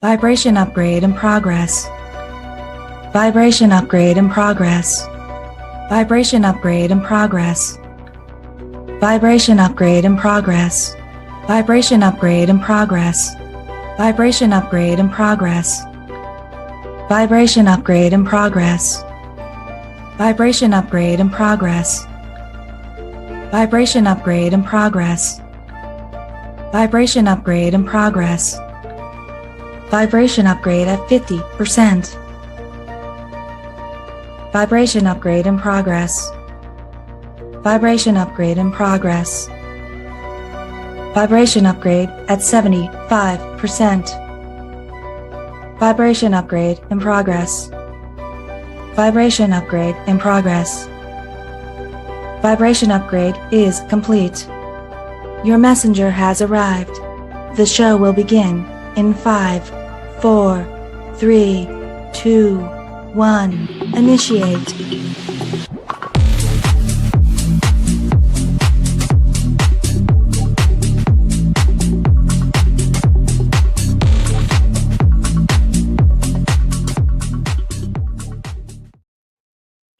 Vibration upgrade in progress. Vibration upgrade in progress. Vibration upgrade in progress. Vibration upgrade in progress. Vibration upgrade in progress. Vibration upgrade in progress. Vibration upgrade in progress. Vibration upgrade in progress. Vibration upgrade in progress. Vibration upgrade in progress. Vibration upgrade at 50%. Vibration upgrade in progress. Vibration upgrade in progress. Vibration upgrade at 75%. Vibration upgrade in progress. Vibration upgrade in progress. Vibration upgrade is complete. Your messenger has arrived. The show will begin in 5, 4, 3, 2, 1. Initiate.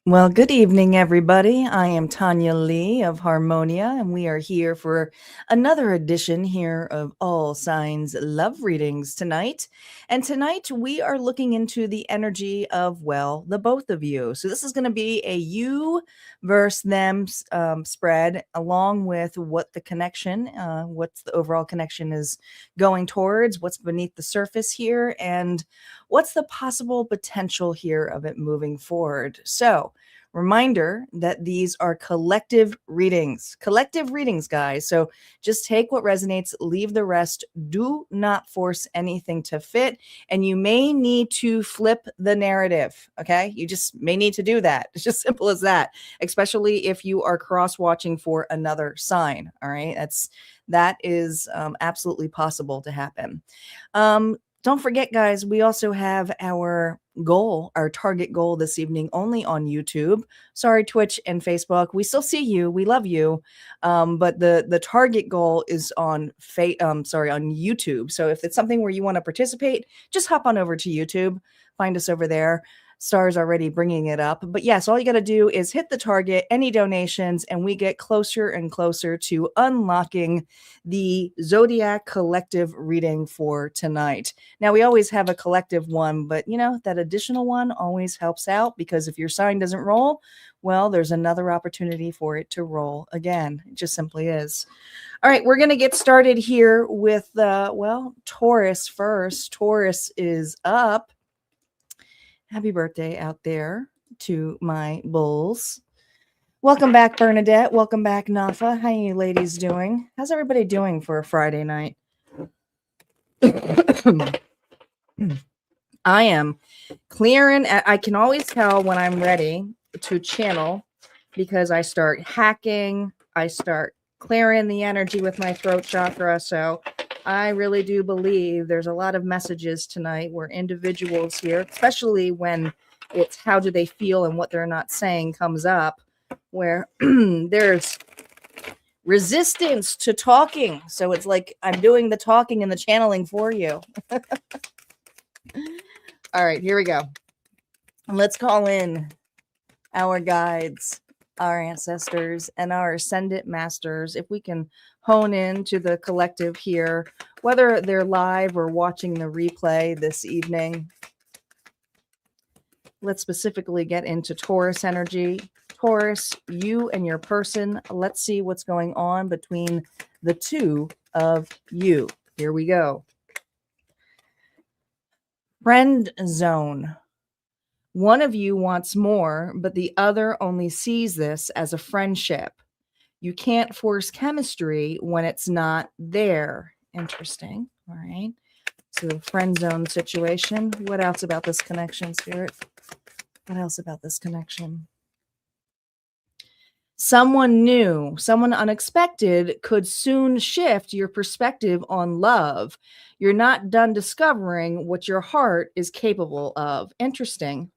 Well, good evening, everybody. I am Tanya Lee of Harmonia, and we are here for another edition here of All Signs Love Readings tonight. And tonight we are looking into the energy of, well, the both of you. So this is going to be a you versus them spread, along with what the connection, what's the overall connection is going towards, what's beneath the surface here, and what's the possible potential here of it moving forward. So reminder that these are collective readings, guys. So just take what resonates, leave the rest. Do not force anything to fit. And you may need to flip the narrative. Okay. You just may need to do that. It's just simple as that, especially if you are cross watching for another sign. All right. That is absolutely possible to happen. Don't forget, guys, we also have our goal, our target goal this evening only on YouTube. Sorry, Twitch and Facebook. We still see you. We love you. But the target goal is on on YouTube. So if it's something where you want to participate, just hop on over to YouTube. Find us over there. Star's already bringing it up. But yes, all you got to do is hit the target, any donations, and we get closer and closer to unlocking the Zodiac collective reading for tonight. Now, we always have a collective one, but that additional one always helps out, because if your sign doesn't roll, well, there's another opportunity for it to roll again. It just simply is. All right, we're going to get started here with, Taurus first. Taurus is up. Happy birthday out there to my bulls. Welcome back, Bernadette. Welcome back, Nafa. How are you ladies doing? How's everybody doing for a Friday night? I am clearing. I can always tell when I'm ready to channel, because I start hacking. I start clearing the energy with my throat chakra. So I really do believe there's a lot of messages tonight where individuals here, especially when it's how do they feel and what they're not saying comes up, where there's resistance to talking. So it's like I'm doing the talking and the channeling for you. All right, here we go. Let's call in our guides, our ancestors, and our ascendant masters. If we can hone in to the collective here, whether they're live or watching the replay this evening. Let's specifically get into Taurus energy. Taurus, you and your person. Let's see what's going on between the two of you. Here we go. Friend zone. One of you wants more, but the other only sees this as a friendship. You can't force chemistry when it's not there. Interesting. All right. So the friend zone situation. What else about this connection, Spirit? What else about this connection? Someone new, someone unexpected could soon shift your perspective on love. You're not done discovering what your heart is capable of. Interesting.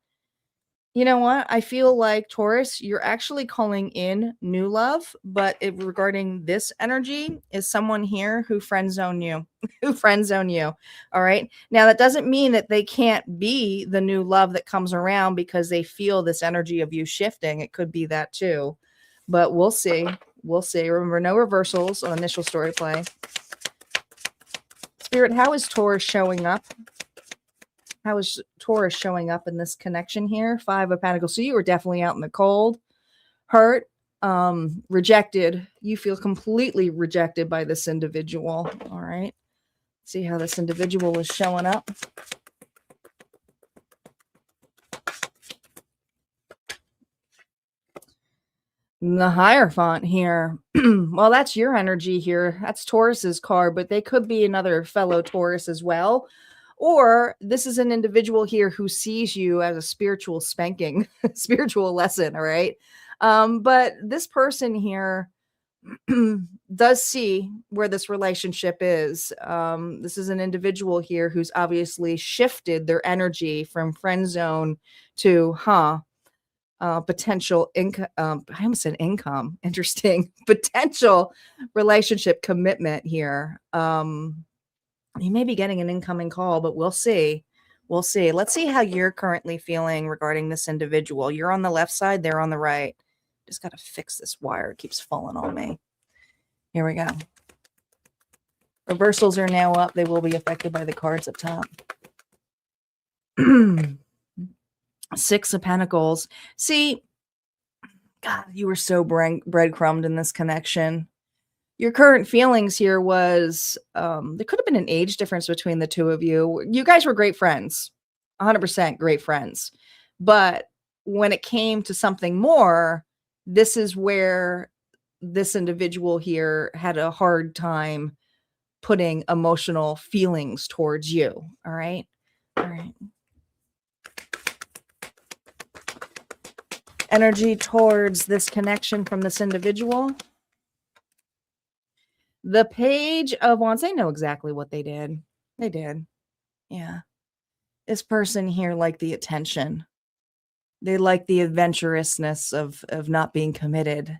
You know what? I feel like Taurus, you're actually calling in new love, but regarding this energy is someone here who friend zone you, who friend zone you. All right. Now that doesn't mean that they can't be the new love that comes around because they feel this energy of you shifting. It could be that too, but we'll see. We'll see. Remember, no reversals on initial story play. Spirit, how is Taurus showing up? How is Taurus showing up in this connection here? 5 of Pentacles. So you were definitely out in the cold, hurt, rejected. You feel completely rejected by this individual. All right. See how this individual is showing up. The Hierophant here. Well, that's your energy here. That's Taurus's card, but they could be another fellow Taurus as well. Or this is an individual here who sees you as a spiritual spanking, spiritual lesson, all right? But this person here does see where this relationship is. This is an individual here who's obviously shifted their energy from friend zone to, potential income. I almost said income. Interesting. Potential relationship commitment here. You may be getting an incoming call, but we'll see. We'll see. Let's see how you're currently feeling regarding this individual. You're on the left side, they're on the right. Just got to fix this wire. It keeps falling on me. Here we go. Reversals are now up. They will be affected by the cards up top. 6 of Pentacles. See, God, you were so breadcrumbed in this connection. Your current feelings here was there could have been an age difference between the two of you. You guys were great friends, 100% great friends. But when it came to something more, this is where this individual here had a hard time putting emotional feelings towards you. All right. All right. Energy towards this connection from this individual. The Page of Wands, they know exactly what they did. They did. Yeah. This person here liked the attention. They like the adventurousness of not being committed.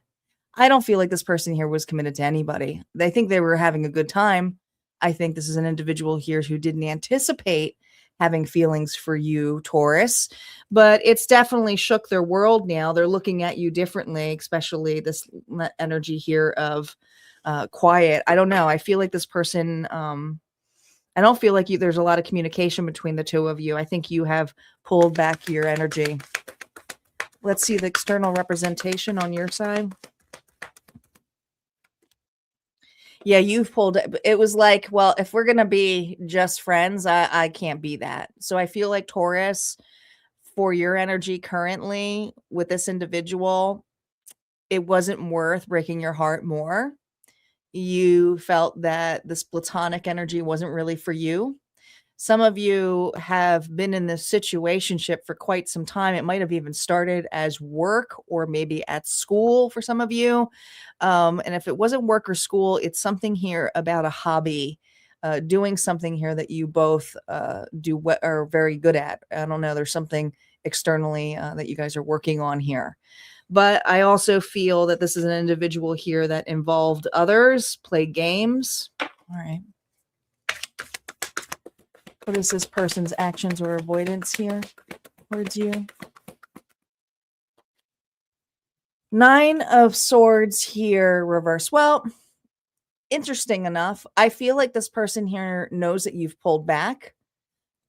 I don't feel like this person here was committed to anybody. They think they were having a good time. I think this is an individual here who didn't anticipate having feelings for you, Taurus, but it's definitely shook their world now. They're looking at you differently, especially this energy here of quiet. I don't know. I feel like this person, I don't feel like there's a lot of communication between the two of you. I think you have pulled back your energy. Let's see the external representation on your side. Yeah, you've pulled it. It was like, well, if we're going to be just friends, I can't be that. So I feel like Taurus, for your energy currently with this individual, it wasn't worth breaking your heart more. You felt that this platonic energy wasn't really for you. Some of you have been in this situationship for quite some time. It might have even started as work or maybe at school for some of you. And if it wasn't work or school, it's something here about a hobby, doing something here that you both do what are very good at. I don't know. There's something externally that you guys are working on here. But I also feel that this is an individual here that involved others, played games. All right. What is this person's actions or avoidance here towards you? 9 of Swords here, reverse. Well, interesting enough. I feel like this person here knows that you've pulled back.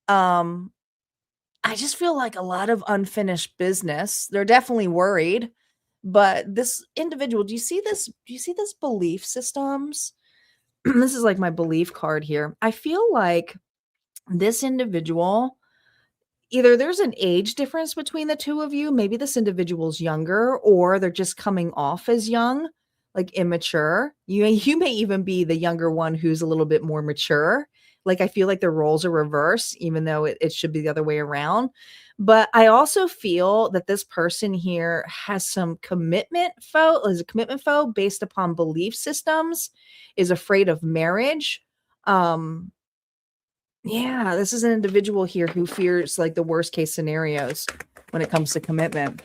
I just feel like a lot of unfinished business. They're definitely worried. But this individual, do you see this? Do you see this belief systems? This is like my belief card here. I feel like this individual, either there's an age difference between the two of you. Maybe this individual's younger, or they're just coming off as young, like immature. You may even be the younger one who's a little bit more mature. Like I feel like the roles are reversed, even though it should be the other way around. But I also feel that this person here has some commitment is a commitment foe based upon belief systems, is afraid of marriage. Yeah, this is an individual here who fears like the worst case scenarios when it comes to commitment.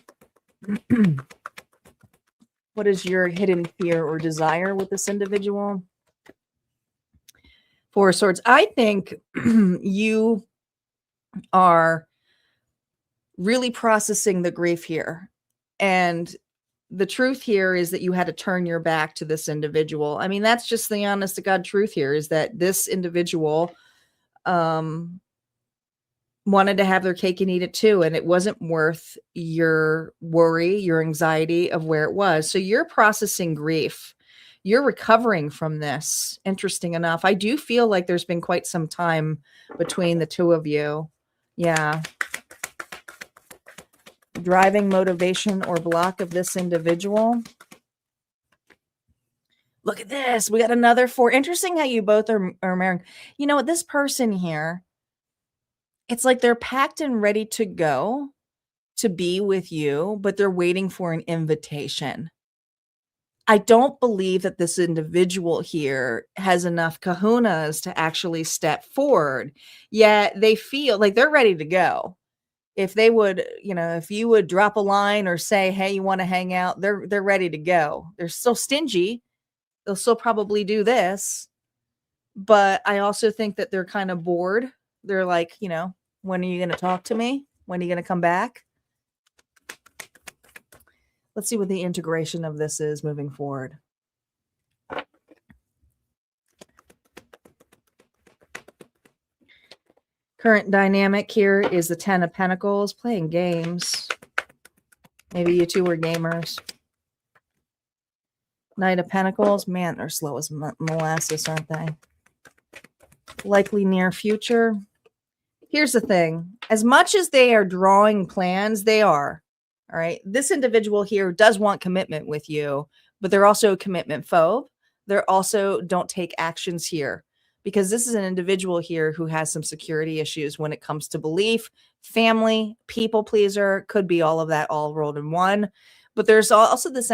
What is your hidden fear or desire with this individual? Four of Swords. I think you are really processing the grief here. And the truth here is that you had to turn your back to this individual. I mean, that's just the honest to God truth here, is that this individual wanted to have their cake and eat it too. And it wasn't worth your worry, your anxiety of where it was. So you're processing grief. You're recovering from this. Interesting enough. I do feel like there's been quite some time between the two of you. Yeah. Driving motivation or block of this individual. Look at this. We got another 4. Interesting how you both are marrying. You know what? This person here, it's like they're packed and ready to go to be with you, but they're waiting for an invitation. I don't believe that this individual here has enough kahunas to actually step forward. Yet they feel like they're ready to go. If they would, if you would drop a line or say, hey, you want to hang out, they're ready to go. They're so stingy. They'll still probably do this. But I also think that they're kind of bored. They're like, when are you going to talk to me? When are you going to come back? Let's see what the integration of this is moving forward. Current dynamic here is the 10 of Pentacles, playing games. Maybe you two were gamers. Knight of Pentacles. Man, they're slow as molasses, aren't they? Likely near future. Here's the thing. As much as they are drawing plans, they are. All right. This individual here does want commitment with you, but they're also a commitment phobe. They're also don't take actions here, because this is an individual here who has some security issues when it comes to belief, family, people pleaser, could be all of that all rolled in one. But there's also this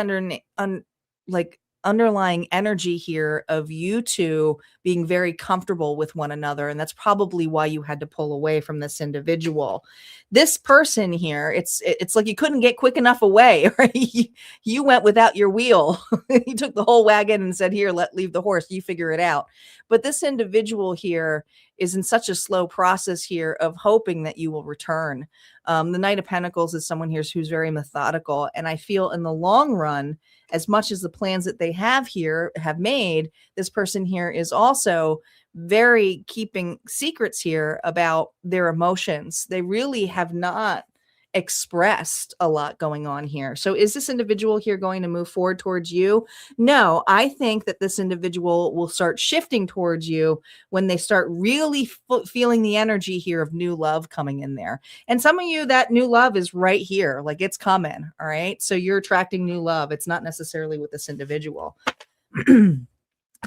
underlying energy here of you two being very comfortable with one another. And that's probably why you had to pull away from this individual. This person here, it's like you couldn't get quick enough away, right? You went without your wheel. You took the whole wagon and said, here, leave the horse, you figure it out. But this individual here is in such a slow process here of hoping that you will return. The Knight of Pentacles is someone here who's very methodical. And I feel in the long run, as much as the plans that they have here have made, this person here is also very keeping secrets here about their emotions. They really have not expressed a lot going on here. So is this individual here going to move forward towards you? No, I think that this individual will start shifting towards you when they start really feeling the energy here of new love coming in there. And some of you, that new love is right here, like it's coming. All right. So you're attracting new love. It's not necessarily with this individual.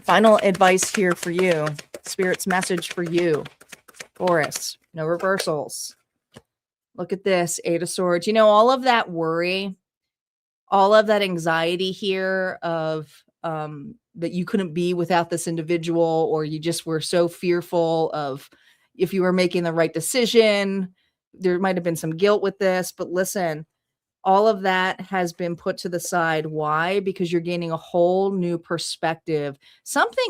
Final advice here for you. Spirit's message for you. Taurus, no reversals. Look at this, 8 of Swords. All of that worry, all of that anxiety here of that you couldn't be without this individual, or you just were so fearful of if you were making the right decision. There might have been some guilt with this, but listen, all of that has been put to the side. Why? Because you're gaining a whole new perspective.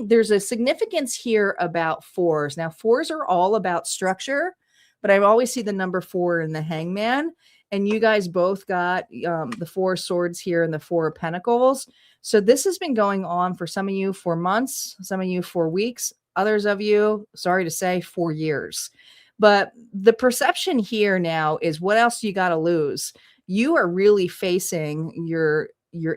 There's a significance here about 4s. Now, 4s are all about structure, but I always see the number 4 in the Hangman. And you guys both got the 4 Swords here and the 4 of Pentacles. So this has been going on for some of you for months, some of you for weeks, others of you, sorry to say, 4 years. But the perception here now is, what else you got to lose? You are really facing your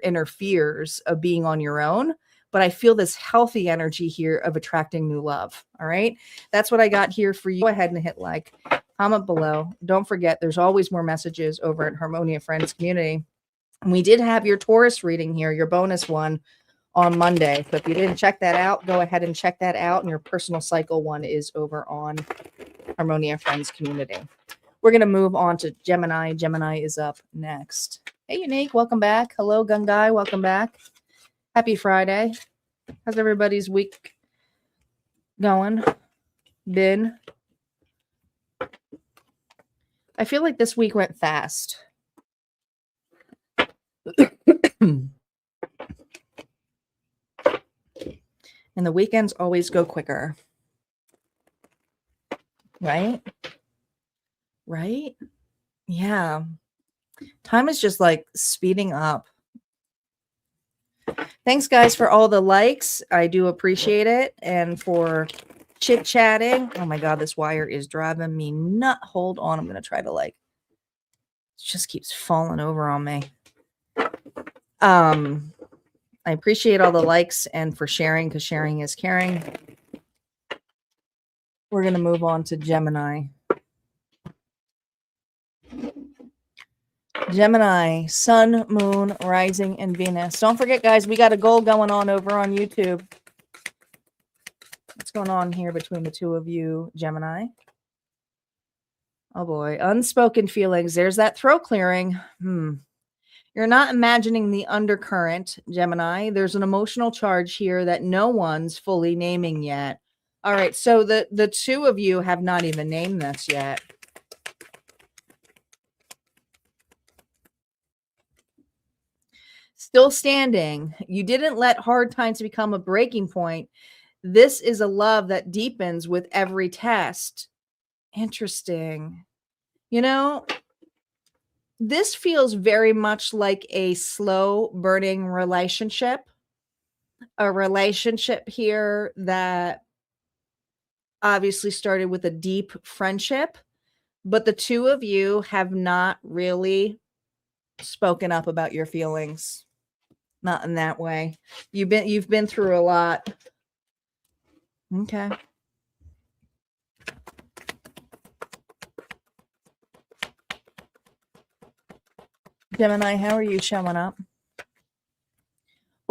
inner fears of being on your own. But I feel this healthy energy here of attracting new love. All right. That's what I got here for you. Go ahead and hit like, comment below. Don't forget, there's always more messages over at Harmonia Friends Community. And we did have your Taurus reading here, your bonus one, on Monday. So if you didn't check that out, go ahead and check that out. And your personal cycle one is over on Harmonia Friends Community. We're going to move on to Gemini. Gemini is up next. Hey, Unique, welcome back. Hello, Gungai, welcome back. Happy Friday. How's everybody's week going? I I feel like this week went fast. And the weekends always go quicker. Right? Right? Yeah. Time is just like speeding up. Thanks, guys, for all the likes. I do appreciate it. And for chit-chatting. Oh, my God, this wire is driving me nuts. Hold on. I'm going to try to, like, it just keeps falling over on me. I appreciate all the likes and for sharing, because sharing is caring. We're going to move on to Gemini. Gemini, Sun, Moon, Rising, and Venus. Don't forget, guys, we got a goal going on over on YouTube. What's going on here between the two of you, Gemini? Oh, boy. Unspoken feelings. There's that throat clearing. You're not imagining the undercurrent, Gemini. There's an emotional charge here that no one's fully naming yet. All right, so the two of you have not even named this yet. Still standing. You didn't let hard times become a breaking point. This is a love that deepens with every test. Interesting. You know, this feels very much like a slow burning relationship. A relationship here that obviously started with a deep friendship, but the two of you have not really spoken up about your feelings. Not in that way. You've been through a lot. Okay. Gemini, how are you showing up?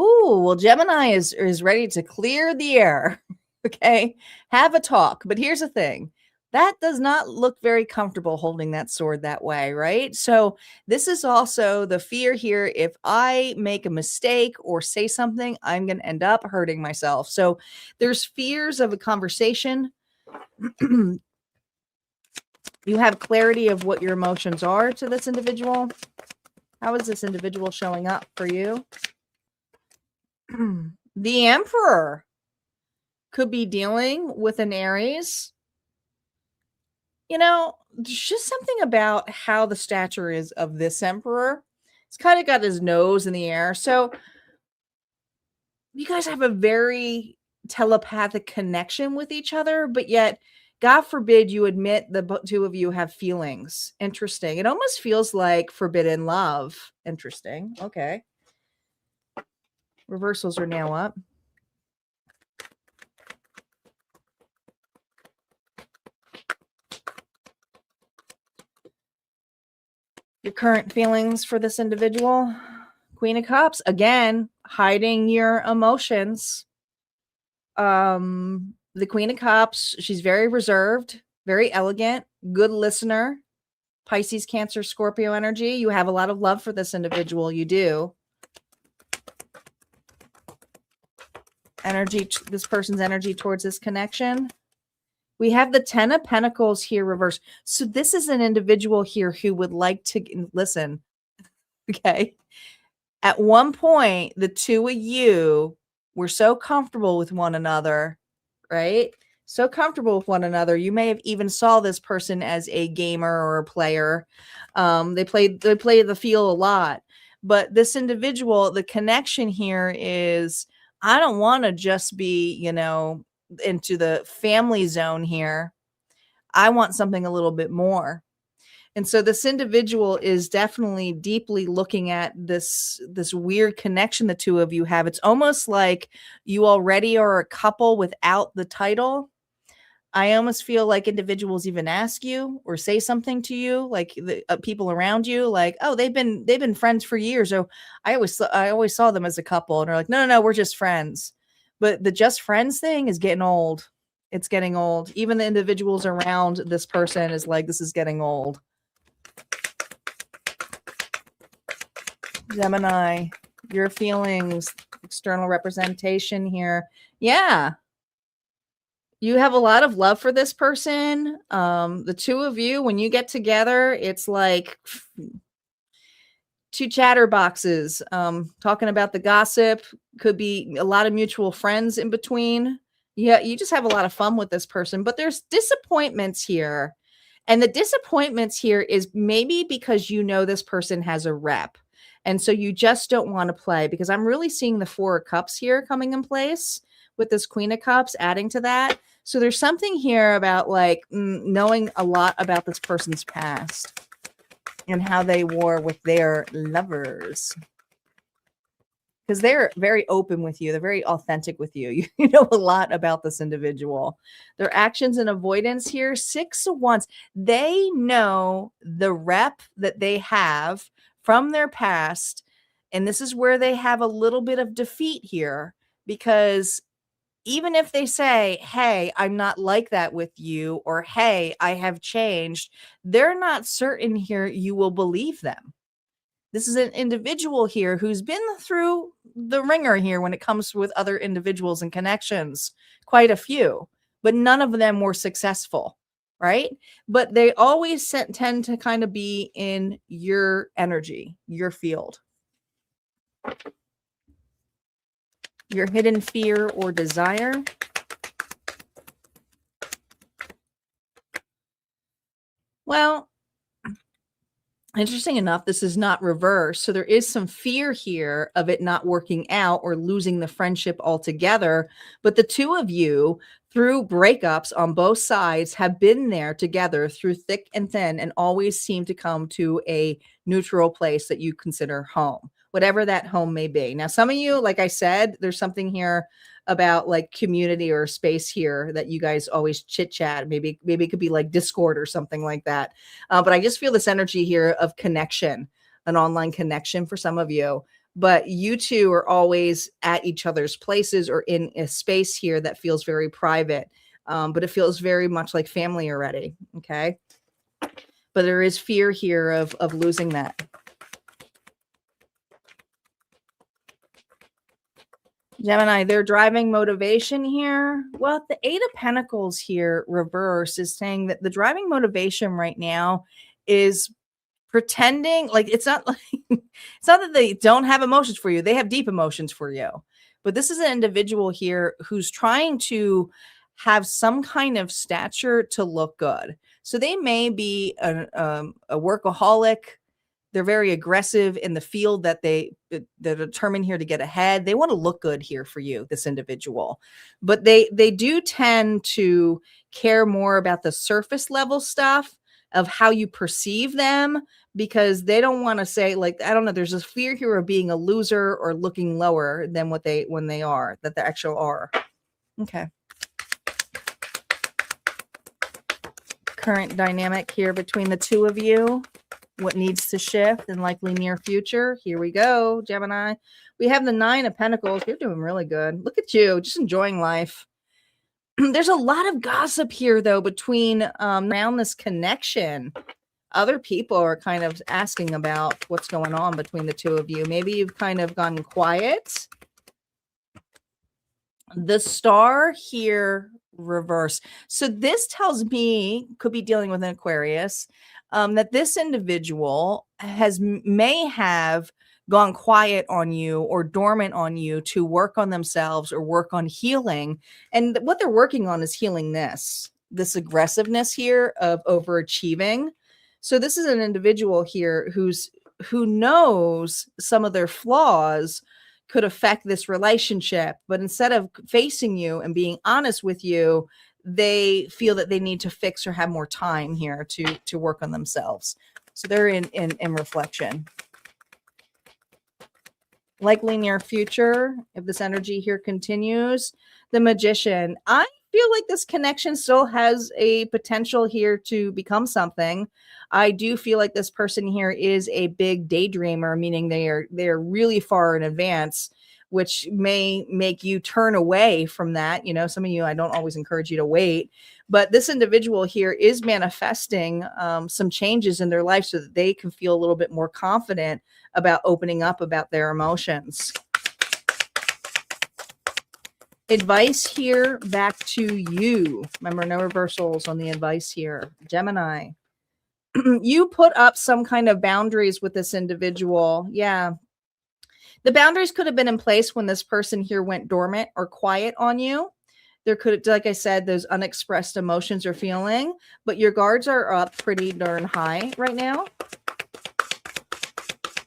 Ooh, well, Gemini is ready to clear the air. Okay. Have a talk. But here's the thing. That does not look very comfortable holding that sword that way, right? So this is also the fear here. If I make a mistake or say something, I'm going to end up hurting myself. So there's fears of a conversation. You have clarity of what your emotions are to this individual. How is this individual showing up for you? The Emperor could be dealing with an Aries. You know, there's just something about how the stature is of this Emperor. He's kind of got his nose in the air. So you guys have a very telepathic connection with each other, but yet, God forbid you admit the two of you have feelings. Interesting. It almost feels like forbidden love. Interesting. Okay. Reversals are now up. Your current feelings for this individual. Queen of Cups, again, hiding your emotions. The Queen of Cups, she's very reserved, very elegant, good listener. Pisces, Cancer, Scorpio energy. You have a lot of love for this individual. You do. Energy, this person's energy towards this connection. We have the 10 of Pentacles here reversed. So this is an individual here who would like to listen. Okay. At one point, the two of you were so comfortable with one another, right? So comfortable with one another. You may have even saw this person as a gamer or a player. They play the field a lot. But this individual, the connection here is, I don't want to just be, into the family zone here. I want something a little bit more. And so this individual is definitely deeply looking at this weird connection the two of you have. It's almost like you already are a couple without the title. I almost feel like individuals even ask you or say something to you, like the people around you, like, oh, they've been friends for years. So I always saw them as a couple, and they're like, no, we're just friends. But the just friends thing is getting old. It's getting old. Even the individuals around this person is like, this is getting old. Gemini, your feelings, external representation here. Yeah. You have a lot of love for this person. The two of you, when you get together, it's like two chatterboxes, talking about the gossip. Could be a lot of mutual friends in between. Yeah, you just have a lot of fun with this person, but there's disappointments here. And the disappointments here is maybe because you know this person has a rep. And so you just don't want to play, because I'm really seeing the Four of Cups here coming in place with this Queen of Cups adding to that. So there's something here about like knowing a lot about this person's past and how they were with their lovers. Because they're very open with you. They're very authentic with you. You know a lot about this individual. Their actions and avoidance here, 6 of Wands. They know the rep that they have from their past. And this is where they have a little bit of defeat here, because even if they say, hey, I'm not like that with you, or hey, I have changed, they're not certain here you will believe them. This is an individual here who's been through the ringer here when it comes with other individuals and connections, quite a few, but none of them were successful, right? But they always tend to kind of be in your energy, your field. Your hidden fear or desire. Well, interesting enough, this is not reversed. So there is some fear here of it not working out or losing the friendship altogether. But the two of you, through breakups on both sides, have been there together through thick and thin and always seem to come to a neutral place that you consider home, whatever that home may be. Now, some of you, like I said, there's something here about like community or space here that you guys always chit chat. Maybe it could be like Discord or something like that. But I just feel this energy here of connection, an online connection for some of you. But you two are always at each other's places or in a space here that feels very private. But it feels very much like family already. Okay. But there is fear here of losing that. Gemini, their driving motivation here. Well, the 8 of Pentacles here reverse is saying that the driving motivation right now is pretending like it's not like it's not that they don't have emotions for you. They have deep emotions for you. But this is an individual here who's trying to have some kind of stature to look good. So they may be a workaholic. They're very aggressive in the field that they're determined here to get ahead. They want to look good here for you, this individual. But they do tend to care more about the surface level stuff of how you perceive them, because they don't want to say, like, I don't know, there's this fear here of being a loser or looking lower than what they actually are. Okay. Current dynamic here between the two of you. What needs to shift in likely near future. Here we go, Gemini. We have the 9 of Pentacles. You're doing really good. Look at you, just enjoying life. There's a lot of gossip here, though, between around this connection. Other people are kind of asking about what's going on between the two of you. Maybe you've kind of gone quiet. The Star here reverse. So this tells me, could be dealing with an Aquarius, that this individual may have gone quiet on you or dormant on you to work on themselves or work on healing. And what they're working on is healing this aggressiveness here of overachieving. So this is an individual here who knows some of their flaws could affect this relationship, but instead of facing you and being honest with you, they feel that they need to fix or have more time here to work on themselves. So they're in reflection. Likely near future, if this energy here continues, the Magician. I feel like this connection still has a potential here to become something. I do feel like this person here is a big daydreamer, meaning they're really far in advance, which may make you turn away from that. You know, some of you, I don't always encourage you to wait, but this individual here is manifesting some changes in their life so that they can feel a little bit more confident about opening up about their emotions. Advice here back to you. Remember, no reversals on the advice here. Gemini. You put up some kind of boundaries with this individual. Yeah. The boundaries could have been in place when this person here went dormant or quiet on you. There could, like I said, those unexpressed emotions are feeling, but your guards are up pretty darn high right now.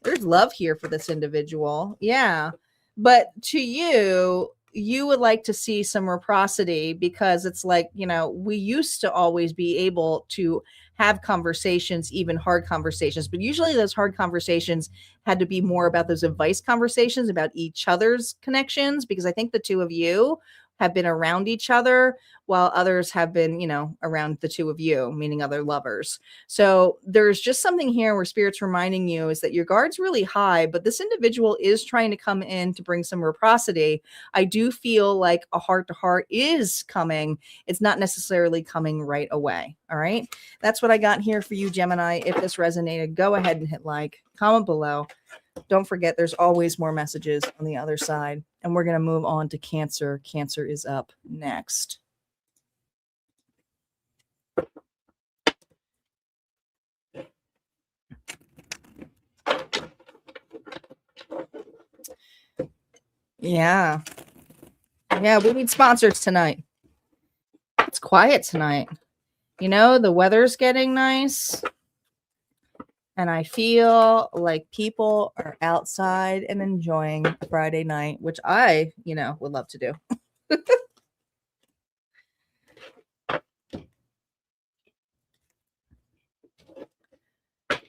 There's love here for this individual. Yeah. But to you, you would like to see some reciprocity because it's like, you know, we used to always be able to have conversations, even hard conversations, but usually those hard conversations had to be more about those advice conversations about each other's connections, because I think the two of you have been around each other while others have been, you know, around the two of you, meaning other lovers. So there's just something here where Spirit's reminding you is that your guard's really high, but this individual is trying to come in to bring some reciprocity. I do feel like a heart to heart is coming. It's not necessarily coming right away. All right. That's what I got here for you, Gemini. If this resonated, go ahead and hit like, comment below. Don't forget, there's always more messages on the other side. And we're going to move on to Cancer. Cancer is up next. Yeah. Yeah, we need sponsors tonight. It's quiet tonight. You know, the weather's getting nice. And I feel like people are outside and enjoying Friday night, which I, you know, would love to do.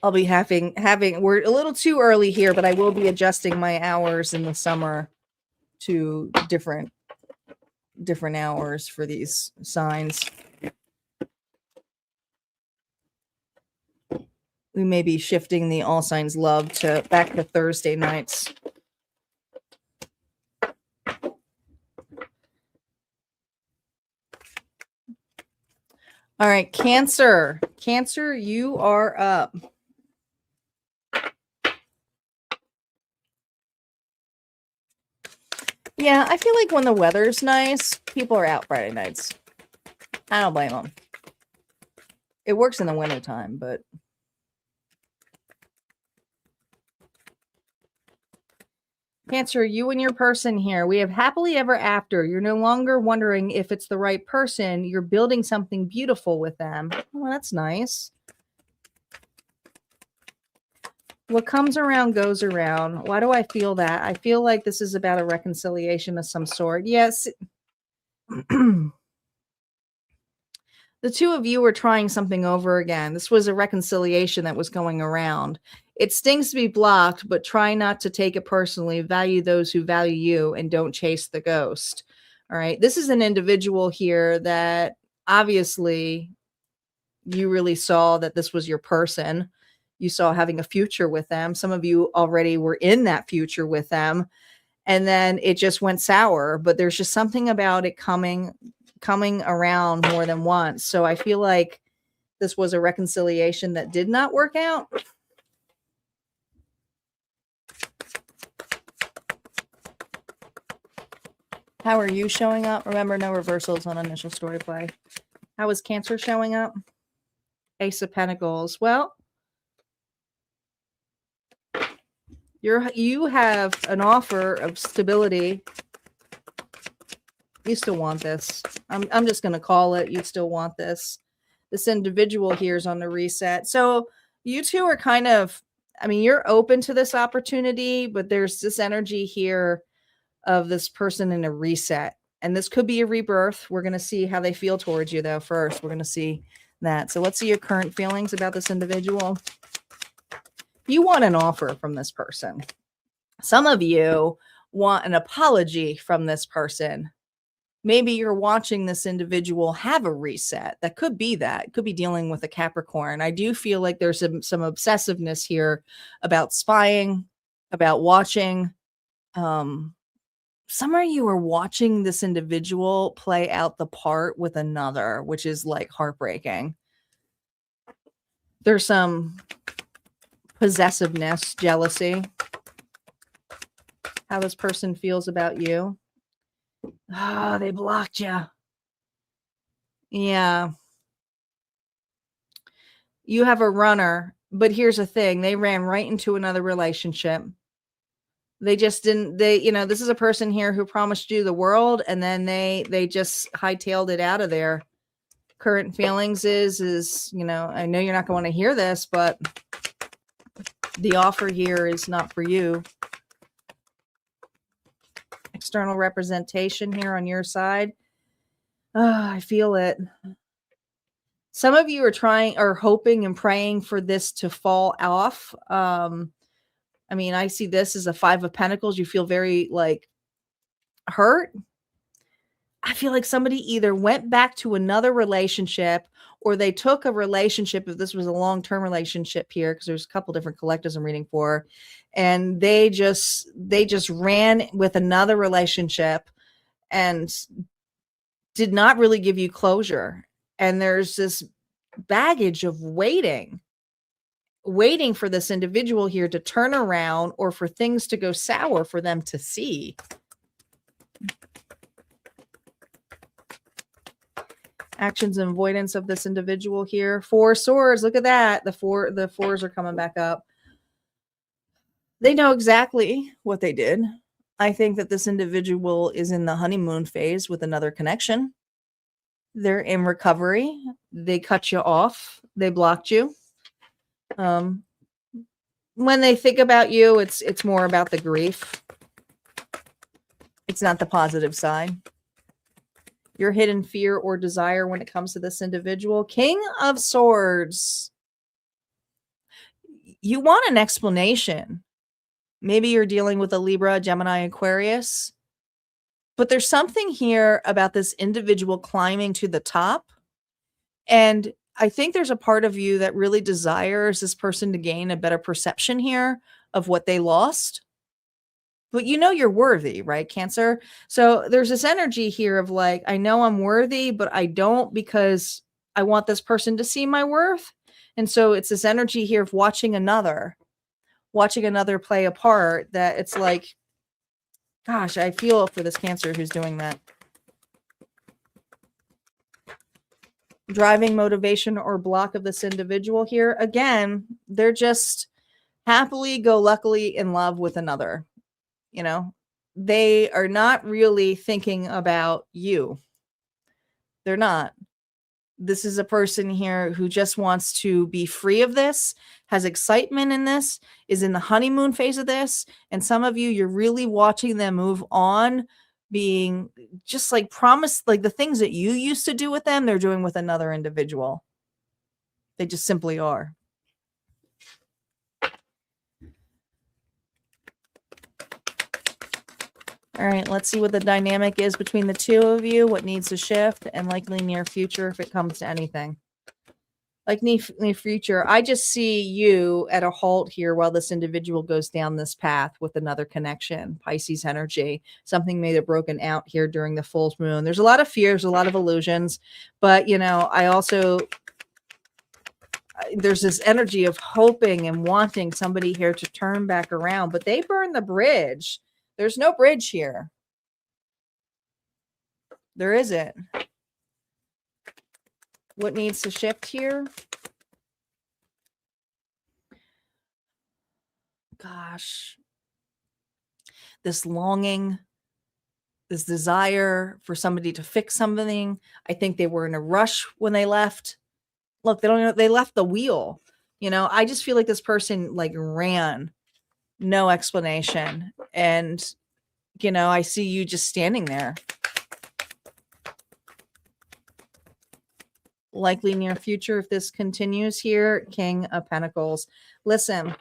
I'll be having, we're a little too early here, but I will be adjusting my hours in the summer to different hours for these signs. We may be shifting the all signs love to back to Thursday nights. All right, Cancer. Cancer, you are up. Yeah, I feel like when the weather's nice, people are out Friday nights. I don't blame them. It works in the wintertime, but Cancer, you and your person here, we have happily ever after. You're no longer wondering if it's the right person. You're building something beautiful with them. Oh, that's nice. What comes around goes around. Why do I feel that? I feel like this is about a reconciliation of some sort. Yes. The two of you were trying something over again. This was a reconciliation that was going around. It stings to be blocked, but try not to take it personally. Value those who value you and don't chase the ghost. All right. This is an individual here that obviously you really saw that this was your person. You saw having a future with them. Some of you already were in that future with them. And then it just went sour. But there's just something about it coming around more than once. So I feel like this was a reconciliation that did not work out. How are you showing up? Remember, no reversals on initial story play. How is Cancer showing up? Ace of Pentacles. Well, you have an offer of stability. You still want this. I'm just going to call it. You still want this. This individual here is on the reset. So you two are kind of, I mean, you're open to this opportunity, but there's this energy here of this person in a reset. And this could be a rebirth. We're going to see how they feel towards you, though, first. We're going to see that. So let's see your current feelings about this individual. You want an offer from this person. Some of you want an apology from this person. Maybe you're watching this individual have a reset. That could be that. It could be dealing with a Capricorn. I do feel like there's some obsessiveness here about spying, about watching. Some of you are watching this individual play out the part with another, which is like heartbreaking. There's some possessiveness, jealousy. How this person feels about you. Oh, they blocked you. Yeah. You have a runner, but here's the thing. They ran right into another relationship. They just didn't, this is a person here who promised you the world, and then they just hightailed it out of there. Current feelings is, I know you're not going to hear this, but the offer here is not for you. External representation here on your side. Oh, I feel it. Some of you are hoping and praying for this to fall off. I see this as a 5 of Pentacles. You feel very hurt. I feel like somebody either went back to another relationship, or they took a relationship, if this was a long-term relationship here, because there's a couple different collectives I'm reading for, and they just ran with another relationship and did not really give you closure. And there's this baggage of waiting for this individual here to turn around, or for things to go sour for them to see. Actions and avoidance of this individual here. 4 swords. Look at that. The fours are coming back up. They know exactly what they did. I think that this individual is in the honeymoon phase with another connection. They're in recovery. They cut you off. They blocked you. When they think about you, it's more about the grief. It's not the positive side. Your hidden fear or desire when it comes to this individual. King of Swords. You want an explanation. Maybe you're dealing with a Libra, Gemini, Aquarius. But there's something here about this individual climbing to the top. And I think there's a part of you that really desires this person to gain a better perception here of what they lost. But you're worthy, right, Cancer? So there's this energy here of I know I'm worthy, but I don't, because I want this person to see my worth. And so it's this energy here of watching another play a part, that it's gosh, I feel for this Cancer who's doing that. Driving motivation or block of this individual here. Again, they're just happily go luckily in love with another. They are not really thinking about you. They're not. This is a person here who just wants to be free of this, has excitement in this, is in the honeymoon phase of this. And some of you, you're really watching them move on, being just promised, the things that you used to do with them, they're doing with another individual. They just simply are. All right, let's see what the dynamic is between the two of you, what needs to shift, and likely near future if it comes to anything. Near future, I just see you at a halt here while this individual goes down this path with another connection. Pisces energy. Something may have broken out here during the full moon. There's a lot of fears, a lot of illusions, but I also, there's this energy of hoping and wanting somebody here to turn back around, but they burn the bridge. There's no bridge here. There isn't. What needs to shift here? Gosh. This longing, this desire for somebody to fix something. I think they were in a rush when they left. Look, they left the wheel. I just feel like this person ran. No explanation. And, I see you just standing there. Likely near future if this continues here. King of Pentacles. Listen,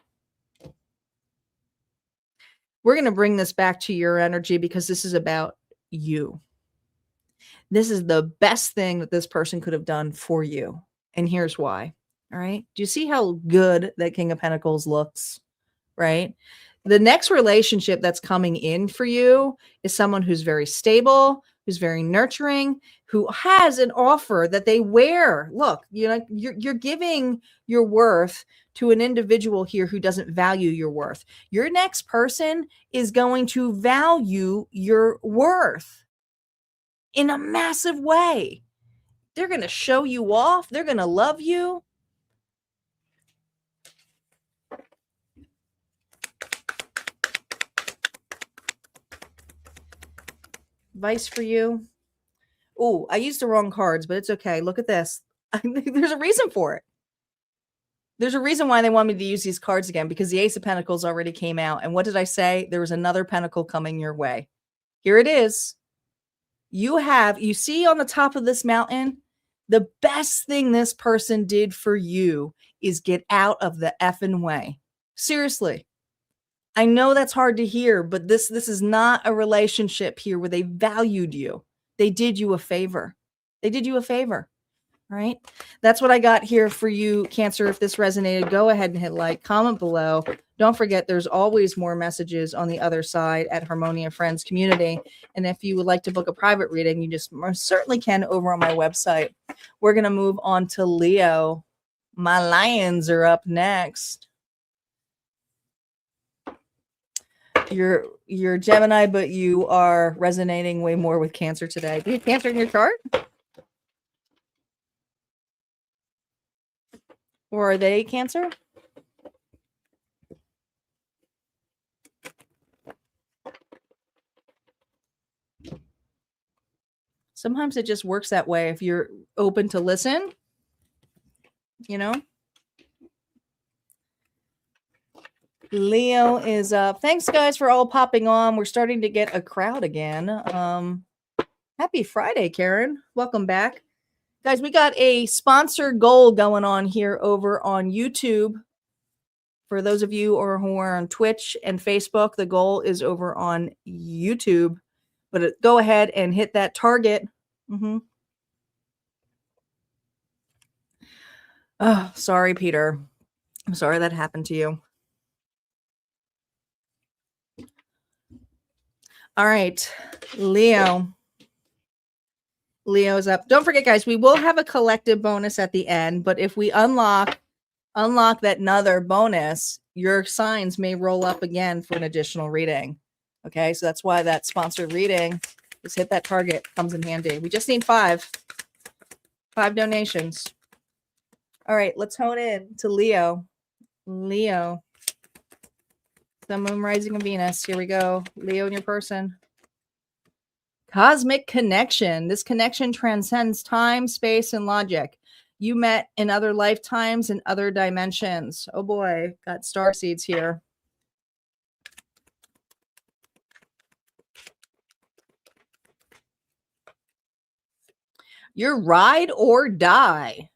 we're going to bring this back to your energy because this is about you. This is the best thing that this person could have done for you. And here's why. All right. Do you see how good that King of Pentacles looks? Right? The next relationship that's coming in for you is someone who's very stable, who's very nurturing, who has an offer that they wear. Look, you're giving your worth to an individual here who doesn't value your worth. Your next person is going to value your worth. in a massive way. They're going to show you off. They're going to love you. Advice for you. Oh, I used the wrong cards, but it's okay. Look at this. There's a reason for it. There's a reason why they want me to use these cards again, because the Ace of Pentacles already came out. And what did I say? There was another pentacle coming your way. Here it is. You see on the top of this mountain, the best thing this person did for you is get out of the effing way. Seriously. I know that's hard to hear, but this is not a relationship here where they valued you. They did you a favor. They did you a favor. Right? That's what I got here for you, Cancer. If this resonated, go ahead and hit like, comment below. Don't forget, there's always more messages on the other side at Harmonia Friends Community. And if you would like to book a private reading, you just most certainly can over on my website. We're going to move on to Leo. My lions are up next. You're Gemini, but you are resonating way more with Cancer today. Do you have Cancer in your chart? Or are they Cancer? Sometimes it just works that way if you're open to listen, you know. Leo is up. Thanks, guys, for all popping on. We're starting to get a crowd again. Happy Friday, Karen. Welcome back. Guys, we got a sponsored goal going on here over on YouTube. For those of you who are on Twitch and Facebook, the goal is over on YouTube. But go ahead and hit that target. Oh, sorry, Peter. I'm sorry that happened to you. All right, Leo. Leo's up. Don't forget, guys, we will have a collective bonus at the end, but if we unlock that another bonus, your signs may roll up again for an additional reading. Okay, so that's why that sponsored reading, just hit that target, comes in handy. We just need 5 donations. All right, let's hone in to Leo. Leo. The moon, rising, and Venus. Here we go. Leo in your person. Cosmic connection. This connection transcends time, space, and logic. You met in other lifetimes and other dimensions. Oh boy, got star seeds here. Your ride or die.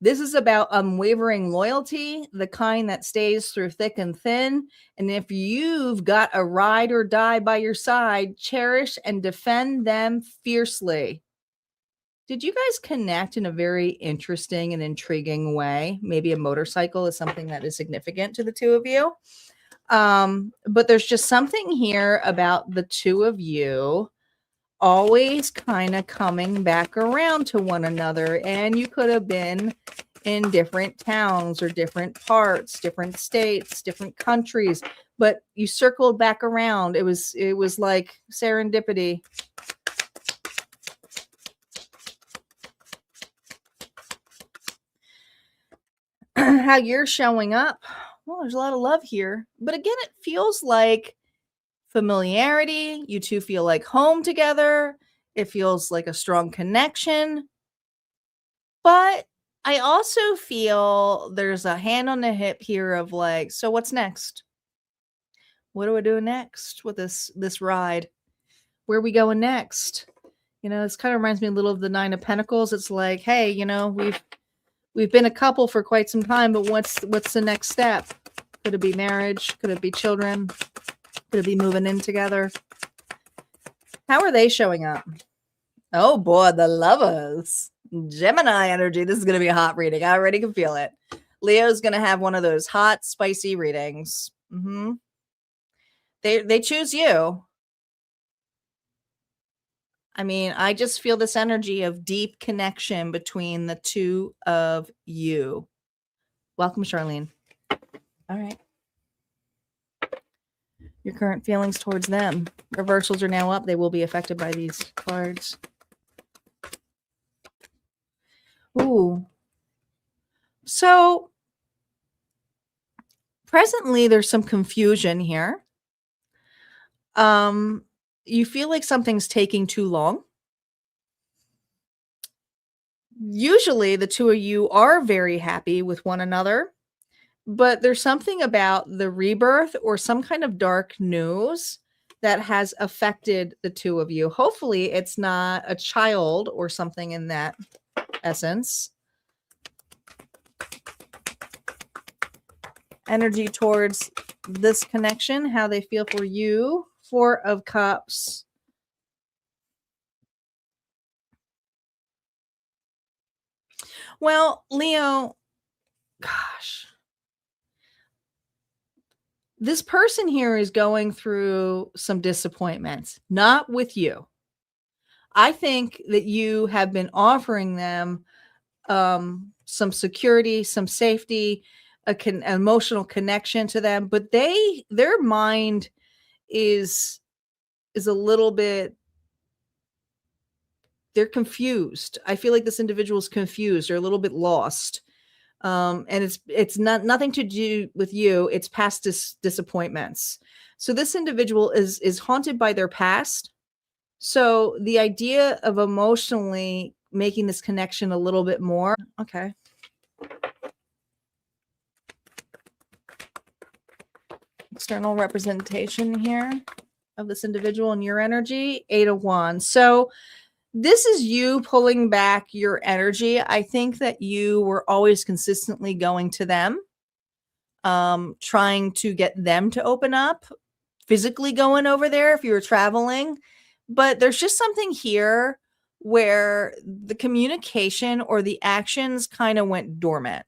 This is about unwavering loyalty, the kind that stays through thick and thin. And if you've got a ride or die by your side, cherish and defend them fiercely. Did you guys connect in a very interesting and intriguing way? Maybe a motorcycle is something that is significant to the two of you. But there's just something here about the two of you always kind of coming back around to one another. And you could have been in different towns or different parts, different states, different countries, but you circled back around. It was like serendipity. How you're showing up. Well, there's a lot of love here, but again, it feels like familiarity. You two feel like home together. It feels like a strong connection. But I also feel there's a hand on the hip here of like, so what's next? What do I do next with this ride? Where are we going next? You know, this kind of reminds me a little of the Nine of Pentacles. It's like, hey, you know, we've been a couple for quite some time, but what's the next step? Could it be marriage? Could it be children? Could it be moving in together? How are they showing up? Oh boy, the lovers. Gemini energy. This is going to be a hot reading. I already can feel it. Leo's going to have one of those hot, spicy readings. They choose you. I mean, I just feel this energy of deep connection between the two of you. Welcome, Charlene. All right. Your current feelings towards them. Reversals are now up. They will be affected by these cards. Ooh. So presently there's some confusion here. You feel like something's taking too long. Usually the two of you are very happy with one another, but there's something about the rebirth or some kind of dark news that has affected the two of you. Hopefully it's not a child or something in that essence. Energy towards this connection, how they feel for you. Four of Cups. Well, Leo, gosh, this person here is going through some disappointments, not with you. I think that you have been offering them some security, some safety, an emotional connection to them, but their mind is a little bit, they're confused. I feel like this individual is confused or a little bit lost. And it's not nothing to do with you. It's past disappointments. So this individual is haunted by their past. So the idea of emotionally making this connection a little bit more. Okay. External representation here of this individual and your energy. 8 of Wands. So this is you pulling back your energy. I think that you were always consistently going to them, trying to get them to open up, physically going over there if you were traveling. But there's just something here where the communication or the actions kind of went dormant.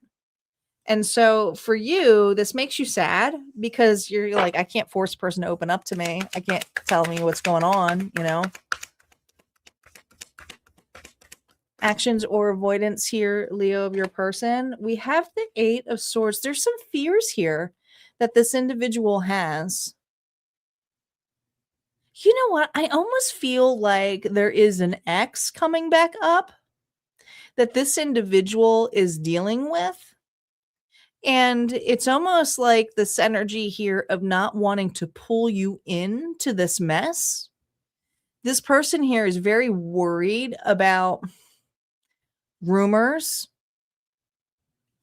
And so for you, this makes you sad because you're like, I can't force a person to open up to me. I can't tell me what's going on, you know. Actions or avoidance here, Leo, of your person. We have the 8 of Swords. There's some fears here that this individual has. You know what? I almost feel like there is an ex coming back up that this individual is dealing with. And it's almost like this energy here of not wanting to pull you into this mess. This person here is very worried about rumors.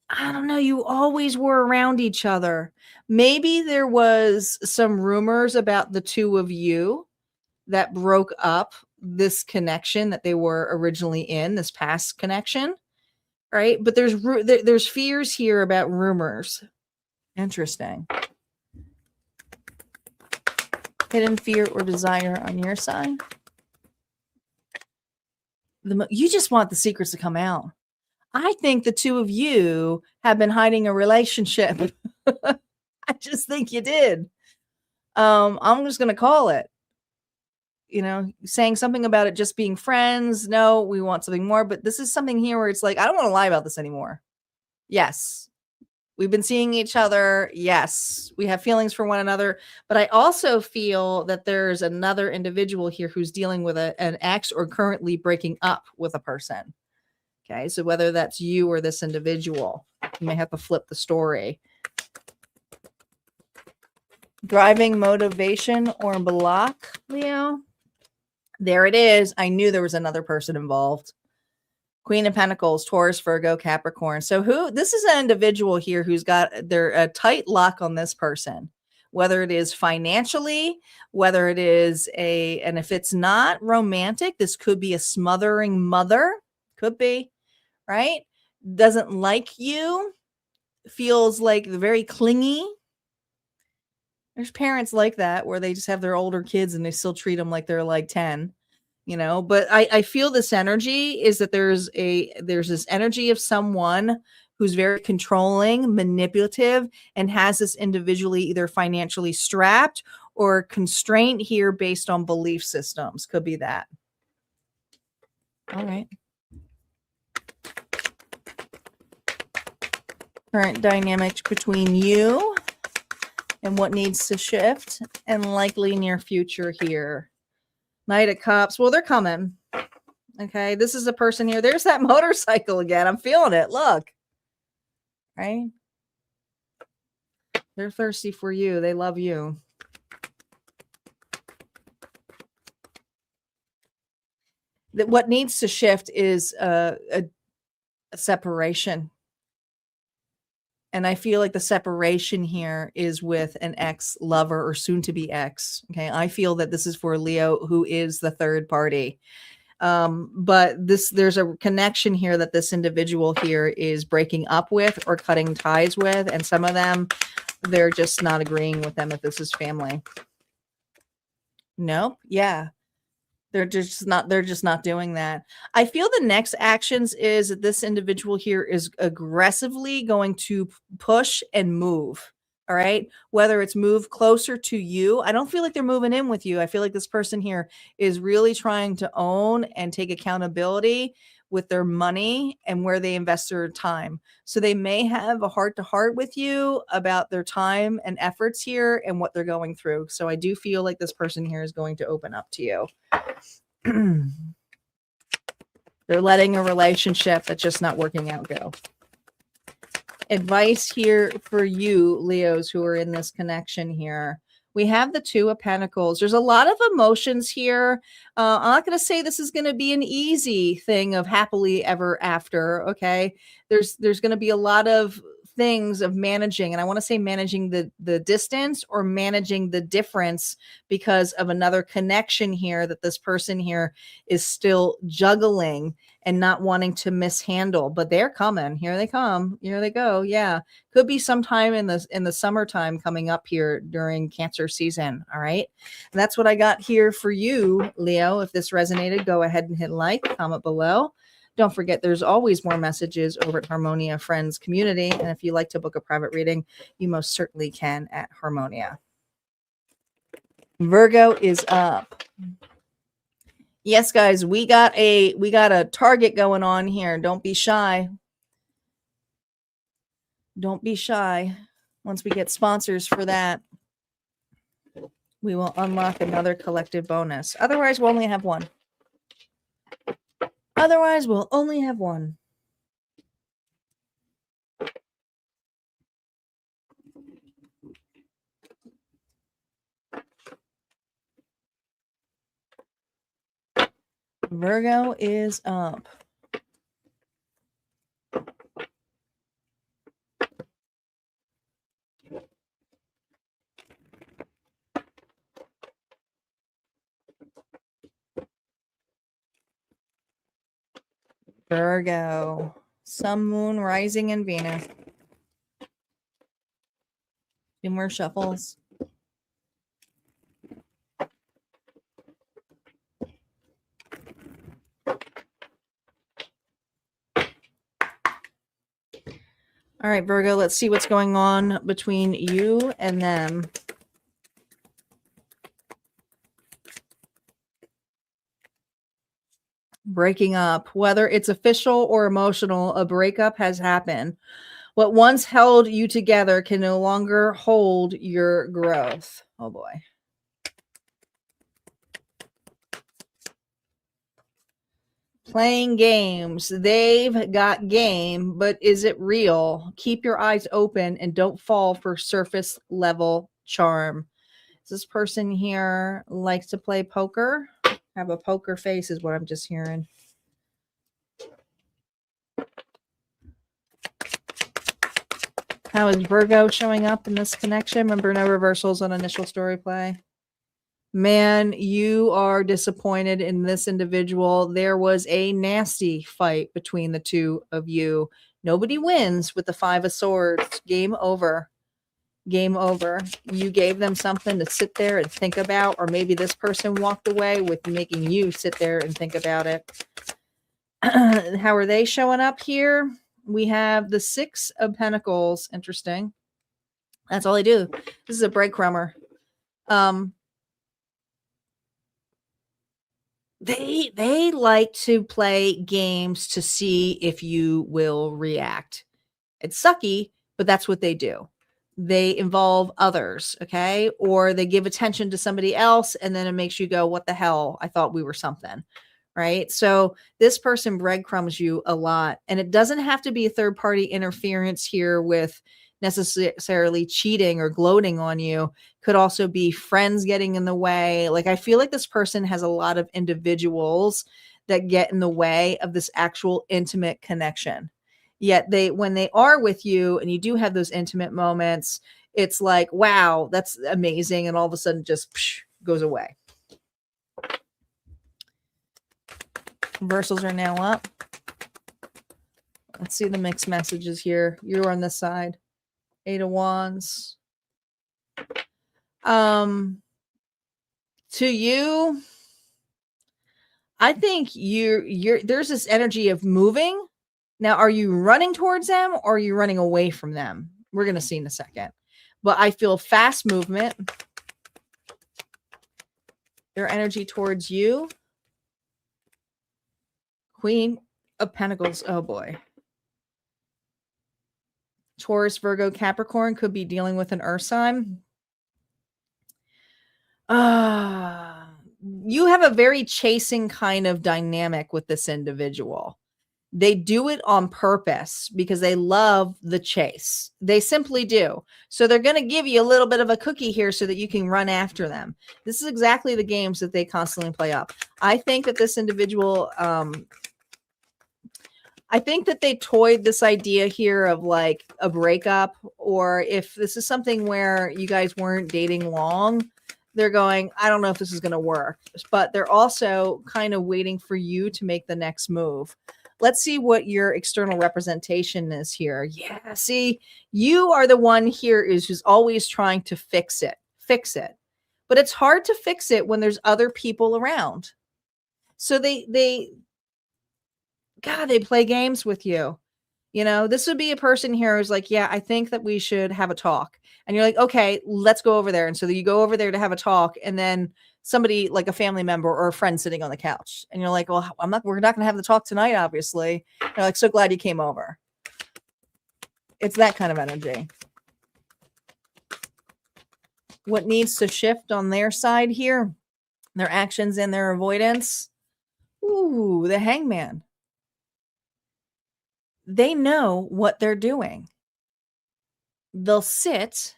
I don't know. You always were around each other. Maybe there was some rumors about the two of you that broke up this connection that they were originally in, this past connection, right? But there's fears here about rumors. Interesting. Hidden fear or desire on your side. You just want the secrets to come out. I think the two of you have been hiding a relationship. I just think you did. I'm just going to call it. You know, saying something about it just being friends. No, we want something more. But this is something here where it's like, I don't want to lie about this anymore. Yes. We've been seeing each other. Yes. We have feelings for one another. But I also feel that there's another individual here who's dealing with an ex or currently breaking up with a person. Okay. So whether that's you or this individual, you may have to flip the story. Driving motivation or block, Leo. There it is. I knew there was another person involved. Queen of Pentacles, Taurus, Virgo, Capricorn. So this is an individual here who's got a tight lock on this person, whether it is financially, whether it is and if it's not romantic, this could be a smothering mother, could be, right? Doesn't like you, feels like very clingy. There's parents like that where they just have their older kids and they still treat them like they're like 10, you know, but I feel this energy is that there's this energy of someone who's very controlling, manipulative, and has this individually either financially strapped or constraint here based on belief systems. Could be that. All right. Current dynamic between you and what needs to shift and likely near future here. Knight of Cups. Well, they're coming. Okay. This is a person here. There's that motorcycle again. I'm feeling it. Look. Right? They're thirsty for you. They love you. What needs to shift is a separation. And I feel like the separation here is with an ex lover or soon to be ex. Okay. I feel that this is for Leo, who is the third party. But there's a connection here that this individual here is breaking up with or cutting ties with. And some of them, they're just not agreeing with them if this is family. No. Yeah. They're just not doing that. I feel the next actions is that this individual here is aggressively going to push and move. All right. Whether it's move closer to you. I don't feel like they're moving in with you. I feel like this person here is really trying to own and take accountability with their money and where they invest their time. So they may have a heart to heart with you about their time and efforts here and what they're going through. So I do feel like this person here is going to open up to you. They're letting a relationship that's just not working out go. Advice here for you, Leos, who are in this connection here. We have the Two of Pentacles. There's a lot of emotions here. I'm not going to say this is going to be an easy thing of happily ever after. Okay. There's going to be a lot of things of managing, and I want to say managing the distance or managing the difference because of another connection here that this person here is still juggling and not wanting to mishandle, but they're coming. Here they come. Here they go. Yeah. Could be sometime in the summertime coming up here during Cancer season. All right. And that's what I got here for you, Leo. If this resonated, go ahead and hit like, comment below. Don't forget, there's always more messages over at Harmonia Friends Community. And if you like to book a private reading, you most certainly can at Harmonia. Virgo is up. Yes, guys, we got a target going on here. Don't be shy. Don't be shy. Once we get sponsors for that, we will unlock another collective bonus. Otherwise, we'll only have one. Otherwise, we'll only have one. Virgo is up. Virgo, Sun, Moon, Rising, and Venus. Two more shuffles. All right, Virgo, let's see what's going on between you and them. Breaking up, whether it's official or emotional, a breakup has happened. What once held you together can no longer hold your growth. Oh boy. Playing games. They've got game, but is it real? Keep your eyes open and don't fall for surface level charm. This person here likes to play poker. Have a poker face is what I'm just hearing. How is Virgo showing up in this connection? Remember, no reversals on initial story play. Man, you are disappointed in this individual. There was a nasty fight between the two of you. Nobody wins with the Five of Swords. Game over. Game over. You gave them something to sit there and think about, or maybe this person walked away with making you sit there and think about it. How are they showing up here? We have the Six of Pentacles. Interesting. That's all they do. This is a breadcrumber. They like to play games to see if you will react. It's sucky, but that's what they do. They involve others, okay? Or they give attention to somebody else, and then it makes you go, what the hell? I thought we were something, right? So this person breadcrumbs you a lot, and it doesn't have to be a third party interference here with necessarily cheating or gloating on you. Could also be friends getting in the way. Like, I feel like this person has a lot of individuals that get in the way of this actual intimate connection. Yet when they are with you and you do have those intimate moments, it's like, wow, that's amazing, and all of a sudden just goes away. Reversals are now up. Let's see the mixed messages here. You're on this side. 8 of Wands. To you, I think you're there's this energy of moving. Now, are you running towards them or are you running away from them? We're going to see in a second. But I feel fast movement. Their energy towards you. Queen of Pentacles. Oh boy. Taurus, Virgo, Capricorn could be dealing with an earth sign. You have a very chasing kind of dynamic with this individual. They do it on purpose because they love the chase. They simply do. So they're going to give you a little bit of a cookie here so that you can run after them. This is exactly the games that they constantly play up. I think that this individual, I think that they toyed this idea here of like a breakup, or if this is something where you guys weren't dating long, they're going, I don't know if this is going to work, but they're also kind of waiting for you to make the next move. Let's see what your external representation is here. Yeah, see, you are the one here who's always trying to fix it. But it's hard to fix it when there's other people around. So they play games with you. You know, this would be a person here who's like, yeah, I think that we should have a talk. And you're like, okay, let's go over there. And so you go over there to have a talk, and then somebody like a family member or a friend sitting on the couch, and you're like, well, we're not going to have the talk tonight, obviously. They're like, so glad you came over. It's that kind of energy. What needs to shift on their side here? Their actions and their avoidance. Ooh, the Hangman. They know what they're doing. They'll sit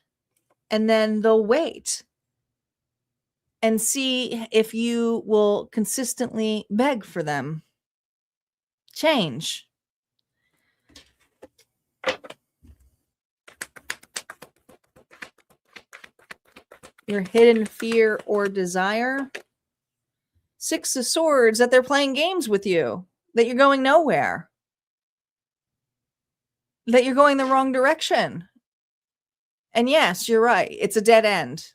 and then they'll wait and see if you will consistently beg for them. Change. Your hidden fear or desire. 6 of Swords, that they're playing games with you, that you're going nowhere, that you're going the wrong direction. And yes, you're right. It's a dead end.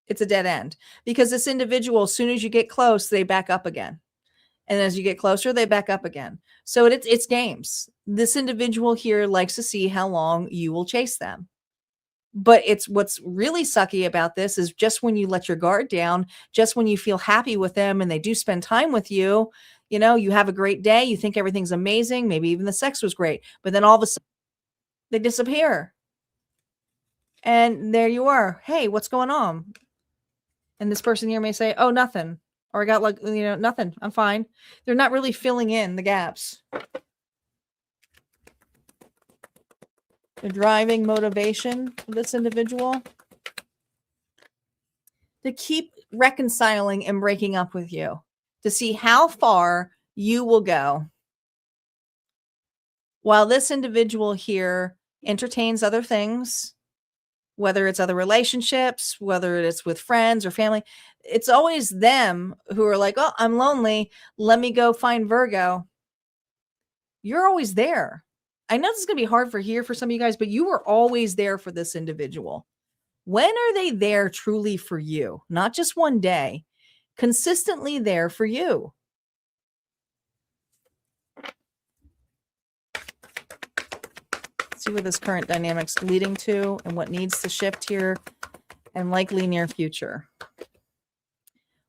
It's a dead end because this individual, as soon as you get close, they back up again. And as you get closer, they back up again. So it's games. This individual here likes to see how long you will chase them. But it's what's really sucky about this is just when you let your guard down, just when you feel happy with them and they do spend time with you, you know, you have a great day, you think everything's amazing, maybe even the sex was great, but then all of a sudden they disappear. And there you are. Hey, what's going on? And this person here may say, oh, nothing. Or I got like, nothing. I'm fine. They're not really filling in the gaps. The driving motivation of this individual to keep reconciling and breaking up with you, to see how far you will go. While this individual here entertains other things, whether it's other relationships, whether it's with friends or family, it's always them who are like, oh, I'm lonely. Let me go find Virgo. You're always there. I know this is going to be hard for some of you guys, but you are always there for this individual. When are they there truly for you? Not just one day, consistently there for you. See where this current dynamic's leading to and what needs to shift here and likely near future.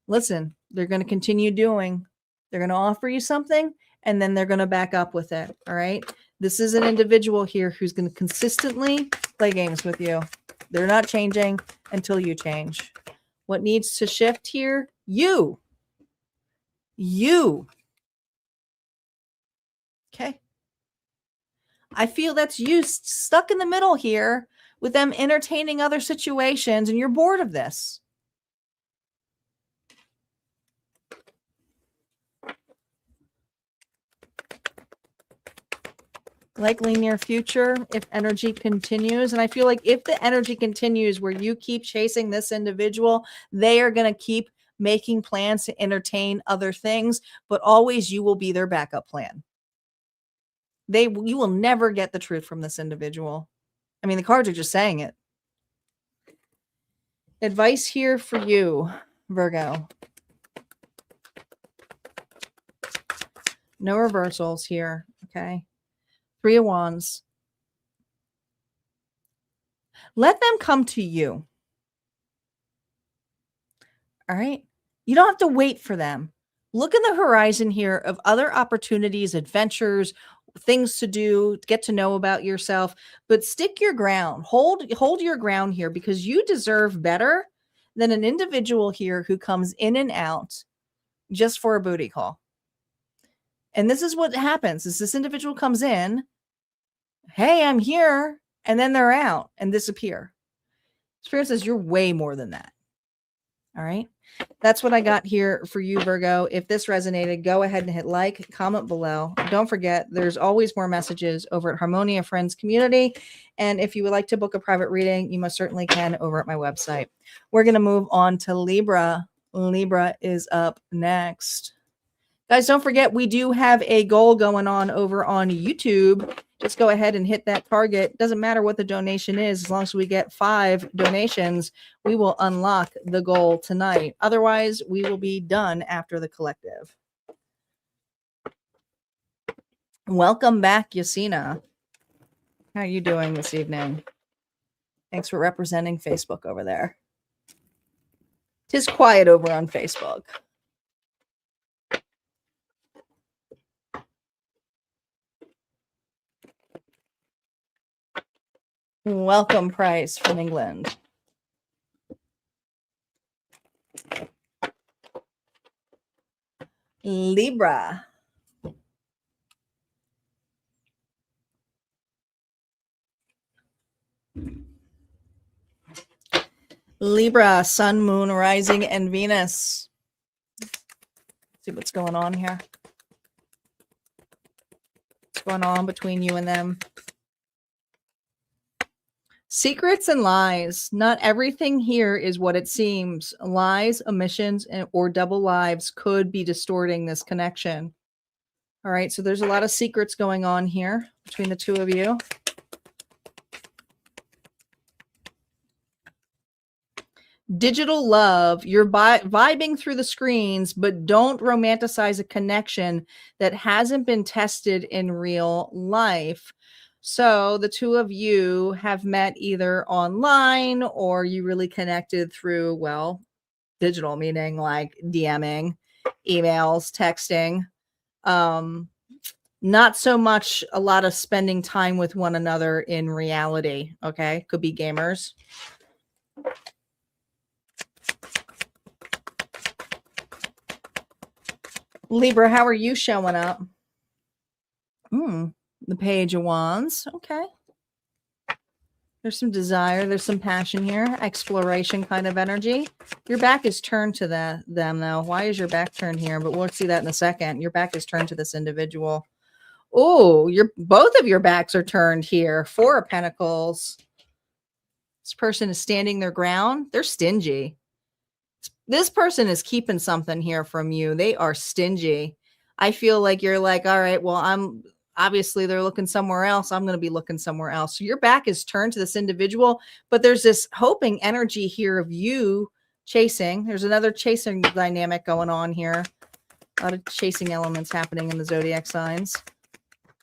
Listen, they're going to continue doing. They're going to offer you something and then they're going to back up with it. All right. This is an individual here who's going to consistently play games with you. They're not changing until you change. What needs to shift here? You. I feel that's you stuck in the middle here with them entertaining other situations, and you're bored of this. Likely near future if energy continues. And I feel like if the energy continues where you keep chasing this individual, they are going to keep making plans to entertain other things, but always you will be their backup plan. You will never get the truth from this individual. I mean, the cards are just saying it. Advice here for you, Virgo. No reversals here. Okay. 3 of Wands. Let them come to you. All right. You don't have to wait for them. Look in the horizon here of other opportunities, adventures, things to do, get to know about yourself, but stick your ground. Hold your ground here because you deserve better than an individual here who comes in and out just for a booty call. And this is what happens is this individual comes in, hey, I'm here, and then they're out and disappear. Spirit says you're way more than that. All right. That's what I got here for you, Virgo. If this resonated, go ahead and hit like, comment below. Don't forget, there's always more messages over at Harmonia Friends Community. And if you would like to book a private reading, you most certainly can over at my website. We're going to move on to Libra. Libra is up next. Guys, don't forget, we do have a goal going on over on YouTube. Just go ahead and hit that target. Doesn't matter what the donation is. As long as we get 5 donations, we will unlock the goal tonight. Otherwise, we will be done after the collective. Welcome back, Yasina. How are you doing this evening? Thanks for representing Facebook over there. 'Tis quiet over on Facebook. Welcome, Price from England. Libra. Libra, Sun, Moon, Rising, and Venus. Let's see what's going on here. What's going on between you and them? Secrets and lies. Not everything here is what it seems. Lies, omissions, or double lives could be distorting this connection. All right, so there's a lot of secrets going on here between the two of you. Digital love. You're vibing through the screens, but don't romanticize a connection that hasn't been tested in real life. So the two of you have met either online or you really connected through, well, digital, meaning like DMing, emails, texting. Not so much a lot of spending time with one another in reality. Okay. Could be gamers. Libra, how are you showing up? The Page of Wands. Okay. There's some desire. There's some passion here. Exploration kind of energy. Your back is turned to them, though. Why is your back turned here? But we'll see that in a second. Your back is turned to this individual. Oh, both of your backs are turned here. 4 of Pentacles. This person is standing their ground. They're stingy. This person is keeping something here from you. They are stingy. I feel like you're like, all right, well, obviously they're looking somewhere else. I'm going to be looking somewhere else. So your back is turned to this individual, but there's this hoping energy here of you chasing. There's another chasing dynamic going on here. A lot of chasing elements happening in the zodiac signs.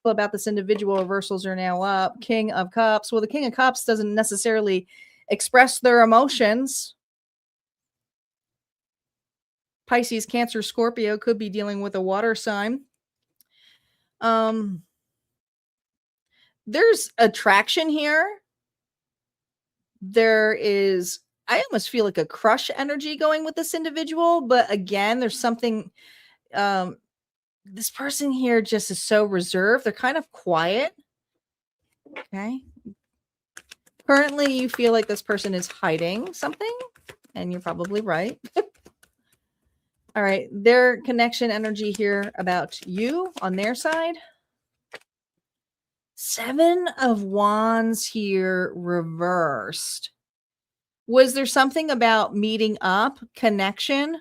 About this individual, reversals are now up. King of Cups. Well, the King of Cups doesn't necessarily express their emotions. Pisces, Cancer, Scorpio could be dealing with a water sign. There's attraction here. There is, I almost feel like a crush energy going with this individual. But again, there's something, this person here just is so reserved. They're kind of quiet. Okay. Currently, you feel like this person is hiding something, and you're probably right. All right. Their connection energy here about you on their side. 7 of Wands here reversed. Was there something about meeting up, connection?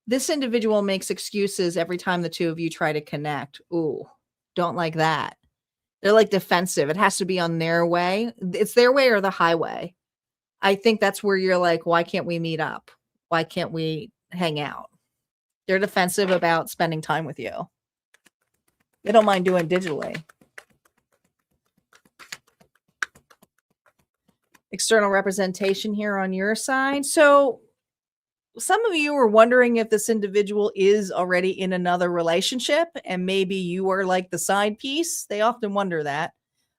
This individual makes excuses every time the two of you try to connect. Ooh, don't like that. They're like defensive. It has to be on their way. It's their way or the highway. I think that's where you're like, why can't we meet up? Why can't we hang out? They're defensive about spending time with you. They don't mind doing digitally. External representation here on your side. So some of you are wondering if this individual is already in another relationship and maybe you are like the side piece. They often wonder that.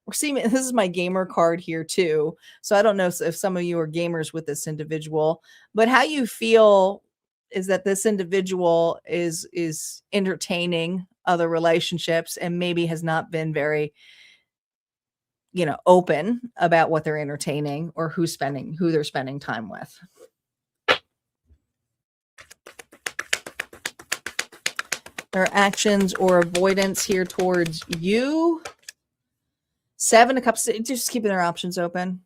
Or see, this is my gamer card here too. So I don't know if some of you are gamers with this individual, but how you feel is that this individual is entertaining other relationships and maybe has not been very, open about what they're entertaining or who they're spending time with. Their actions or avoidance here towards you. 7 of Cups, just keeping their options open.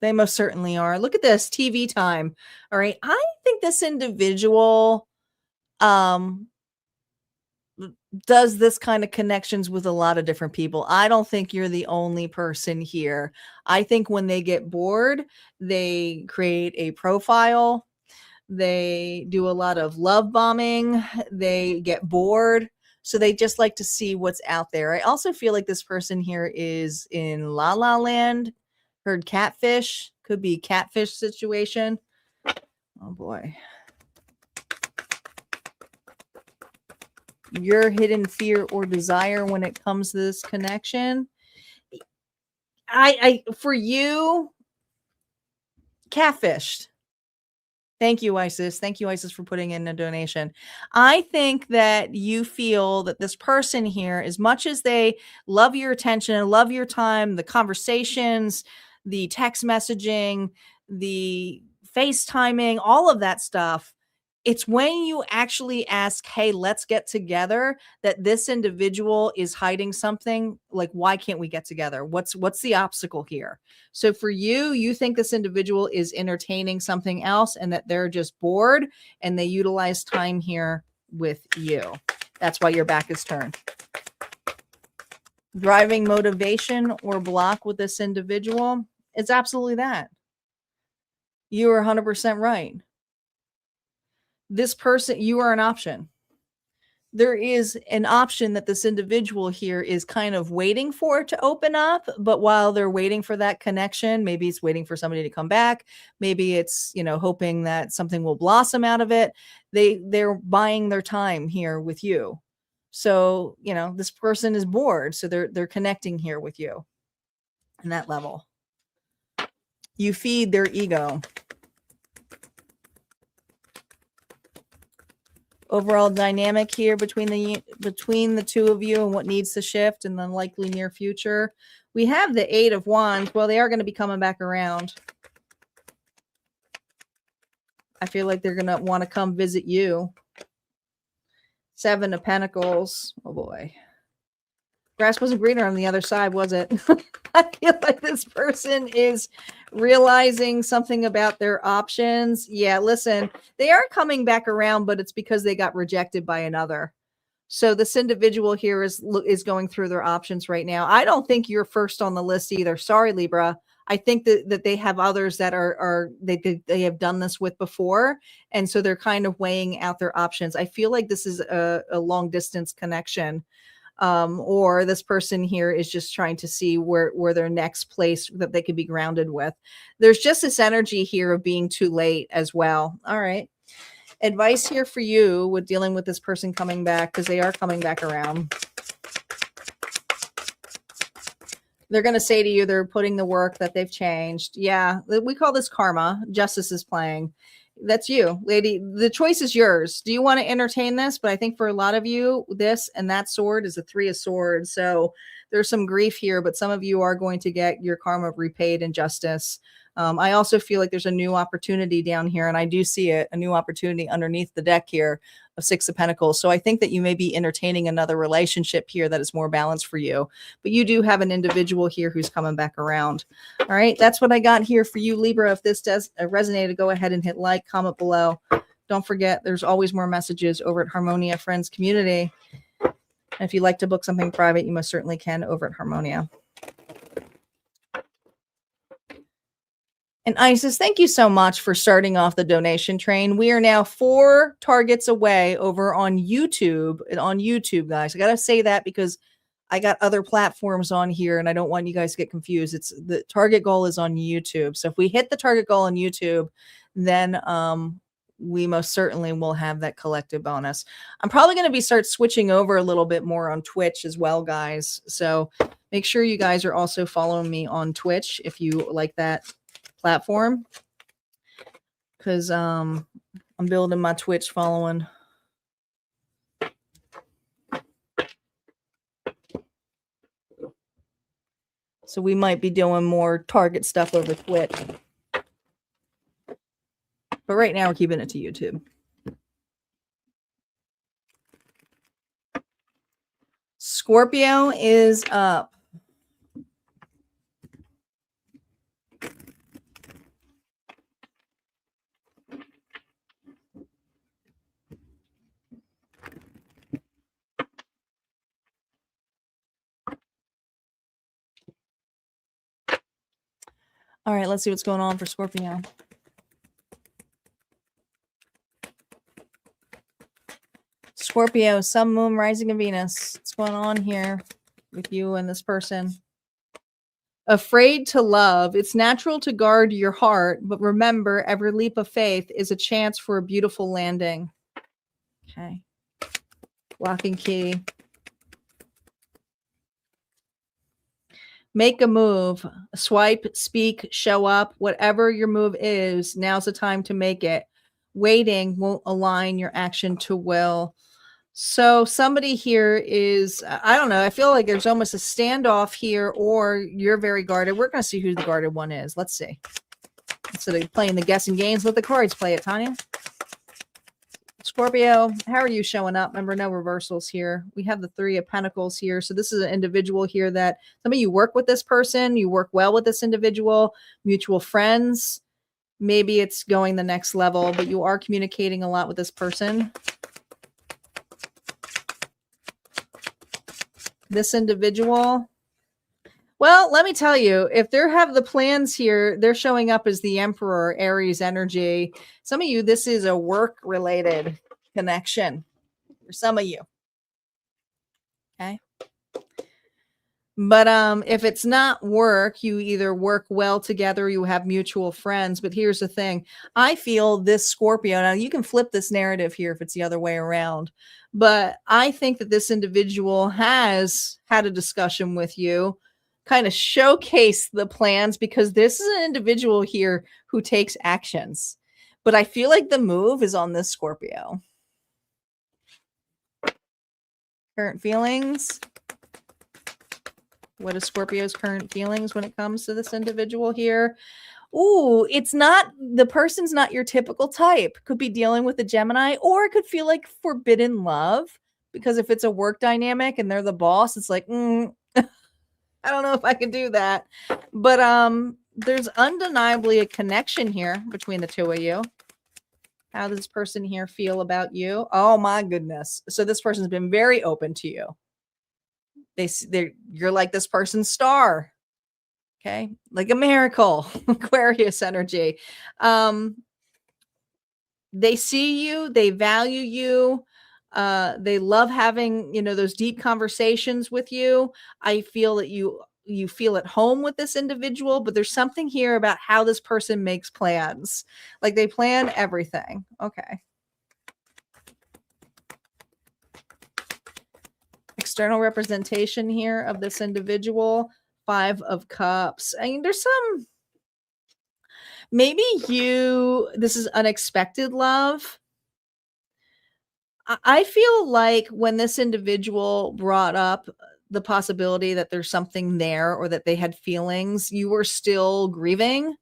They most certainly are. Look at this TV time. All right. I think this individual does this kind of connections with a lot of different people. I don't think you're the only person here. I think when they get bored, they create a profile. They do a lot of love bombing. They get bored. So they just like to see what's out there. I also feel like this person here is in La La Land. Heard catfish. Could be catfish situation. Oh boy. Your hidden fear or desire when it comes to this connection. For you, catfished. Thank you, Isis. Thank you, Isis, for putting in a donation. I think that you feel that this person here, as much as they love your attention, love your time, the conversations, the text messaging, the FaceTiming, all of that stuff, it's when you actually ask, hey, let's get together, that this individual is hiding something. Like, why can't we get together? What's the obstacle here? So for you, you think this individual is entertaining something else and that they're just bored and they utilize time here with you. That's why your back is turned. Driving motivation or block with this individual, it's absolutely that. You are 100% right. This person, you are an option. There is an option that this individual here is kind of waiting for it to open up. But while they're waiting for that connection, maybe it's waiting for somebody to come back. Maybe it's, hoping that something will blossom out of it. They're buying their time here with you. So, this person is bored. So they're connecting here with you in that level. You feed their ego. Overall dynamic here between the two of you and what needs to shift in the likely near future. We have the 8 of Wands. Well, they are going to be coming back around. I feel like they're going to want to come visit you. 7 of Pentacles. Oh boy. Grass wasn't greener on the other side, was it? I feel like this person is realizing something about their options. Yeah, listen, they are coming back around, but it's because they got rejected by another. So this individual here is going through their options right now. I don't think you're first on the list either. Sorry, Libra. I think that they have others that they have done this with before. And so they're kind of weighing out their options. I feel like this is a long distance connection. Or this person here is just trying to see where their next place that they could be grounded with. There's just this energy here of being too late as well. All right. Advice here for you with dealing with this person coming back, because they are coming back around. They're going to say to you, they're putting the work that they've changed. Yeah, we call this karma. Justice is playing. That's you, lady. The choice is yours. Do you want to entertain this? But I think for a lot of you, this and that sword is a 3 of swords. So there's some grief here, but some of you are going to get your karma repaid in justice. I also feel like there's a new opportunity down here, and I do see it, a new opportunity underneath the deck here of Six of Pentacles. So I think that you may be entertaining another relationship here that is more balanced for you. But you do have an individual here who's coming back around. All right, that's what I got here for you, Libra. If this does resonate, go ahead and hit like, comment below. Don't forget, there's always more messages over at Harmonia Friends Community. And if you'd like to book something private, you most certainly can over at Harmonia. And Isis, thank you so much for starting off the donation train. We are now 4 targets away over on YouTube. On YouTube, guys. I got to say that because I got other platforms on here and I don't want you guys to get confused. It's the target goal is on YouTube. So if we hit the target goal on YouTube, then we most certainly will have that collective bonus. I'm probably going to be start switching over a little bit more on Twitch as well, guys. So make sure you guys are also following me on Twitch if you like that platform, because I'm building my Twitch following. So we might be doing more target stuff over Twitch. But right now we're keeping it to YouTube. Scorpio is up. All right, let's see what's going on for Scorpio. Scorpio, Sun, Moon, Rising, and Venus. What's going on here with you and this person? Afraid to love. It's natural to guard your heart, but remember, every leap of faith is a chance for a beautiful landing. Okay. Lock and key. Make a move, swipe, speak, show up, whatever your move is, now's the time to make it. Waiting won't align your action to will. So somebody here is, I don't know, I feel like there's almost a standoff here, or you're very guarded. We're going to see who the guarded one is. Let's see. Instead of playing the guessing games, let the cards play it, Tanya. Scorpio, how are you showing up? Remember, no reversals here. We have the 3 of Pentacles here. So this is an individual here that some of you work with this person. You work well with this individual, mutual friends. Maybe it's going the next level, but you are communicating a lot with this person. This individual. Well, let me tell you, if they have the plans here, they're showing up as the Emperor, Aries energy. Some of you, this is a work-related connection for some of you. Okay. But if it's not work, you either work well together, you have mutual friends. But here's the thing. I feel this Scorpio, now you can flip this narrative here if it's the other way around. But I think that this individual has had a discussion with you, kind of showcase the plans, because this is an individual here who takes actions. But I feel like the move is on this Scorpio. Current feelings. What is Scorpio's current feelings when it comes to this individual here? Ooh, it's not, the person's not your typical type. Could be dealing with a Gemini, or it could feel like forbidden love, because if it's a work dynamic and they're the boss, it's like, I don't know if I can do that. But there's undeniably a connection here between the two of you. How does this person here feel about you? Oh my goodness. So this person's been very open to you. You're like this person's star. Okay. Like a miracle. Aquarius energy. They see you, they value you. They love having, those deep conversations with you. I feel that you feel at home with this individual, but there's something here about how this person makes plans. Like they plan everything. Okay. External representation here of this individual. 5 of Cups. I mean, there's some, maybe this is unexpected love. I feel like when this individual brought up the possibility that there's something there or that they had feelings. You were still grieving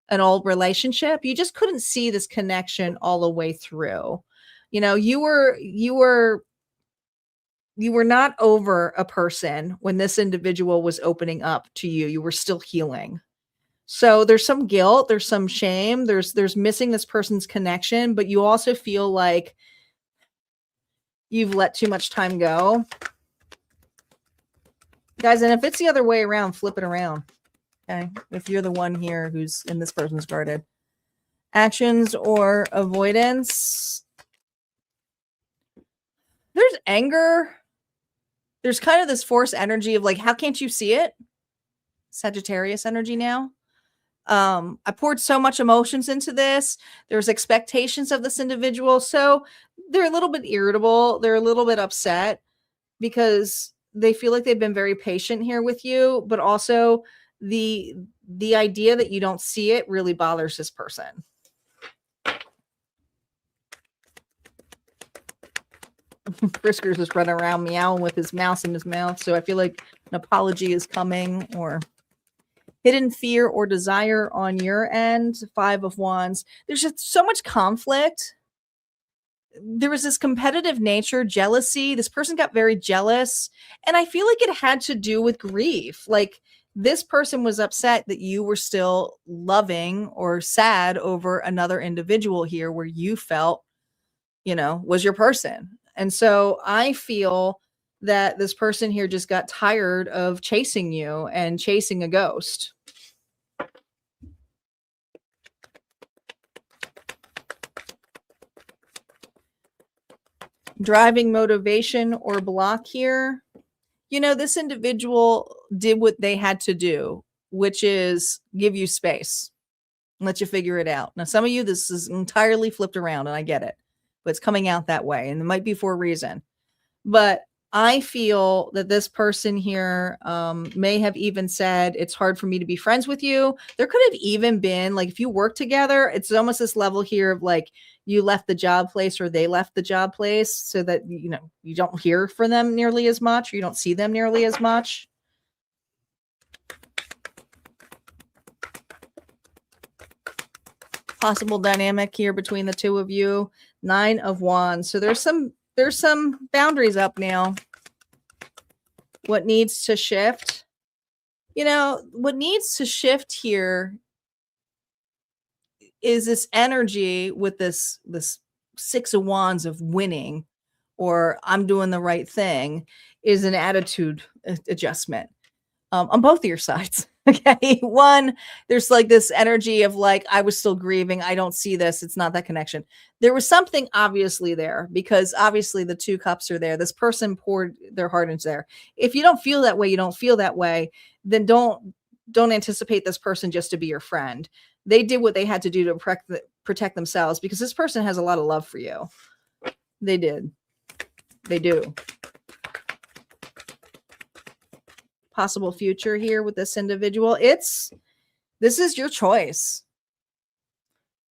an old relationship. You just couldn't see this connection all the way through. You know, you were not over a person when this individual was opening up to you. You were still healing. So there's some guilt, there's some shame, there's missing this person's connection, but you also feel like you've let too much time go. Guys, and if it's the other way around, flip it around. Okay? If you're the one here who's in this person's guarded. Actions or avoidance. There's anger. There's kind of this force energy of like, how can't you see it? Sagittarius energy now. I poured so much emotions into this. There's expectations of this individual. So they're a little bit irritable. They're a little bit upset because they feel like they've been very patient here with you, but also the idea that you don't see it really bothers this person. Frisker's just running around meowing with his mouse in his mouth. So I feel like an apology is coming, or hidden fear or desire on your end. 5 of Wands. There's just so much conflict. There was this competitive nature, jealousy. This person got very jealous. And I feel like it had to do with grief. Like this person was upset that you were still loving or sad over another individual here where you felt, you know, was your person. And so I feel that this person here just got tired of chasing you and chasing a ghost. Driving motivation or block here. You know, this individual did what they had to do, which is give you space and let you figure it out. Now, some of you, this is entirely flipped around, and I get it, but it's coming out that way, and it might be for a reason. But I feel that this person here may have even said, it's hard for me to be friends with you. There could have even been, like, if you work together, it's almost this level here of like, you left the job place or they left the job place so that, you know, you don't hear from them nearly as much, or you don't see them nearly as much. Possible dynamic here between the two of you. 9 of Wands. So there's some boundaries up now. What needs to shift? You know, what needs to shift here is this energy with this 6 of Wands of winning, or I'm doing the right thing, is an attitude adjustment on both of your sides. Okay. One, there's like this energy of like, I was still grieving. I don't see this. It's not that connection. There was something obviously there, because obviously the 2 cups are there. This person poured their heart into there. If you don't feel that way, you don't feel that way, then don't anticipate this person just to be your friend. They did what they had to do to protect themselves, because this person has a lot of love for you. They did. They do. Possible future here with this individual. This is your choice.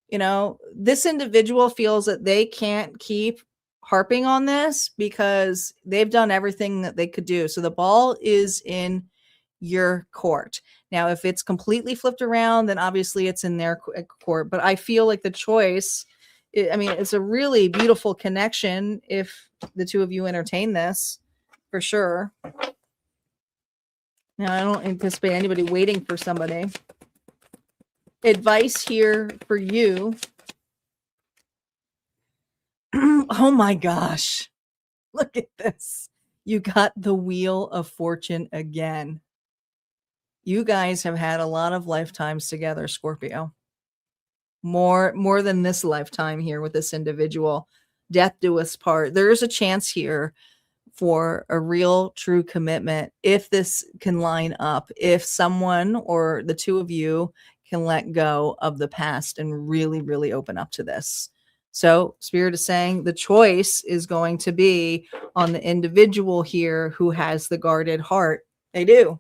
You know, this individual feels that they can't keep harping on this because they've done everything that they could do. So the ball is in your court. Now, if it's completely flipped around, then obviously it's in their court. But I feel like the choice, I mean, it's a really beautiful connection if the 2 of you entertain this, for sure. Now, I don't anticipate anybody waiting for somebody. Advice here for you. Oh my gosh. Look at this. You got the Wheel of Fortune again. You guys have had a lot of lifetimes together, Scorpio. More than this lifetime here with this individual. Death do us part. There is a chance here for a real true commitment if this can line up, if someone or the 2 of you can let go of the past and really open up to this. So Spirit is saying the choice is going to be on the individual here who has the guarded heart. They do.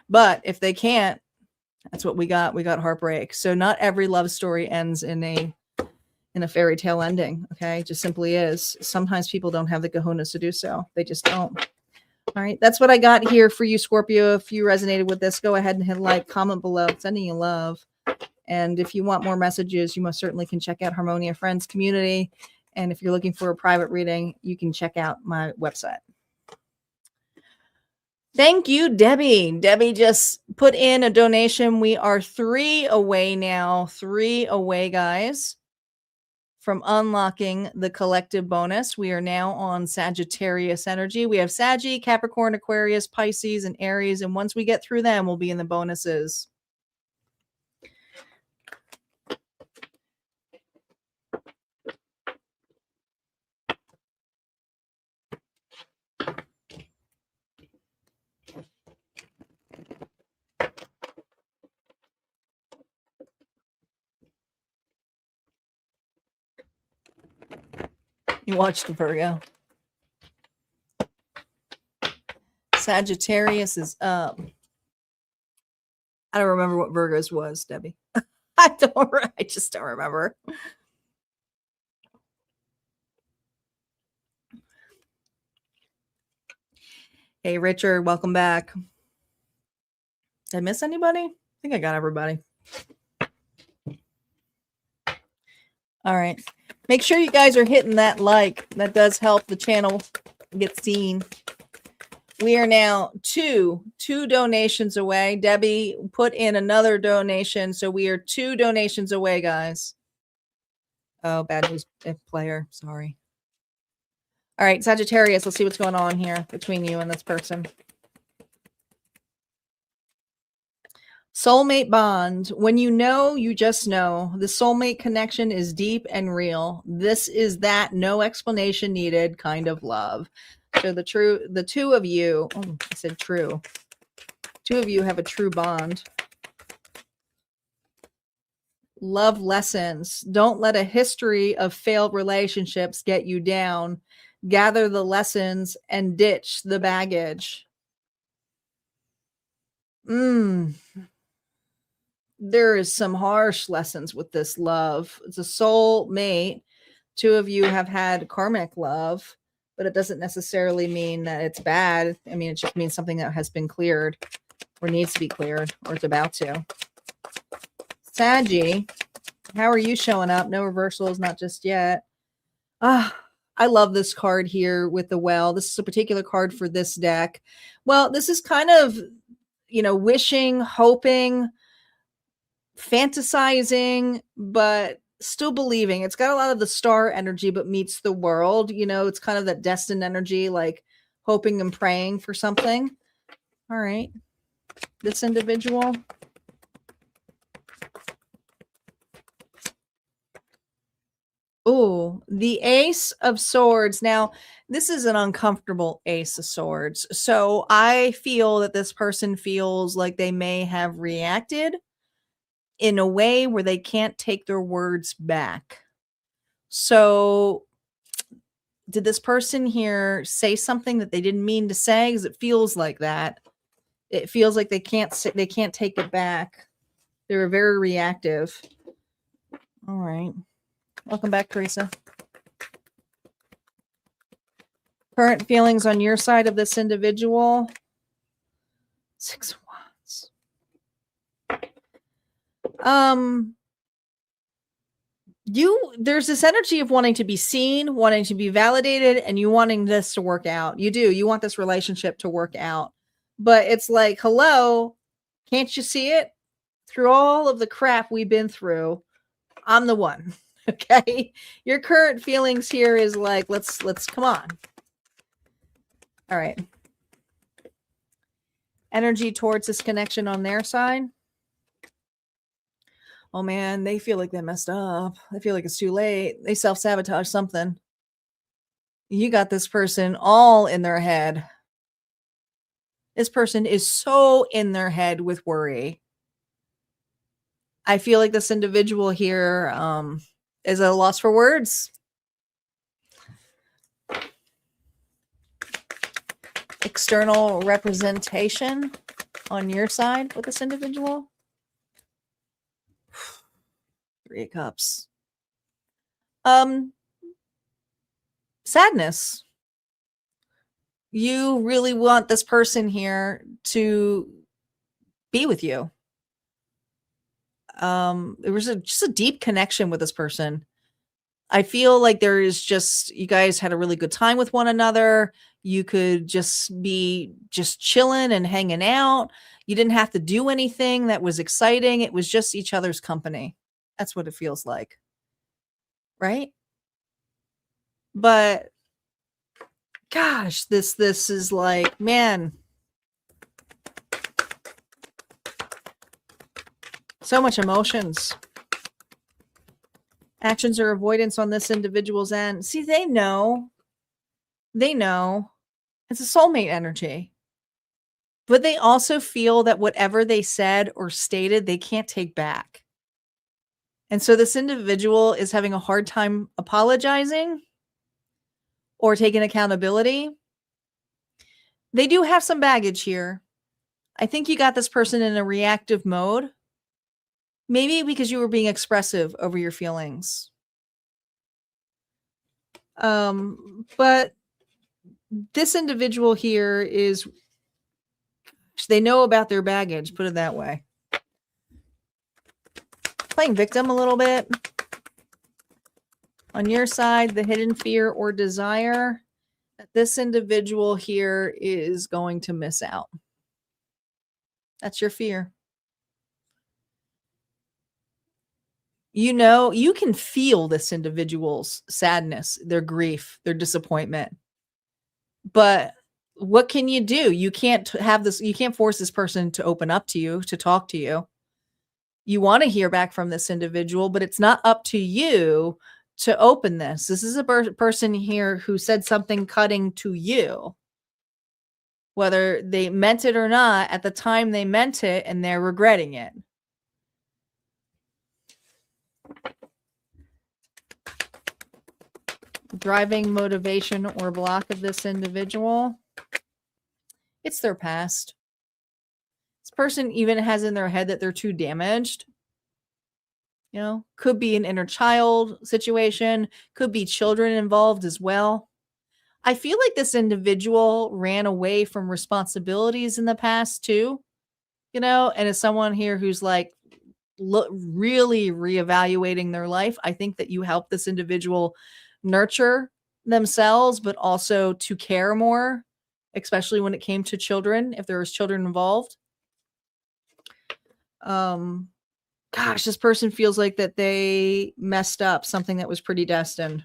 But if they can't, that's what we got. We got heartbreak. So not every love story ends in a fairy tale ending. Okay. It just simply is. Sometimes people don't have the kahunas to do so. They just don't. All right. That's what I got here for you, Scorpio. If you resonated with this, go ahead and hit like, comment below. Sending you love. And if you want more messages, you most certainly can check out Harmonia Friends Community. And if you're looking for a private reading, you can check out my website. Thank you, Debbie. Debbie just put in a donation. We are 3 away now. 3 away, guys, from unlocking the collective bonus. We are now on Sagittarius energy. We have Saggy, Capricorn, Aquarius, Pisces, and Aries. And once we get through them, we'll be in the bonuses. You watched the Virgo. Sagittarius is up. I don't remember what Virgo's was, Debbie. I just don't remember. Hey, Richard, welcome back. Did I miss anybody? I think I got everybody. All right. Make sure you guys are hitting that like. That does help the channel get seen. We are now two donations away. Debbie put in another donation. So we are 2 donations away, guys. Oh, bad news player. Sorry. All right, Sagittarius, let's see what's going on here between you and this person. Soulmate bond. When you know, you just know. The soulmate connection is deep and real. This is that no explanation needed kind of love. So the two of you, oh, I said true. 2 of you have a true bond. Love lessons. Don't let a history of failed relationships get you down. Gather the lessons and ditch the baggage. There is some harsh lessons with this love. It's a soul mate. 2 of you have had karmic love, but it doesn't necessarily mean that it's bad. I mean, it just means something that has been cleared or needs to be cleared or it's about to. Saggy, how are you showing up? No reversals, not just yet. I love this card here with the well. This is a particular card for this deck. Well, this is kind of, wishing, hoping, fantasizing, but still believing. It's got a lot of the star energy, but meets the world. It's kind of that destined energy, like hoping and praying for something. All right. This individual. Oh, the Ace of Swords. Now, this is an uncomfortable Ace of Swords. So I feel that this person feels like they may have reacted in a way where they can't take their words back. So did this person here say something that they didn't mean to say? Because it feels like that. It feels like they can't take it back. They're very reactive. All right. Welcome back, Teresa. Current feelings on your side of this individual. 6 of Wands. There's this energy of wanting to be seen, wanting to be validated, and you wanting this to work out. You want this relationship to work out. But it's like, hello, can't you see it? Through all of the crap we've been through, I'm the one. Okay. Your current feelings here is like, let's come on. All right. Energy towards this connection on their side. Oh man, they feel like they messed up. They feel like it's too late. They self-sabotage something. You got this person all in their head. This person is so in their head with worry. I feel like this individual here is at a loss for words. External representation on your side with this individual. 3 of Cups. Sadness. You really want this person here to be with you. There was just a deep connection with this person. I feel like there is just, you guys had a really good time with one another. You could just be just chilling and hanging out. You didn't have to do anything that was exciting. It was just each other's company. That's what it feels like. Right? But gosh, this is like, man, so much emotions. Actions or avoidance on this individual's end. See, they know. They know. It's a soulmate energy. But they also feel that whatever they said or stated, they can't take back. And so this individual is having a hard time apologizing or taking accountability. They do have some baggage here. I think you got this person in a reactive mode. Maybe because you were being expressive over your feelings. But this individual here is, they know about their baggage, put it that way. Playing victim a little bit. On your side, the hidden fear or desire that this individual here is going to miss out. That's your fear. You know, you can feel this individual's sadness, their grief, their disappointment. But what can you do? You can't have this, you can't force this person to open up to you, to talk to you. You want to hear back from this individual, but it's not up to you to open this. This is a person here who said something cutting to you. Whether they meant it or not, at the time they meant it and they're regretting it. Driving motivation or block of this individual. It's their past. This person even has in their head that they're too damaged. You know, could be an inner child situation, could be children involved as well. I feel like this individual ran away from responsibilities in the past too, you know, and as someone here who's like really reevaluating their life, I think that you help this individual nurture themselves, but also to care more, especially when it came to children, if there was children involved. Gosh, this person feels like that they messed up something that was predestined.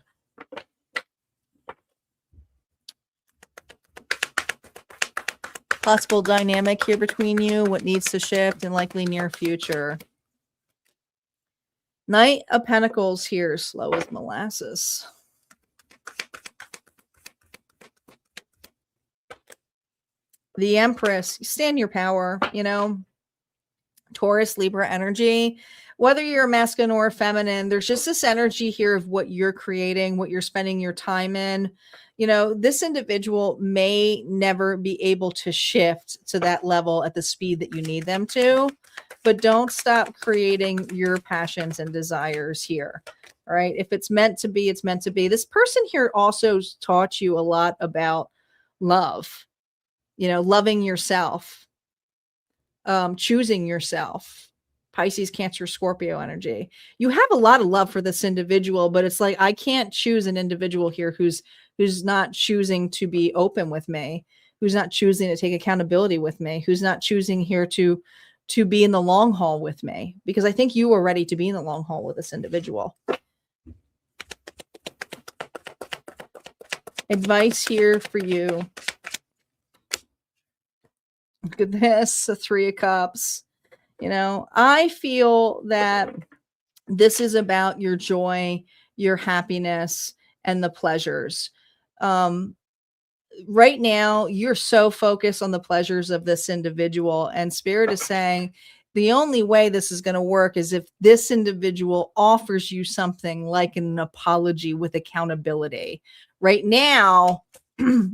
Possible dynamic here between you, what needs to shift in likely near future. Knight of Pentacles here, slow as molasses. The Empress, stand your power, you know. Taurus, Libra energy. Whether you're masculine or feminine, there's just this energy here of what you're creating, what you're spending your time in. You know, this individual may never be able to shift to that level at the speed that you need them to, but don't stop creating your passions and desires here. All right. If it's meant to be, it's meant to be. This person here also taught you a lot about love, you know, loving yourself. Choosing yourself. Pisces, Cancer, Scorpio energy. You have a lot of love for this individual, but it's like, I can't choose an individual here who's not choosing to be open with me, who's not choosing to take accountability with me, who's not choosing here to be in the long haul with me, because I think you are ready to be in the long haul with this individual. Advice here for you. Look at this, the Three of Cups. You know, I feel that this is about your joy, your happiness, and the pleasures. Right now, you're so focused on the pleasures of this individual, and Spirit is saying the only way this is going to work is if this individual offers you something like an apology with accountability. Right now,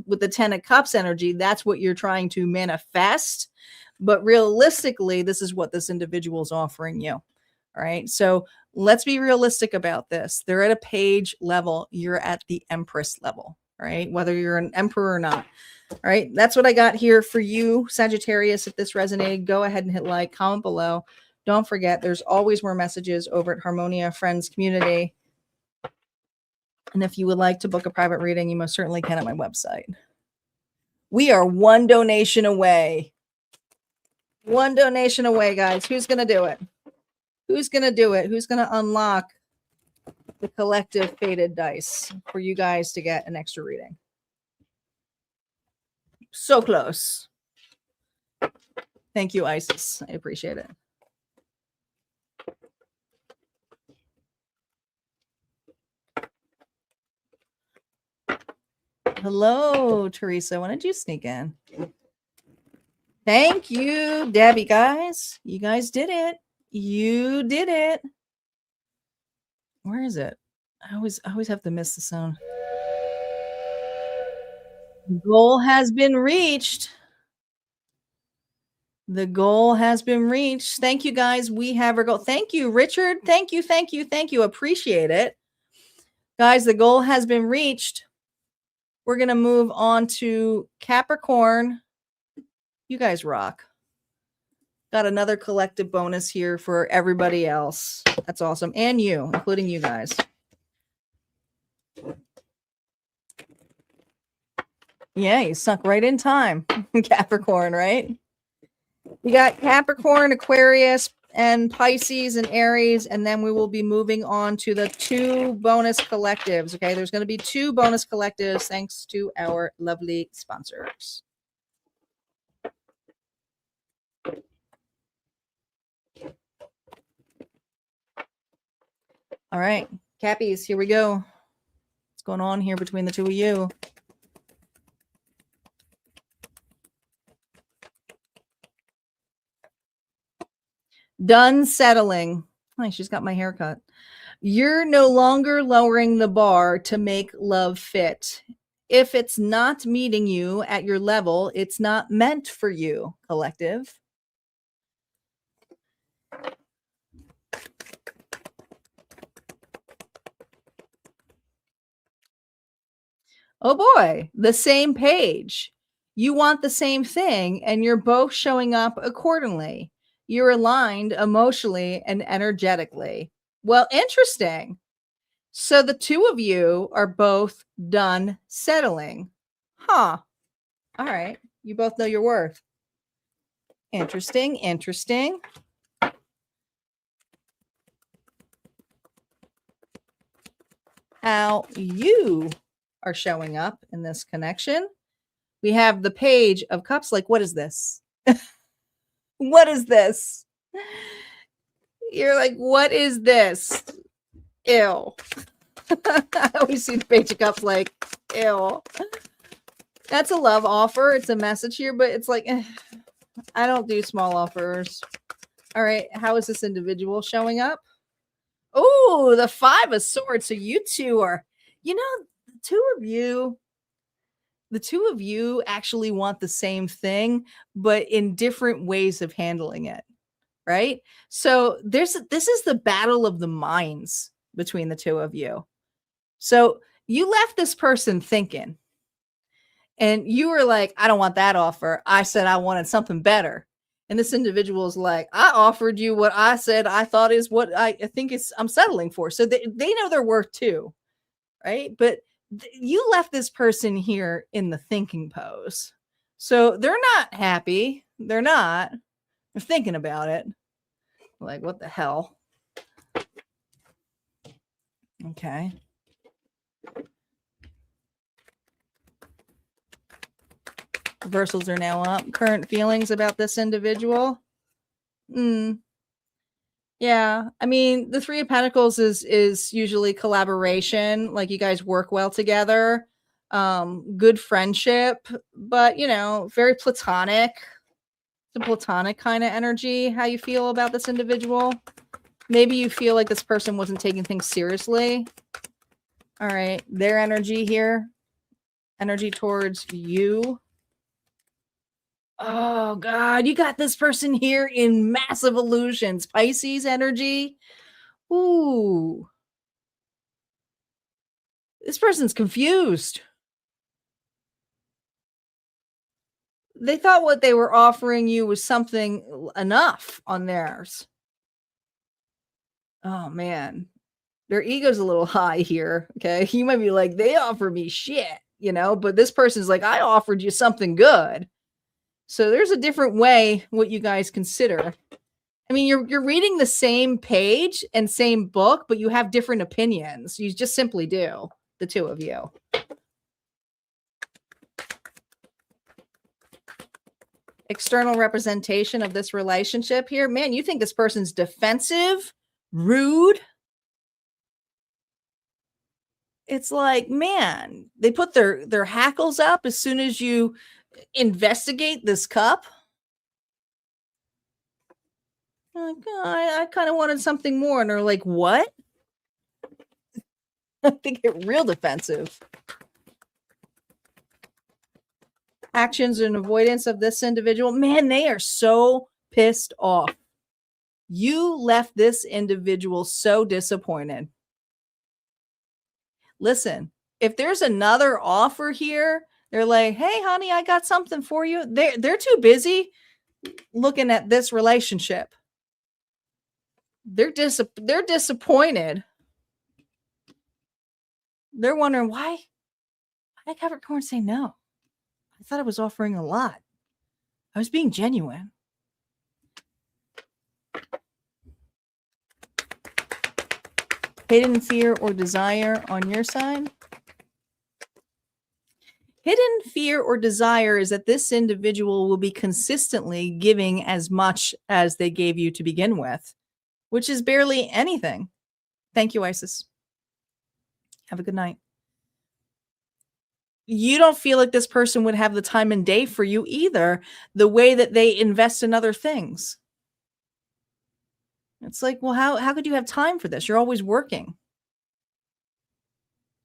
with the Ten of Cups energy, that's what you're trying to manifest. But realistically, this is what this individual is offering you. All right. So let's be realistic about this. They're at a page level. You're at the Empress level. right? Whether you're an emperor or not. All right, that's what I got here for you, Sagittarius. If this resonated, go ahead and hit like, comment below. Don't forget, there's always more messages over at Harmonia Friends Community. And if you would like to book a private reading, you most certainly can at my website. We are one donation away. One donation away, guys. Who's going to do it? Who's going to do it? Who's going to unlock the collective fated dice for you guys to get an extra reading? So close. Thank you, Isis. I appreciate it. Hello, Teresa. When did you sneak in? Thank you, Debbie, guys. You guys did it. You did it. Where is it? I always have to miss the sound. The goal has been reached. The goal has been reached. Thank you, guys. We have our goal. Thank you, Richard. Thank you, thank you, thank you. Appreciate it. Guys, the goal has been reached. We're going to move on to Capricorn. You guys rock. Got another collective bonus here for everybody else. That's awesome. And you, including you guys. Yeah, you snuck right in time. Capricorn, right? We got Capricorn, Aquarius, and Pisces and Aries, and then we will be moving on to the 2 bonus collectives. Okay, there's going to be 2 bonus collectives thanks to our lovely sponsors. All right, Cappies, here we go. What's going on here between the 2 of you? Done settling. Oh, she's got my haircut. You're no longer lowering the bar to make love fit. If it's not meeting you at your level, it's not meant for you, collective. Oh boy, the same page. You want the same thing, and you're both showing up accordingly. You're aligned emotionally and energetically. Well, interesting. So the 2 of you are both done settling. Huh. All right. You both know your worth. Interesting. Interesting. How you are showing up in this connection. We have the Page of Cups. Like, what is this? What is this? You're like, what is this? Ew. I always see the Page of Cups like, ew. That's a love offer. It's a message here, but it's like, I don't do small offers. All right. How is this individual showing up? Oh, the 5 of Swords. So you 2 are, you know, the two of you actually want the same thing, but in different ways of handling it. Right? So this is the battle of the minds between the 2 of you. So you left this person thinking, and you were like, I don't want that offer. I said I wanted something better. And this individual is like, I offered you what I said I thought is what I think I'm settling for. So they know their worth too. Right? But you left this person here in the thinking pose. So they're not happy. They're not. They're thinking about it. Like, what the hell? Okay. Reversals are now up. Current feelings about this individual. Yeah. I mean, the 3 of Pentacles is usually collaboration. Like, you guys work well together. Good friendship, but, you know, very platonic. It's a platonic kind of energy. How you feel about this individual? Maybe you feel like this person wasn't taking things seriously. All right. Their energy here. Energy towards you. Oh, God. You got this person here in massive illusions. Pisces energy. Ooh. This person's confused. They thought what they were offering you was something enough on theirs. Oh man, their ego's a little high here. Okay. You might be like, they offer me shit, but this person's like, I offered you something good. So there's a different way what you guys consider. I mean, you're reading the same page and same book, but you have different opinions. You just simply do, the two of you. External representation of this relationship here. Man, you think this person's defensive, rude. It's like, man, they put their hackles up as soon as you investigate this cup. Like, oh, I kind of wanted something more. And they're like, what? They get real defensive. Actions and avoidance of this individual. Man, they are so pissed off. You left this individual so disappointed. Listen, if there's another offer here, they're like, hey, honey, I got something for you. They're too busy looking at this relationship. They're disappointed. They're wondering why did Capricorn say no? I thought I was offering a lot. I was being genuine. Hidden fear or desire on your side? Hidden fear or desire is that this individual will be consistently giving as much as they gave you to begin with, which is barely anything. Thank you, Isis. Have a good night. You don't feel like this person would have the time and day for you either, the way that they invest in other things. It's like, well, how could you have time for this? You're always working.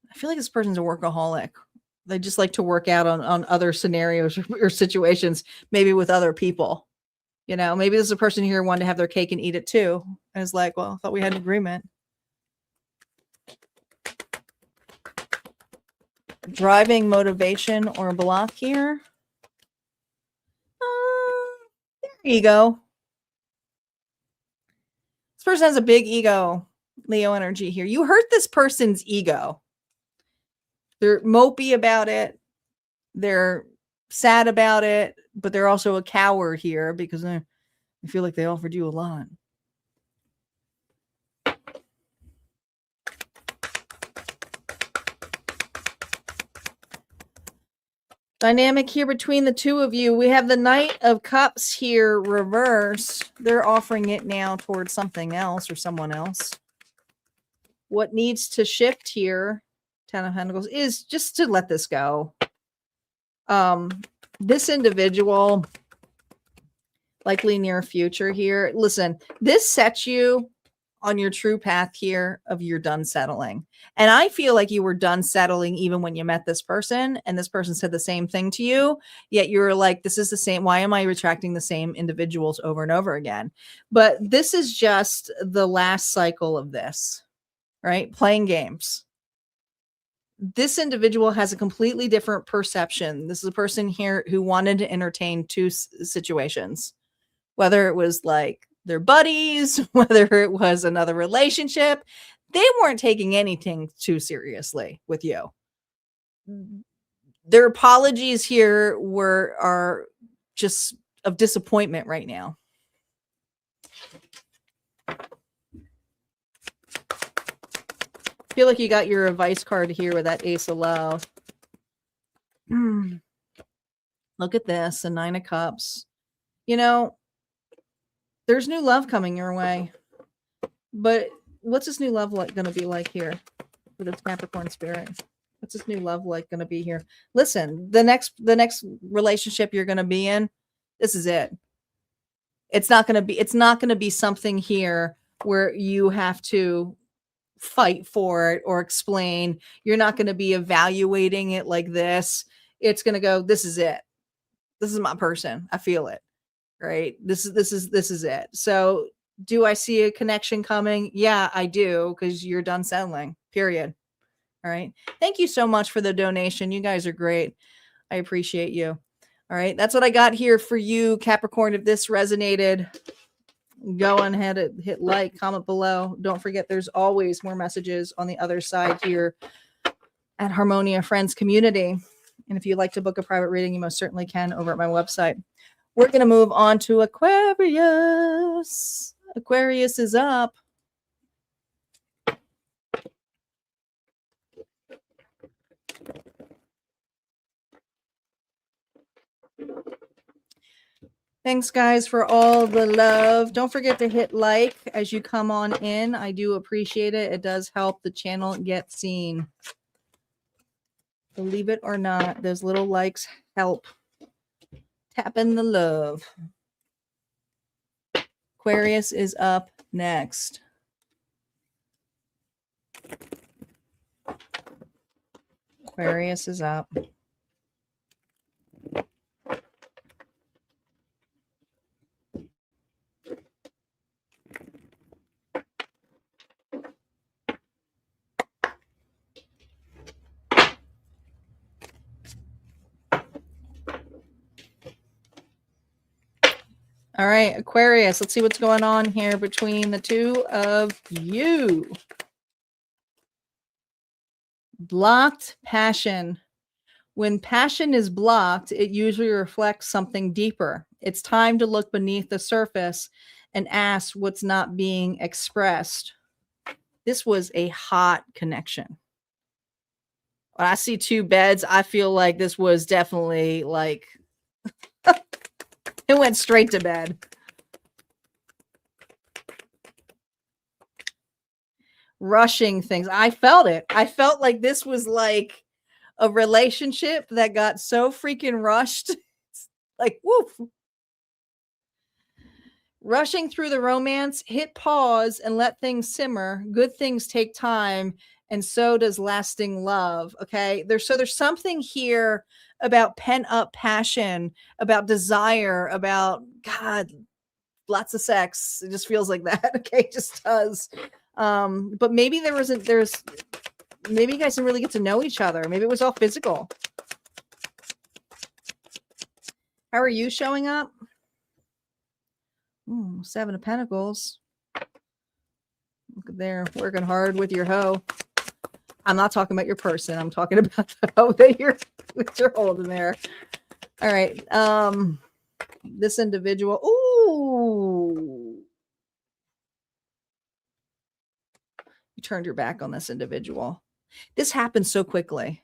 I feel like this person's a workaholic. They just like to work out on other scenarios or situations, maybe with other people. Maybe there's a person here who wanted to have their cake and eat it too. And it's like, well, I thought we had an agreement. Driving motivation or block here. There you go. This person has a big ego, Leo energy here. You hurt this person's ego. They're mopey about it. They're sad about it, but they're also a coward here because they feel like they offered you a lot. Dynamic here between the two of you. We have the Knight of Cups here reversed. They're offering it now towards something else or someone else. What needs to shift here, Ten of Pentacles, is just to let this go. This individual, likely near future here. Listen, this sets you on your true path here of you're done settling. And I feel like you were done settling even when you met this person and this person said the same thing to you, yet you're like, this is the same. Why am I attracting the same individuals over and over again? But this is just the last cycle of this, right? Playing games. This individual has a completely different perception. This is a person here who wanted to entertain two situations, whether it was like their buddies, whether it was another relationship. They weren't taking anything too seriously with you. Their apologies here are just of disappointment right now. I feel like you got your advice card here with that Ace of Love. Look at this, the Nine of Cups. There's new love coming your way. But what's this new love going to be like here for the Capricorn spirit? What's this new love going to be here? Listen, the next relationship you're going to be in, this is it. It's not going to be something here where you have to fight for it or explain. You're not going to be evaluating it like this. It's going to go, this is it. This is my person. I feel it. Right? This is it. So do I see a connection coming? Yeah, I do, because you're done settling, period. All right. Thank you so much for the donation. You guys are great. I appreciate you. All right, that's what I got here for you, Capricorn. If this resonated, go on ahead and hit like, comment below. Don't forget, there's always more messages on the other side here at Harmonia Friends Community. And if you'd like to book a private reading, you most certainly can over at my website. We're going to move on to Aquarius. Aquarius is up. Thanks, guys, for all the love. Don't forget to hit like as you come on in. I do appreciate it. It does help the channel get seen. Believe it or not, those little likes help. Tap in the love. Aquarius is up next. Aquarius is up. All right, Aquarius, let's see what's going on here between the two of you. Blocked passion. When passion is blocked, it usually reflects something deeper. It's time to look beneath the surface and ask what's not being expressed. This was a hot connection. When I see two beds, I feel like this was definitely like... It went straight to bed. Rushing things. I felt it. I felt like this was like a relationship that got so freaking rushed. Like, woof. Rushing through the romance, hit pause and let things simmer. Good things take time, and so does lasting love. Okay. There's something here about pent-up passion, about desire, about God, lots of sex. It just feels like that. Okay, it just does. But maybe maybe you guys didn't really get to know each other. Maybe it was all physical. How are you showing up? Ooh, 7 of Pentacles. Look at there, working hard with your hoe. I'm not talking about your person. I'm talking about the hoe that you're holding there. All right. This individual. Ooh. You turned your back on this individual. This happened so quickly.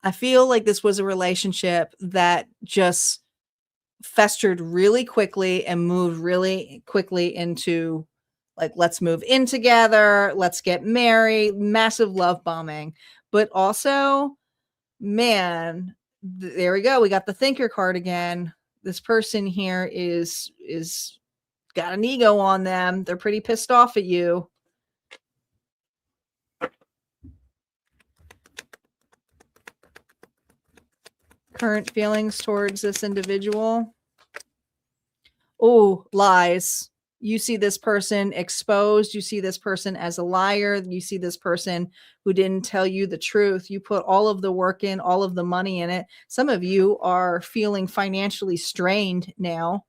I feel like this was a relationship that just festered really quickly and moved really quickly into like, let's move in together. Let's get married. Massive love bombing. But also, man, there we go. We got the thinker card again. This person here is got an ego on them. They're pretty pissed off at you. Current feelings towards this individual. Oh, lies. You see this person exposed. You see this person as a liar. You see this person who didn't tell you the truth. You put all of the work in, all of the money in it. Some of you are feeling financially strained now.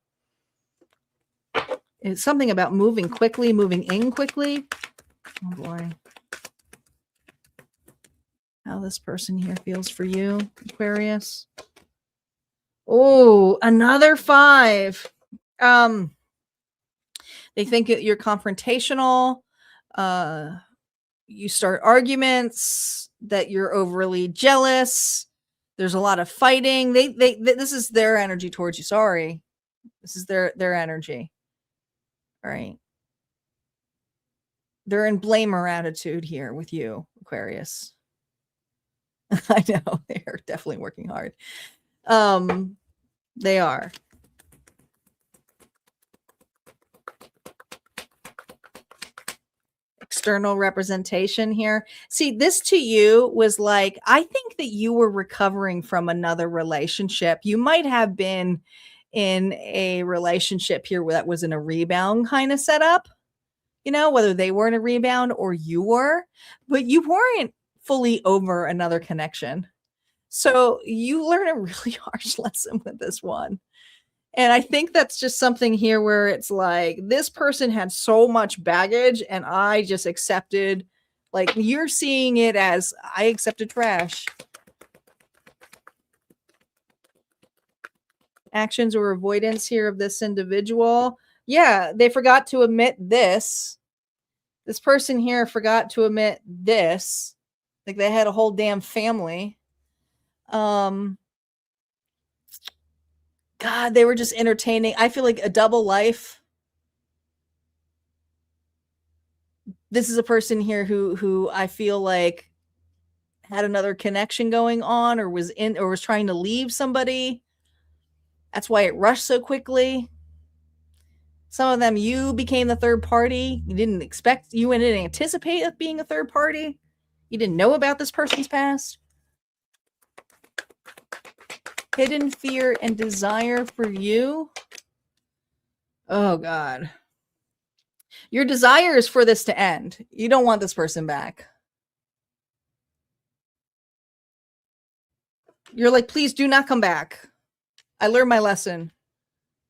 It's something about moving quickly, moving in quickly. Oh boy. How this person here feels for you, Aquarius. Oh, another 5. They think you're confrontational. You start arguments, that you're overly jealous. There's a lot of fighting. This is their energy towards you. Sorry. This is their energy. All right. They're in blamer attitude here with you, Aquarius. I know they're definitely working hard. They are. External representation here. See, this to you was like, I think that you were recovering from another relationship. You might have been in a relationship here that was in a rebound kind of setup, you know, whether they were in a rebound or you were, but you weren't fully over another connection. So you learn a really harsh lesson with this one. And I think that's just something here where it's like this person had so much baggage and I just accepted, like you're seeing it as I accepted trash. Actions or avoidance here of this individual. Yeah, they forgot to admit this. This person here forgot to admit this. Like they had a whole damn family. God, they were just entertaining. I feel like a double life. This is a person here who I feel like had another connection going on or was trying to leave somebody. That's why it rushed so quickly. Some of them, you became the third party. You didn't anticipate it being a third party. You didn't know about this person's past. Hidden fear and desire for you. Oh, God. Your desire is for this to end. You don't want this person back. You're like, please do not come back. I learned my lesson.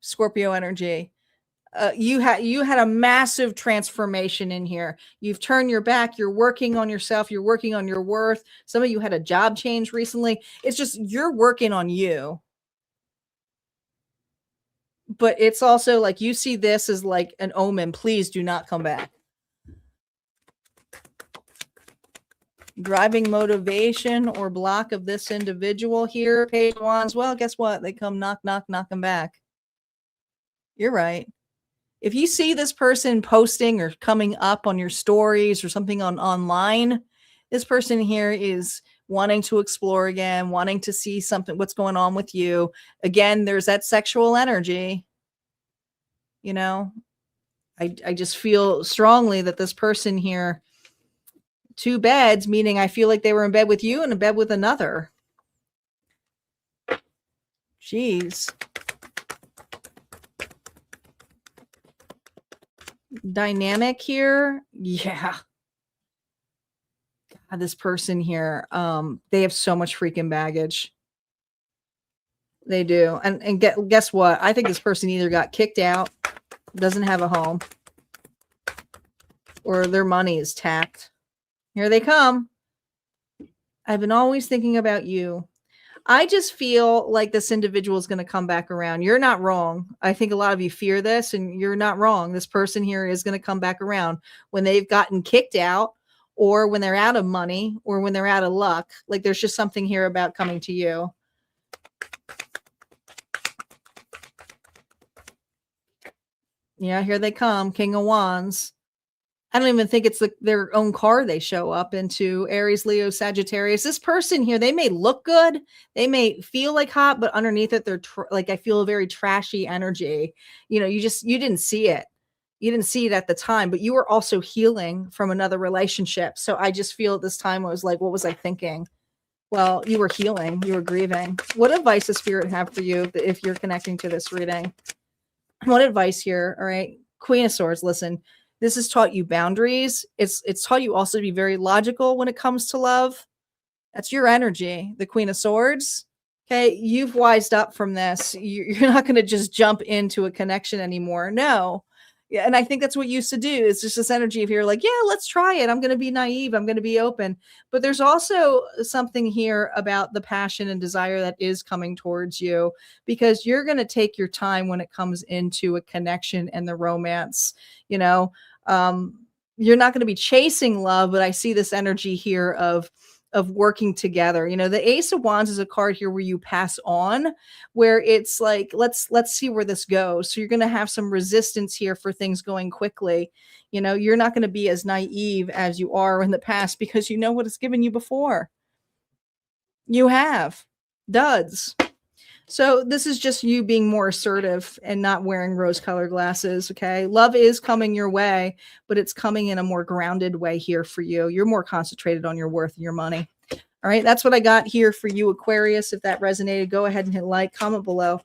Scorpio energy. You had a massive transformation in here. You've turned your back. You're working on yourself. You're working on your worth. Some of you had a job change recently. It's just you're working on you. But it's also like you see this as like an omen. Please do not come back. Driving motivation or block of this individual here. Page of Wands. Well, guess what? They come knock, knock, knocking back. You're right. If you see this person posting or coming up on your stories or something online, this person here is wanting to explore again, wanting to see something, what's going on with you. Again, there's that sexual energy. You know, I just feel strongly that this person here, two beds, meaning I feel like they were in bed with you and in bed with another. Jeez. Dynamic here. Yeah. God, this person here, they have so much freaking baggage. They do. And guess what? I think this person either got kicked out, doesn't have a home, or their money is tapped. Here they come. I've been always thinking about you. I just feel like this individual is going to come back around. You're not wrong. I think a lot of you fear this, and you're not wrong. This person here is going to come back around when they've gotten kicked out, or when they're out of money, or when they're out of luck. Like there's just something here about coming to you. Yeah, here they come. King of Wands. I don't even think it's their own car they show up into. Aries, Leo, Sagittarius. This person here, they may look good. They may feel like hot, but underneath it, they're like, I feel a very trashy energy. You know, you didn't see it. You didn't see it at the time, but you were also healing from another relationship. So I just feel at this time, I was like, what was I thinking? Well, you were healing. You were grieving. What advice does Spirit have for you if you're connecting to this reading? What advice here? All right. Queen of Swords, listen. This has taught you boundaries. It's taught you also to be very logical when it comes to love. That's your energy, the Queen of Swords. Okay, you've wised up from this. You're not going to just jump into a connection anymore. No. Yeah, and I think that's what you used to do. It's just this energy of you're like, yeah, let's try it. I'm going to be naive. I'm going to be open. But there's also something here about the passion and desire that is coming towards you, because you're going to take your time when it comes into a connection and the romance. You know, you're not going to be chasing love, but I see this energy here of working together. You know, the Ace of Wands is a card here where you pass on, where it's like, let's see where this goes. So you're going to have some resistance here for things going quickly. You know, you're not going to be as naive as you are in the past, because you know what it's given you before. You have duds. So this is just you being more assertive and not wearing rose-colored glasses, okay? Love is coming your way, but it's coming in a more grounded way here for you. You're more concentrated on your worth and your money. All right, that's what I got here for you, Aquarius. If that resonated, go ahead and hit like, comment below.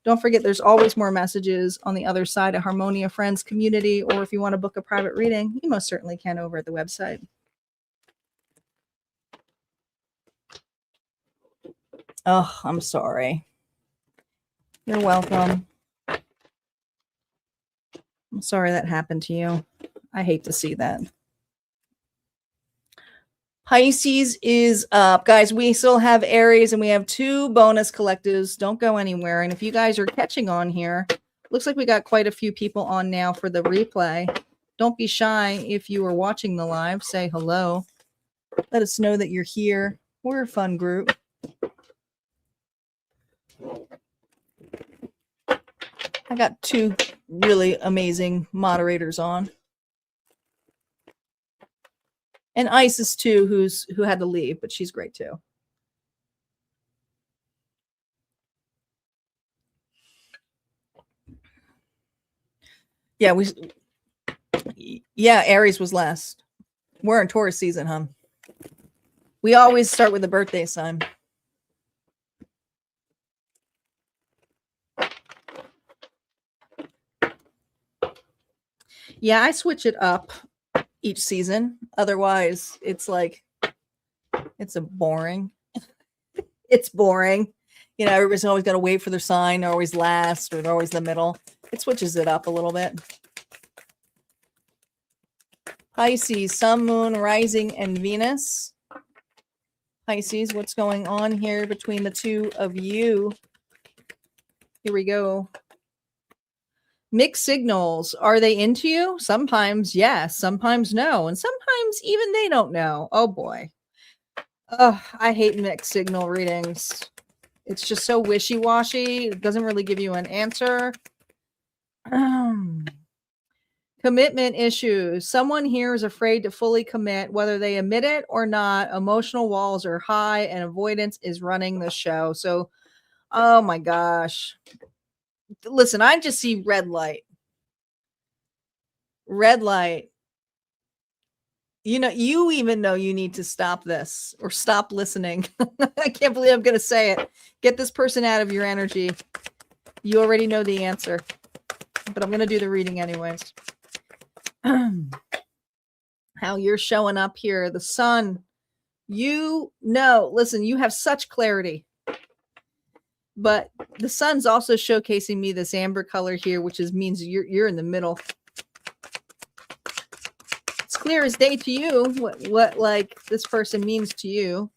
Don't forget, there's always more messages on the other side of Harmonia Friends community, or if you want to book a private reading, you most certainly can over at the website. Oh, I'm sorry. You're welcome. I'm sorry that happened to you. I hate to see that. Pisces is up. Guys, we still have Aries and we have 2 bonus collectives. Don't go anywhere. And if you guys are catching on here, looks like we got quite a few people on now for the replay. Don't be shy if you are watching the live. Say hello. Let us know that you're here. We're a fun group. I got 2 really amazing moderators on. And Isis too, who had to leave, but she's great too. Yeah, Aries was last. We're in Taurus season, huh? We always start with the birthday sign. Yeah, I switch it up each season. Otherwise, it's like, it's boring. It's boring. You know, everybody's always got to wait for their sign. They're always last or they're always in the middle. It switches it up a little bit. Pisces, Sun, Moon, Rising, and Venus. Pisces, what's going on here between the 2 of you? Here we go. Mixed signals. Are they into you? Sometimes yes, sometimes no. And sometimes even they don't know. Oh boy. Oh, I hate mixed signal readings. It's just so wishy-washy. It doesn't really give you an answer. Commitment issues. Someone here is afraid to fully commit, whether they admit it or not. Emotional walls are high and avoidance is running the show. So, oh my gosh. Listen, I just see red light. Red light. You know, you even know you need to stop this or stop listening. I can't believe I'm going to say it. Get this person out of your energy. You already know the answer, but I'm going to do the reading anyways. How you're showing up here. The sun, you know, listen, you have such clarity, but the sun's also showcasing me this amber color here, which means you're in the middle. It's clear as day to you what like this person means to you.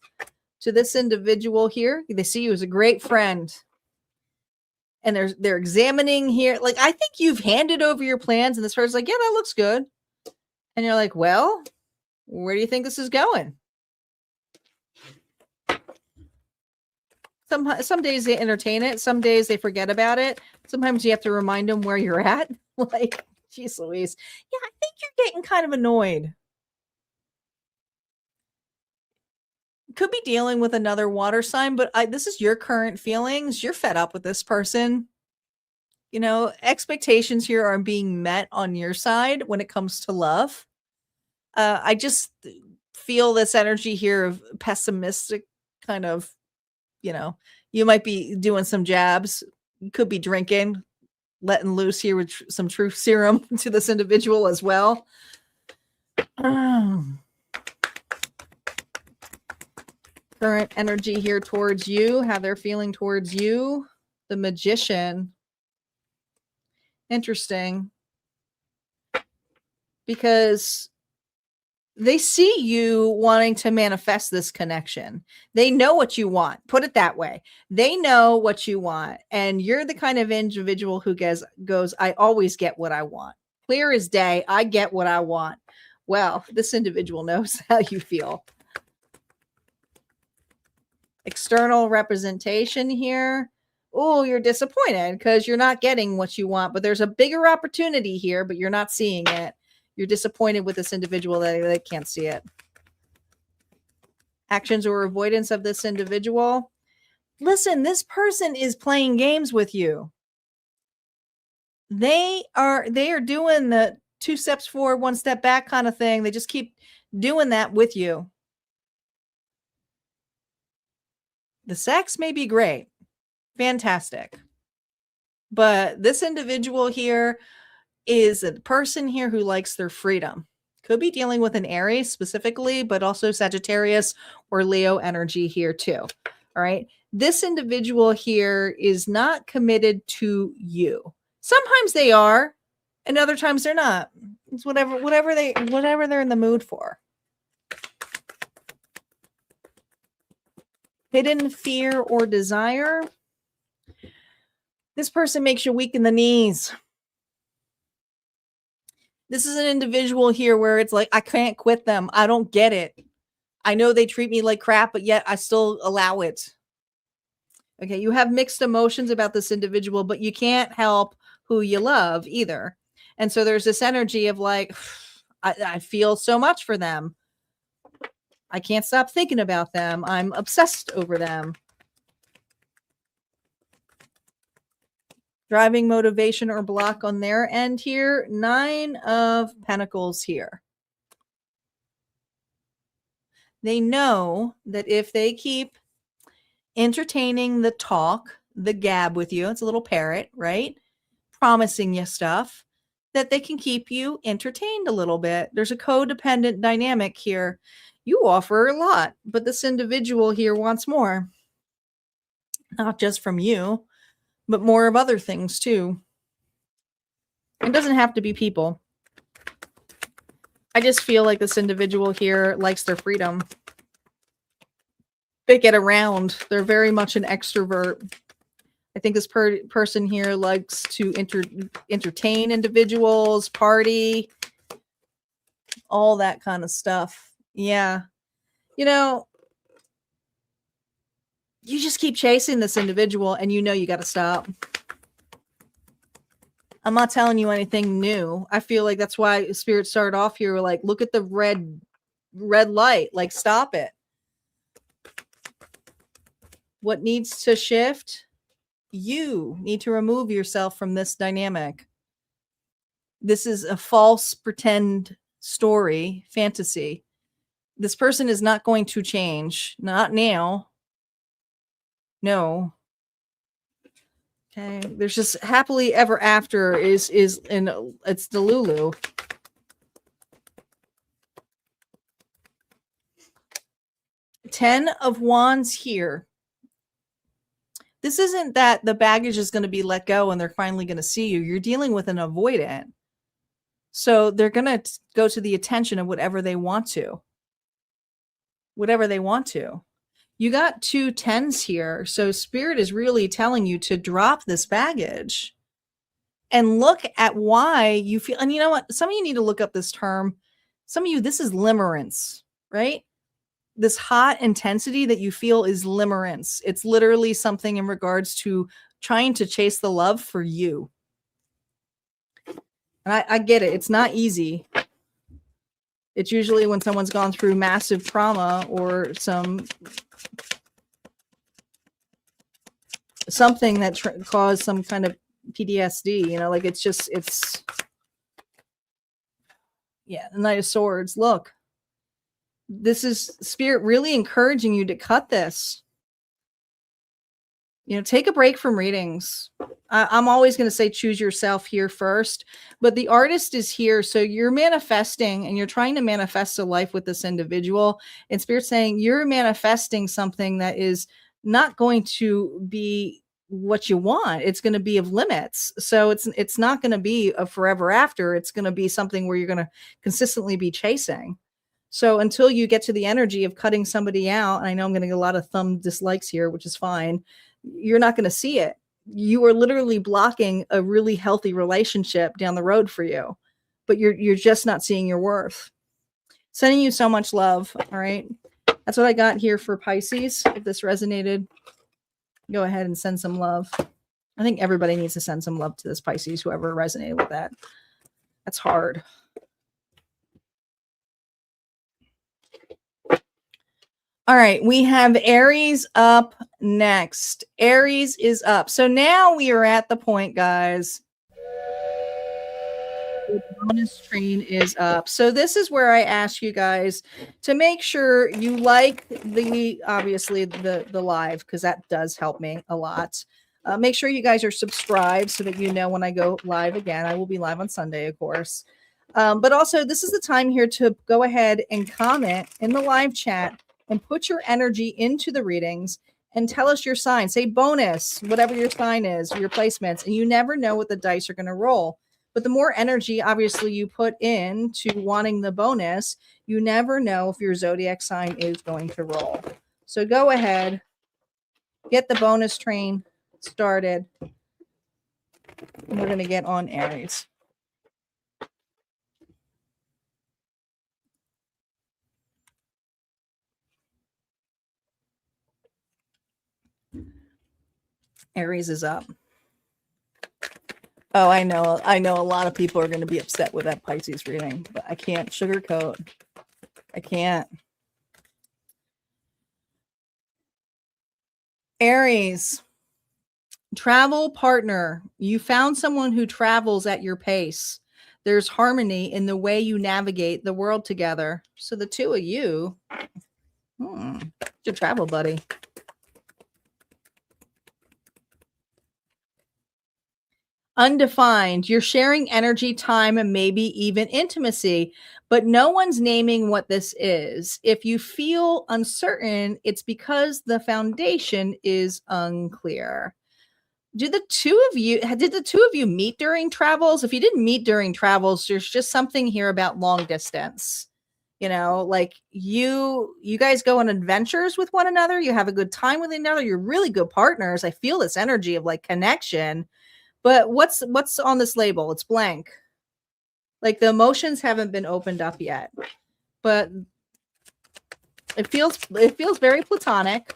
To this individual here, they see you as a great friend. And they're examining here. Like, I think you've handed over your plans and this person's like, yeah, that looks good. And you're like, well, where do you think this is going? Some days they entertain it. Some days they forget about it. Sometimes you have to remind them where you're at. Like, geez Louise. Yeah, I think you're getting kind of annoyed. Could be dealing with another water sign, but this is your current feelings. You're fed up with this person. You know, expectations here are being met on your side when it comes to love. I just feel this energy here of pessimistic kind of, you know, you might be doing some jabs. You could be drinking, letting loose here with some truth serum to this individual as well. Current energy here towards you, how they're feeling towards you. The Magician. Interesting. Because they see you wanting to manifest this connection. They know what you want. Put it that way. They know what you want. And you're the kind of individual who goes, I always get what I want. Clear as day. I get what I want. Well, this individual knows how you feel. External representation here. Oh, you're disappointed because you're not getting what you want, but there's a bigger opportunity here, but you're not seeing it. You're disappointed with this individual that they can't see it. Actions or avoidance of this individual. Listen, this person is playing games with you. They are doing the 2 steps forward, 1 step back kind of thing. They just keep doing that with you. The sex may be great. Fantastic. But this individual here is a person here who likes their freedom. Could be dealing with an Aries specifically, but also Sagittarius or Leo energy here too. All right. This individual here is not committed to you. Sometimes they are, and other times they're not. It's whatever they're in the mood for. Hidden fear or desire. This person makes you weak in the knees. This is an individual here where it's like, I can't quit them. I don't get it. I know they treat me like crap, but yet I still allow it. Okay, you have mixed emotions about this individual, but you can't help who you love either. And so there's this energy of like, I feel so much for them. I can't stop thinking about them. I'm obsessed over them. Driving motivation or block on their end here. 9 of Pentacles here. They know that if they keep entertaining the talk, the gab with you, it's a little parrot, right? Promising you stuff, that they can keep you entertained a little bit. There's a codependent dynamic here. You offer a lot, but this individual here wants more. Not just from you, but more of other things too. It doesn't have to be people. I just feel like this individual here likes their freedom. They get around. They're very much an extrovert. I think this person here likes to entertain individuals, party, all that kind of stuff. Yeah. You know, you just keep chasing this individual and you know you got to stop. I'm not telling you anything new. I feel like that's why Spirit started off here like, look at the red light, like stop it. What needs to shift? You need to remove yourself from this dynamic. This is a false pretend story, fantasy. This person is not going to change. Not now. No. Okay. There's just happily ever after is in it's the Lulu. Ten of Wands here. This isn't that the baggage is going to be let go and they're finally going to see you. You're dealing with an avoidant. So they're going to go to the attention of whatever they want to. Whatever they want to. You got 2 10s here. So Spirit is really telling you to drop this baggage and look at why you feel. And you know what? Some of you need to look up this term. Some of you, this is limerence, right? This hot intensity that you feel is limerence. It's literally something in regards to trying to chase the love for you. And I get it. It's not easy. It's usually when someone's gone through massive trauma or something that caused some kind of PTSD, you know, like it's yeah, the Knight of Swords. Look, this is Spirit really encouraging you to cut this. You know, take a break from readings. I'm always going to say choose yourself here first, but the artist is here. So you're manifesting and you're trying to manifest a life with this individual. And Spirit's saying you're manifesting something that is not going to be what you want. It's going to be of limits. So it's not going to be a forever after. It's going to be something where you're going to consistently be chasing. So until you get to the energy of cutting somebody out, and I know I'm going to get a lot of thumb dislikes here, which is fine. You're not going to see it. You are literally blocking a really healthy relationship down the road for you, but you're just not seeing your worth. Sending you so much love. All right. That's what I got here for Pisces. If this resonated, go ahead and send some love. I think everybody needs to send some love to this Pisces, whoever resonated with that. That's hard. All right, we have Aries up next. Aries is up. So now we are at the point, guys. The bonus train is up. So this is where I ask you guys to make sure you like obviously the live, because that does help me a lot. Make sure you guys are subscribed so that you know when I go live again. I will be live on Sunday, of course. But also, this is the time here to go ahead and comment in the live chat and put your energy into the readings and tell us your sign. Say bonus, whatever your sign is, your placements. And you never know what the dice are going to roll. But the more energy, obviously, you put into wanting the bonus, you never know if your zodiac sign is going to roll. So go ahead, get the bonus train started. And we're going to get on Aries. Aries is up. Oh, I know a lot of people are going to be upset with that Pisces reading, but I can't sugarcoat. I can't. Aries, travel partner. You found someone who travels at your pace. There's harmony in the way you navigate the world together. So the two of you, your travel buddy. Undefined. You're sharing energy, time, and maybe even intimacy, but no one's naming what this is. If you feel uncertain, it's because the foundation is unclear. Did the two of you meet during travels? If you didn't meet during travels, there's just something here about long distance. You know, like you guys go on adventures with one another. You have a good time with another. You're really good partners. I feel this energy of like connection. But what's on this label? It's blank. Like the emotions haven't been opened up yet. But it feels very platonic.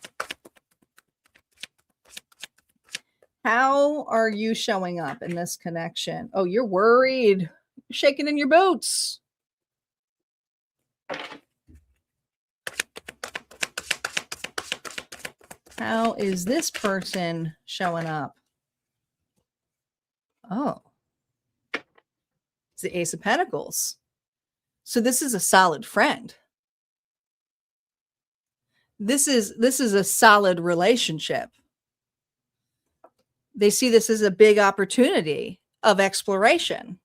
How are you showing up in this connection? Oh, you're worried. You're shaking in your boots. How is this person showing up? Oh, it's the Ace of Pentacles. So this is a solid friend. This is a solid relationship. They see this as a big opportunity of exploration.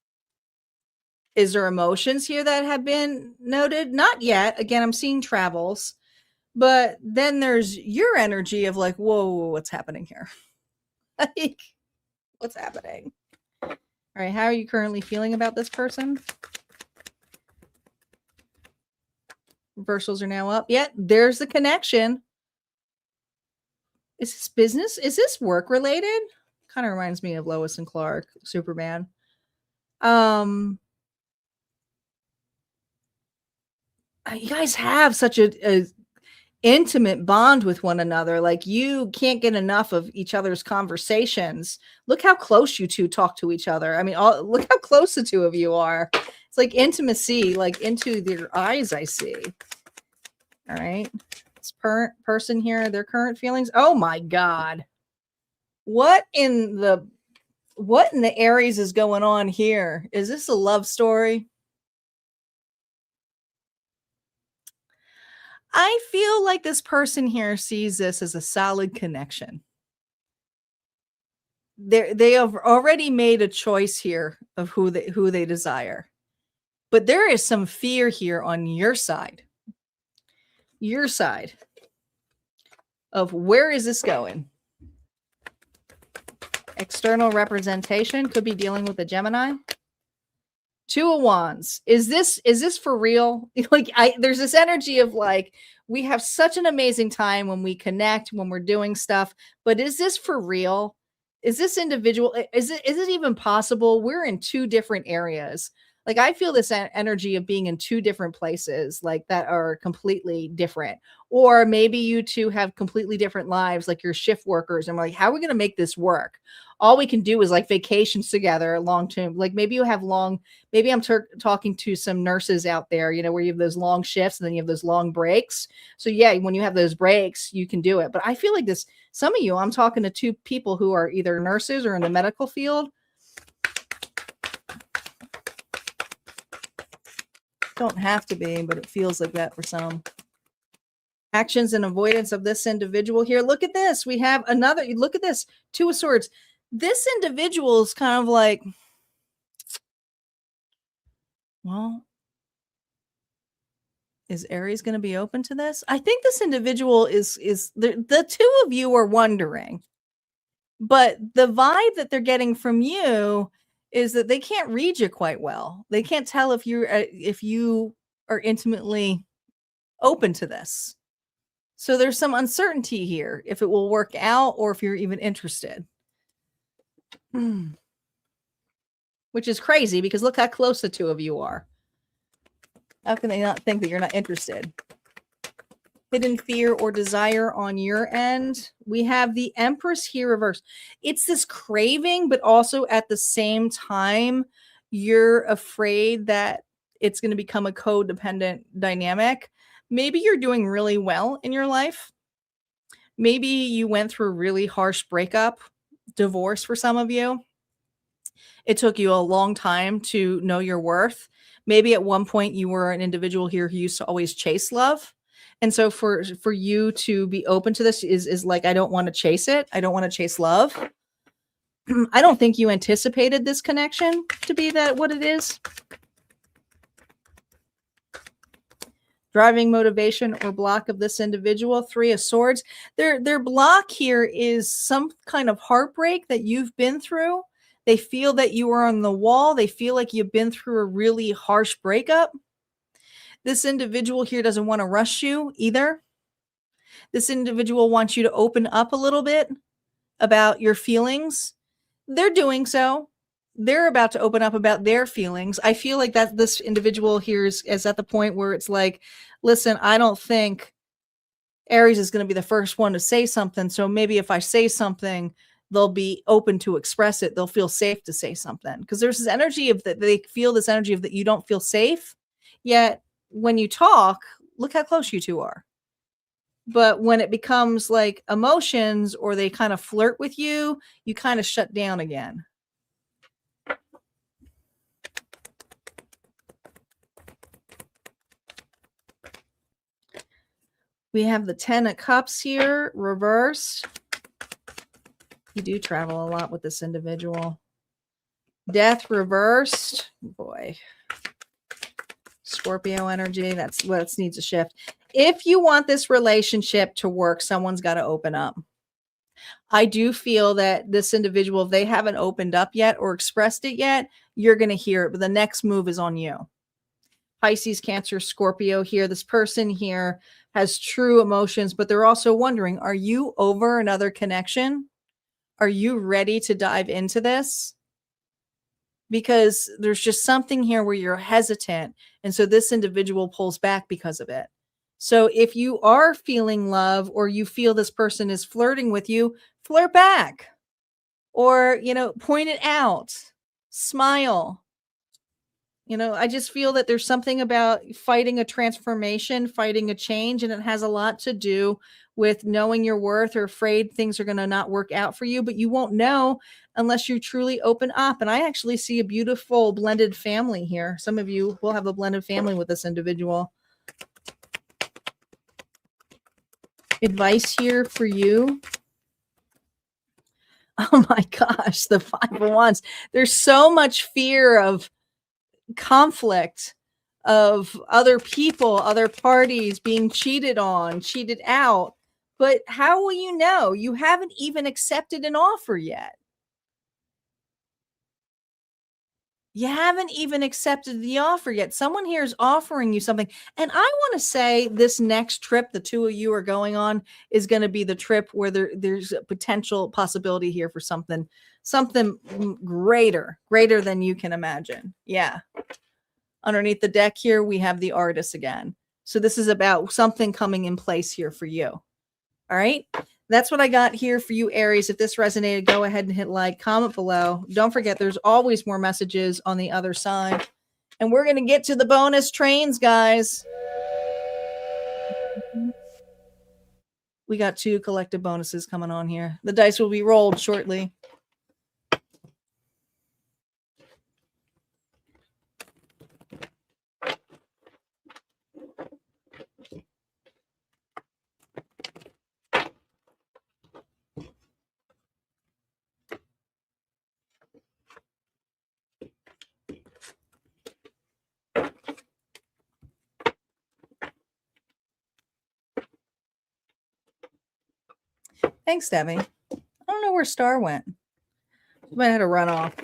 Is there emotions here that have been noted? Not yet. Again, I'm seeing travels. But then there's your energy of like, whoa, what's happening here? Like, what's happening? All right, how are you currently feeling about this person? Reversals are now up. Yeah, there's the connection. Is this business? Is this work related? Kind of reminds me of Lois and Clark, Superman. You guys have such a intimate bond with one another. Like you can't get enough of each other's conversations. Look how close you two talk to each other. I mean, look how close the two of you are. It's like intimacy, like into their eyes, I see. All right. This person here, their current feelings. Oh my God. What in the Aries is going on here? Is this a love story? I feel like this person here sees this as a solid connection. They have already made a choice here of who they desire. But there is some fear here on your side. Your side of where is this going? External representation could be dealing with a Gemini. Two of Wands. Is this for real? Like there's this energy of like we have such an amazing time when we connect, when we're doing stuff, but is this for real? Is this individual? Is it even possible? We're in two different areas. Like I feel this energy of being in two different places, like that are completely different. Or maybe you two have completely different lives, like you're shift workers, and we're like, how are we going to make this work? All we can do is like vacations together long term. Like maybe you have maybe I'm talking to some nurses out there, you know, where you have those long shifts and then you have those long breaks. So yeah, when you have those breaks, you can do it. But I feel like some of you, I'm talking to two people who are either nurses or in the medical field. Don't have to be, but it feels like that for some. Actions and avoidance of this individual here. Look at this. We have another, look at this, Two of Swords. This individual is kind of like, well, Is Aries going to be open to this? I think this individual is the two of you are wondering, but the vibe that they're getting from you is that they can't read you quite well. They can't tell if you are intimately open to this. So there's some uncertainty here if it will work out or if you're even interested. Which is crazy because look how close the two of you are. How can they not think that you're not interested? Hidden fear or desire on your end. We have the Empress here reversed. It's this craving, but also at the same time, you're afraid that it's going to become a codependent dynamic. Maybe you're doing really well in your life. Maybe you went through a really harsh breakup, divorce for some of you. It took you a long time to know your worth. Maybe at one point you were an individual here who used to always chase love. And so for you to be open to this is like, I don't want to chase it. I don't want to chase love. I don't think you anticipated this connection to be that what it is. Driving motivation or block of this individual, 3 of Swords. Their block here is some kind of heartbreak that you've been through. They feel that you are on the wall. They feel like you've been through a really harsh breakup. This individual here doesn't want to rush you either. This individual wants you to open up a little bit about your feelings. They're doing so. They're about to open up about their feelings. I feel like that this individual here is at the point where it's like, listen, I don't think Aries is going to be the first one to say something. So maybe if I say something, they'll be open to express it. They'll feel safe to say something. Because there's this energy of that they feel this energy of that you don't feel safe. Yet when you talk, look how close you two are. But when it becomes like emotions or they kind of flirt with you, you kind of shut down again. We have the 10 of Cups here, reversed. You do travel a lot with this individual. Death reversed. Boy. Scorpio energy. That's what needs a shift. If you want this relationship to work, someone's got to open up. I do feel that this individual, if they haven't opened up yet or expressed it yet, you're going to hear it. But the next move is on you. Pisces, Cancer, Scorpio here. This person here has true emotions, but they're also wondering, are you over another connection? Are you ready to dive into this? Because there's just something here where you're hesitant. And so this individual pulls back because of it. So if you are feeling love or you feel this person is flirting with you, flirt back or, point it out, smile. I just feel that there's something about fighting a transformation, fighting a change, and it has a lot to do with knowing your worth or afraid things are going to not work out for you, but you won't know unless you truly open up. And I actually see a beautiful blended family here. Some of you will have a blended family with this individual. Advice here for you. Oh my gosh, the 5 of Wands. There's so much fear of conflict, of other people, other parties being cheated on, cheated out. But how will you know? You haven't even accepted an offer yet. You haven't even accepted the offer yet. Someone here is offering you something. And I want to say this next trip the two of you are going on is going to be the trip where there's a potential possibility here for something greater than you can imagine. Yeah. Underneath the deck here, we have the Artist again. So this is about something coming in place here for you. All right. That's what I got here for you, Aries. If this resonated, go ahead and hit like, comment below. Don't forget, there's always more messages on the other side. And we're going to get to the bonus trains, guys. We got 2 collective bonuses coming on here. The dice will be rolled shortly. Thanks, Debbie. I don't know where Star went. She might have to run off.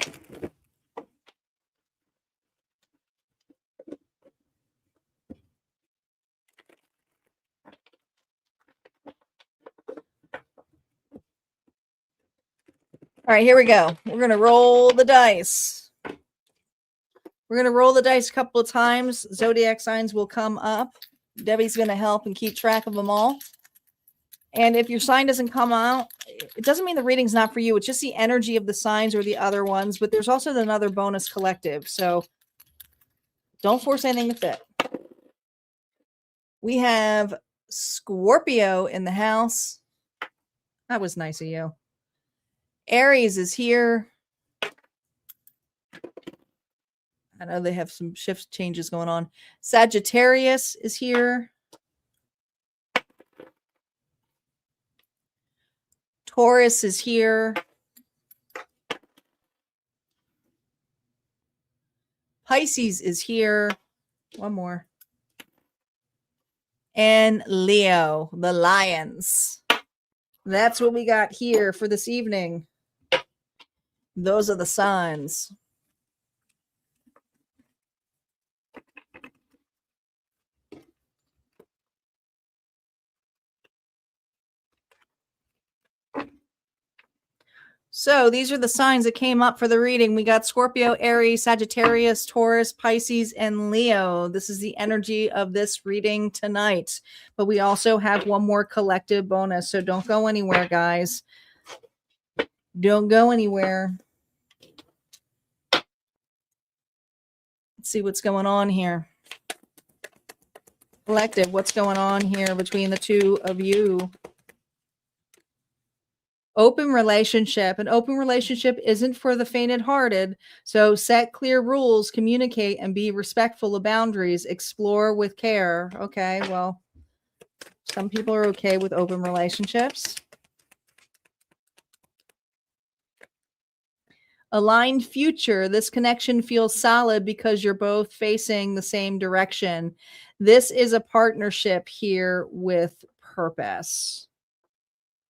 All right, here we go. We're going to roll the dice. We're going to roll the dice a couple of times. Zodiac signs will come up. Debbie's going to help and keep track of them all. And if your sign doesn't come out, it doesn't mean the reading's not for you. It's just the energy of the signs or the other ones. But there's also another bonus collective. So don't force anything to fit. We have Scorpio in the house. That was nice of you. Aries is here. I know they have some shift changes going on. Sagittarius is here. Taurus is here. Pisces is here. One more. And Leo, the lions. That's what we got here for this evening. Those are the signs. So these are the signs that came up for the reading. We got Scorpio, Aries, Sagittarius, Taurus, Pisces, and Leo. This is the energy of this reading tonight. But we also have one more collective bonus. So don't go anywhere, guys. Don't go anywhere. Let's see what's going on here. Collective, what's going on here between the two of you? Open relationship. An open relationship isn't for the faint-hearted. So set clear rules, communicate, and be respectful of boundaries. Explore with care. Okay, well, some people are okay with open relationships. Aligned future. This connection feels solid because you're both facing the same direction. This is a partnership here with purpose.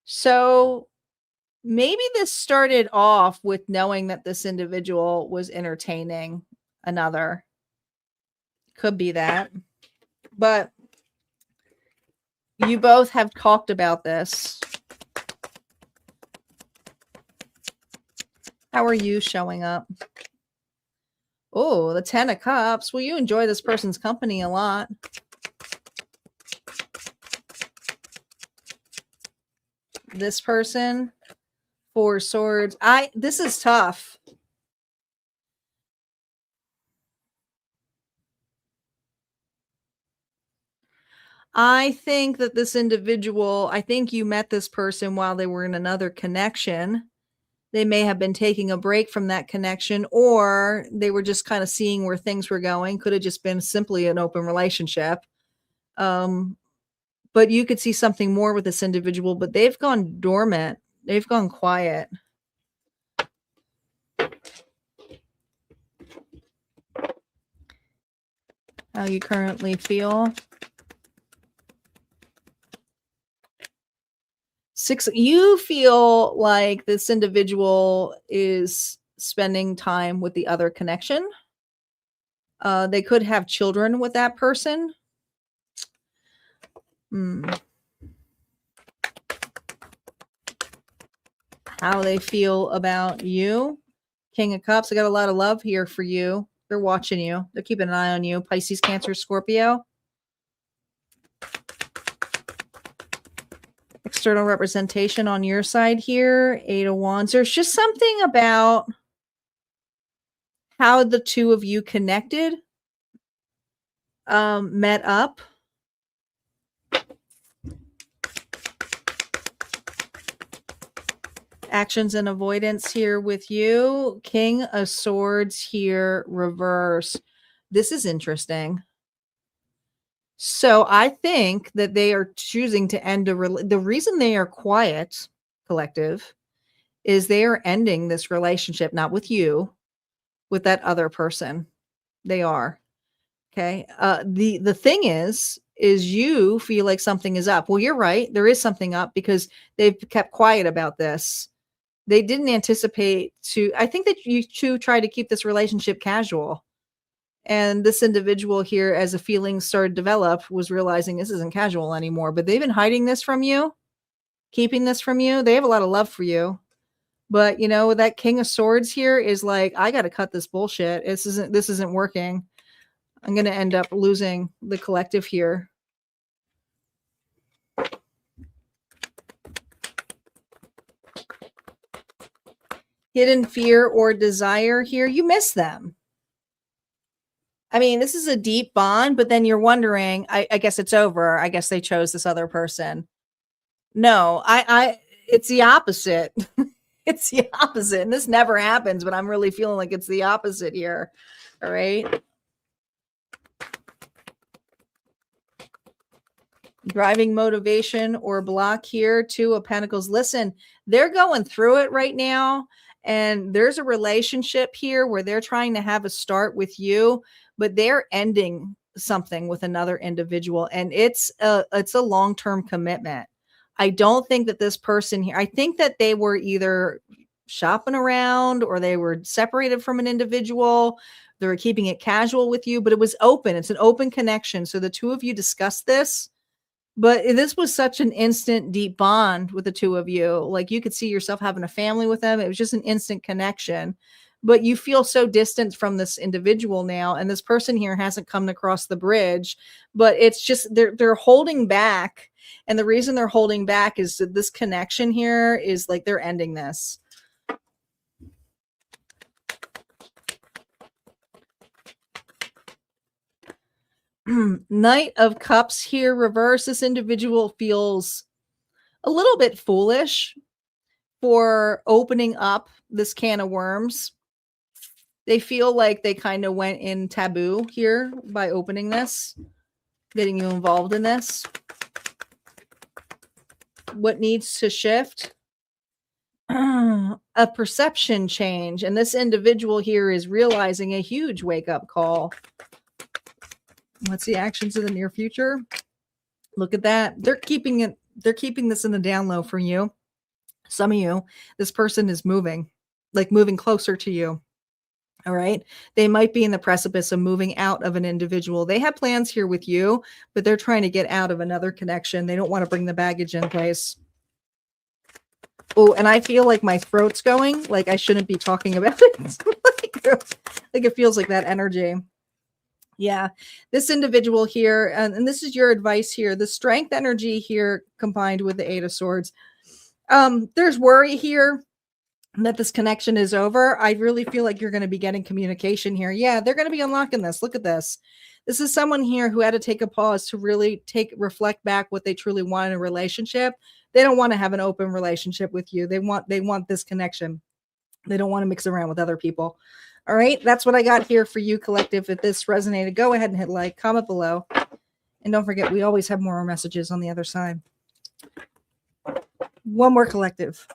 So maybe this started off with knowing that this individual was entertaining another. Could be that. But you both have talked about this. How are you showing up? Oh, the 10 of Cups. Well, you enjoy this person's company a lot. This person, 4 swords. This is tough. I think that this individual, I think you met this person while they were in another connection. They may have been taking a break from that connection, or they were just kind of seeing where things were going. Could have just been simply an open relationship. But you could see something more with this individual, but they've gone dormant. They've gone quiet. How you currently feel. 6, you feel like this individual is spending time with the other connection. They could have children with that person. How they feel about you. King of Cups. I got a lot of love here for you. They're watching you. They're keeping an eye on you. Pisces, Cancer, Scorpio. External representation on your side here. 8 of Wands. There's just something about how the two of you connected, met up. Actions and avoidance here with you. King of Swords here, reverse. This is interesting. So I think that they are choosing to end the reason they are quiet, collective, is they are ending this relationship, not with you, with that other person. They are. Okay. The thing is is you feel like something is up. Well, you're right. There is something up because they've kept quiet about this. They didn't anticipate I think that you two try to keep this relationship casual. And this individual here, as the feelings started to develop, was realizing this isn't casual anymore. But they've been hiding this from you, keeping this from you. They have a lot of love for you. But, that King of Swords here is like, I got to cut this bullshit. This isn't working. I'm going to end up losing the collective here. Hidden fear or desire here. You miss them. I mean, this is a deep bond, but then you're wondering, I guess it's over. I guess they chose this other person. No, it's the opposite. It's the opposite. And this never happens, but I'm really feeling like it's the opposite here. All right. Driving motivation or block here. Two of Pentacles. Listen, they're going through it right now. And there's a relationship here where they're trying to have a start with you, but they're ending something with another individual. And it's a long-term commitment. I don't think that this person here, I think that they were either shopping around or they were separated from an individual. They were keeping it casual with you, but it was open. It's an open connection. So the two of you discussed this, but this was such an instant deep bond with the two of you. Like you could see yourself having a family with them. It was just an instant connection, but you feel so distant from this individual now. And this person here hasn't come across the bridge, but it's just, they're holding back. And the reason they're holding back is that this connection here is like they're ending this. Knight of Cups here, reverse. This individual feels a little bit foolish for opening up this can of worms. They feel like they kind of went in taboo here by opening this, getting you involved in this. What needs to shift? A perception change. And this individual here is realizing a huge wake-up call. What's the actions in the near future? Look at that. They're keeping this in the down low for you. Some of you, this person is moving closer to you. All right. They might be in the precipice of moving out of an individual. They have plans here with you, but they're trying to get out of another connection. They don't want to bring the baggage in place. Oh, and I feel like my throat's going, like I shouldn't be talking about it. like it feels like that energy. Yeah, this individual here, and this is your advice here, the strength energy here combined with the Eight of Swords. There's worry here that this connection is over. I really feel like you're going to be getting communication here. Yeah, they're going to be unlocking this. Look at this. This is someone here who had to take a pause to really reflect back what they truly want in a relationship. They don't want to have an open relationship with you. They want this connection. They don't want to mix around with other people. All right, that's what I got here for you, collective. If this resonated, go ahead and hit like, comment below. And don't forget, we always have more messages on the other side. One more, collective.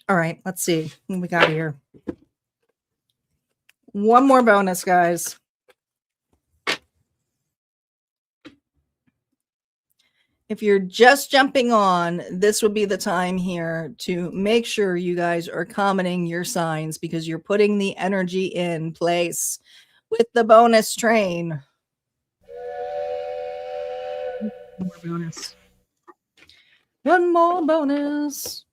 All right, let's see what we got here. One more bonus, guys. If you're just jumping on, this would be the time here to make sure you guys are commenting your signs because you're putting the energy in place with the bonus train. One more bonus. One more bonus.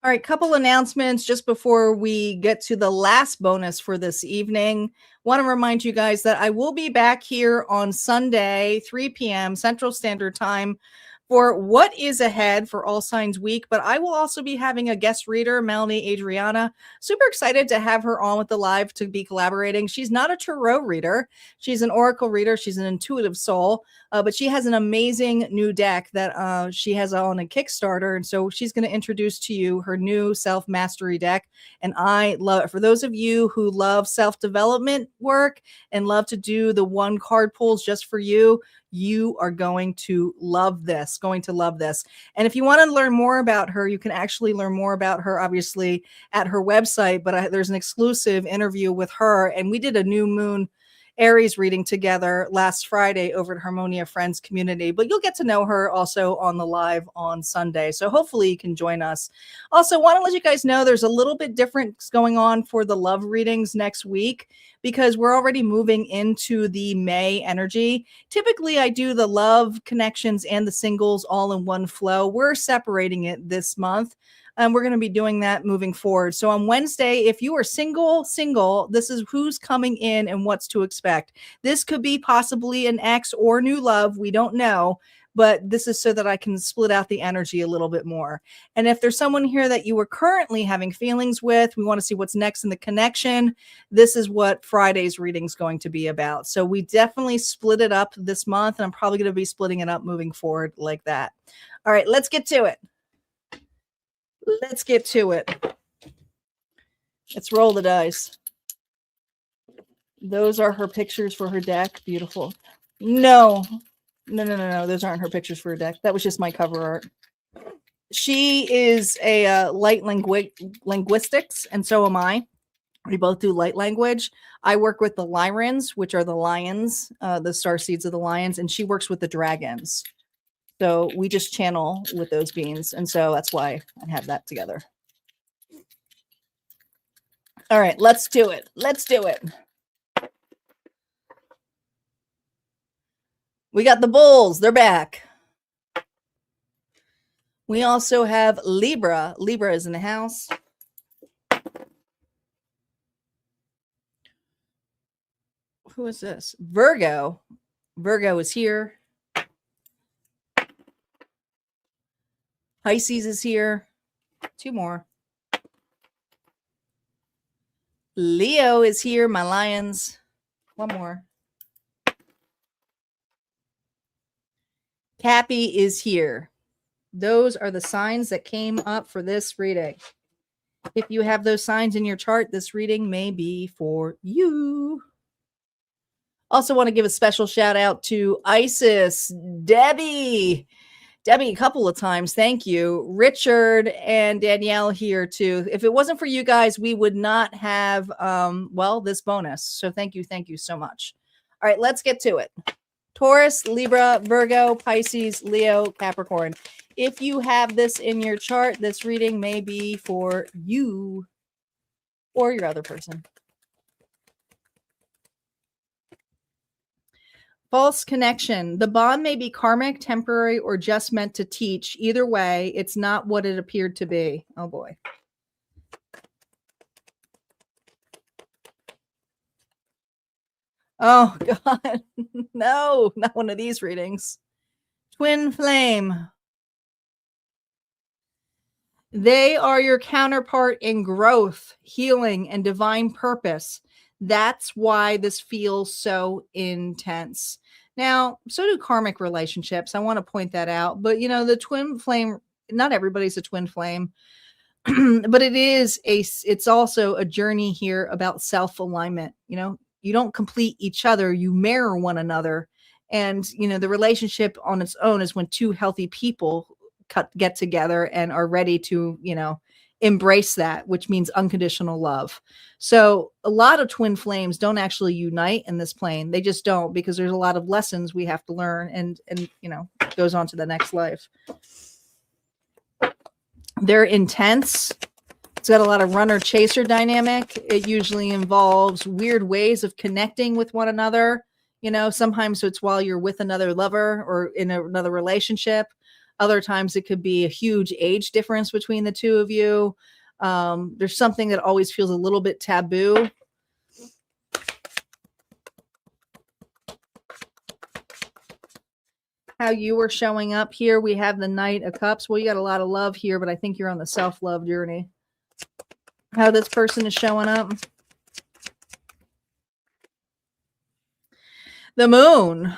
All right, couple announcements just before we get to the last bonus for this evening. Want to remind you guys that I will be back here on Sunday, 3 p.m. Central Standard Time for what is ahead for All Signs Week. But I will also be having a guest reader, Melanie Adriana. Super excited to have her on with the live to be collaborating. She's not a tarot reader. She's an oracle reader. She's an intuitive soul, but she has an amazing new deck that she has on a Kickstarter. And so she's going to introduce to you her new self-mastery deck. And I love it. For those of you who love self-development work and love to do the one card pulls just for you, you are going to love this, And if you want to learn more about her, you can actually learn more about her, obviously, at her website. But there's an exclusive interview with her. And we did a new moon Aries reading together last Friday over at Harmonia Friends Community, but you'll get to know her also on the live on Sunday. So hopefully you can join us. Also, want to let you guys know there's a little bit different going on for the love readings next week because we're already moving into the May energy. Typically, I do the love connections and the singles all in one flow. We're separating it this month. And we're going to be doing that moving forward. So on Wednesday, if you are single, this is who's coming in and what's to expect. This could be possibly an ex or new love. We don't know. But this is so that I can split out the energy a little bit more. And if there's someone here that you are currently having feelings with, we want to see what's next in the connection. This is what Friday's reading is going to be about. So we definitely split it up this month. And I'm probably going to be splitting it up moving forward like that. All right, let's get to it. Let's roll the dice. Those are her pictures for her deck. Beautiful. No. Those aren't her pictures for her deck. That was just my cover art. She is a light linguistics, and so am I. We both do light language. I work with the Lyrans, which are the lions, the star seeds of the lions, and she works with the dragons. So we just channel with those beings. And so that's why I have that together. All right, let's do it. We got the bulls. They're back. We also have Libra. Libra is in the house. Who is this? Virgo. Virgo is here. Pisces is here. Two more. Leo is here, my lions. One more. Cappy is here. Those are the signs that came up for this reading. If you have those signs in your chart, this reading may be for you. Also want to give a special shout out to Isis, Debbie, a couple of times. Thank you. Richard and Danielle here too. If it wasn't for you guys, we would not have, this bonus. So thank you so much. All right, let's get to it. Taurus, Libra, Virgo, Pisces, Leo, Capricorn. If you have this in your chart, this reading may be for you or your other person. False connection. The bond may be karmic, temporary, or just meant to teach. Either way, it's not what it appeared to be. Oh boy. Oh God. No, not one of these readings. Twin flame. They are your counterpart in growth, healing, and divine purpose. That's why this feels so intense. Now, so do karmic relationships. I want to point that out. But, the twin flame, not everybody's a twin flame. But it's also a journey here about self-alignment. You don't complete each other. You mirror one another. And, the relationship on its own is when two healthy people get together and are ready to, embrace that, which means unconditional love. So a lot of twin flames don't actually unite in this plane. They just don't, because there's a lot of lessons we have to learn and it goes on to the next life. They're intense. It's got a lot of runner chaser dynamic. It usually involves weird ways of connecting with one another. Sometimes it's while you're with another lover or in another relationship. Other times it could be a huge age difference between the two of you. There's something that always feels a little bit taboo. how you were showing up here. We have the Knight of Cups. Well, you got a lot of love here, but I think you're on the self-love journey. How this person is showing up. The Moon.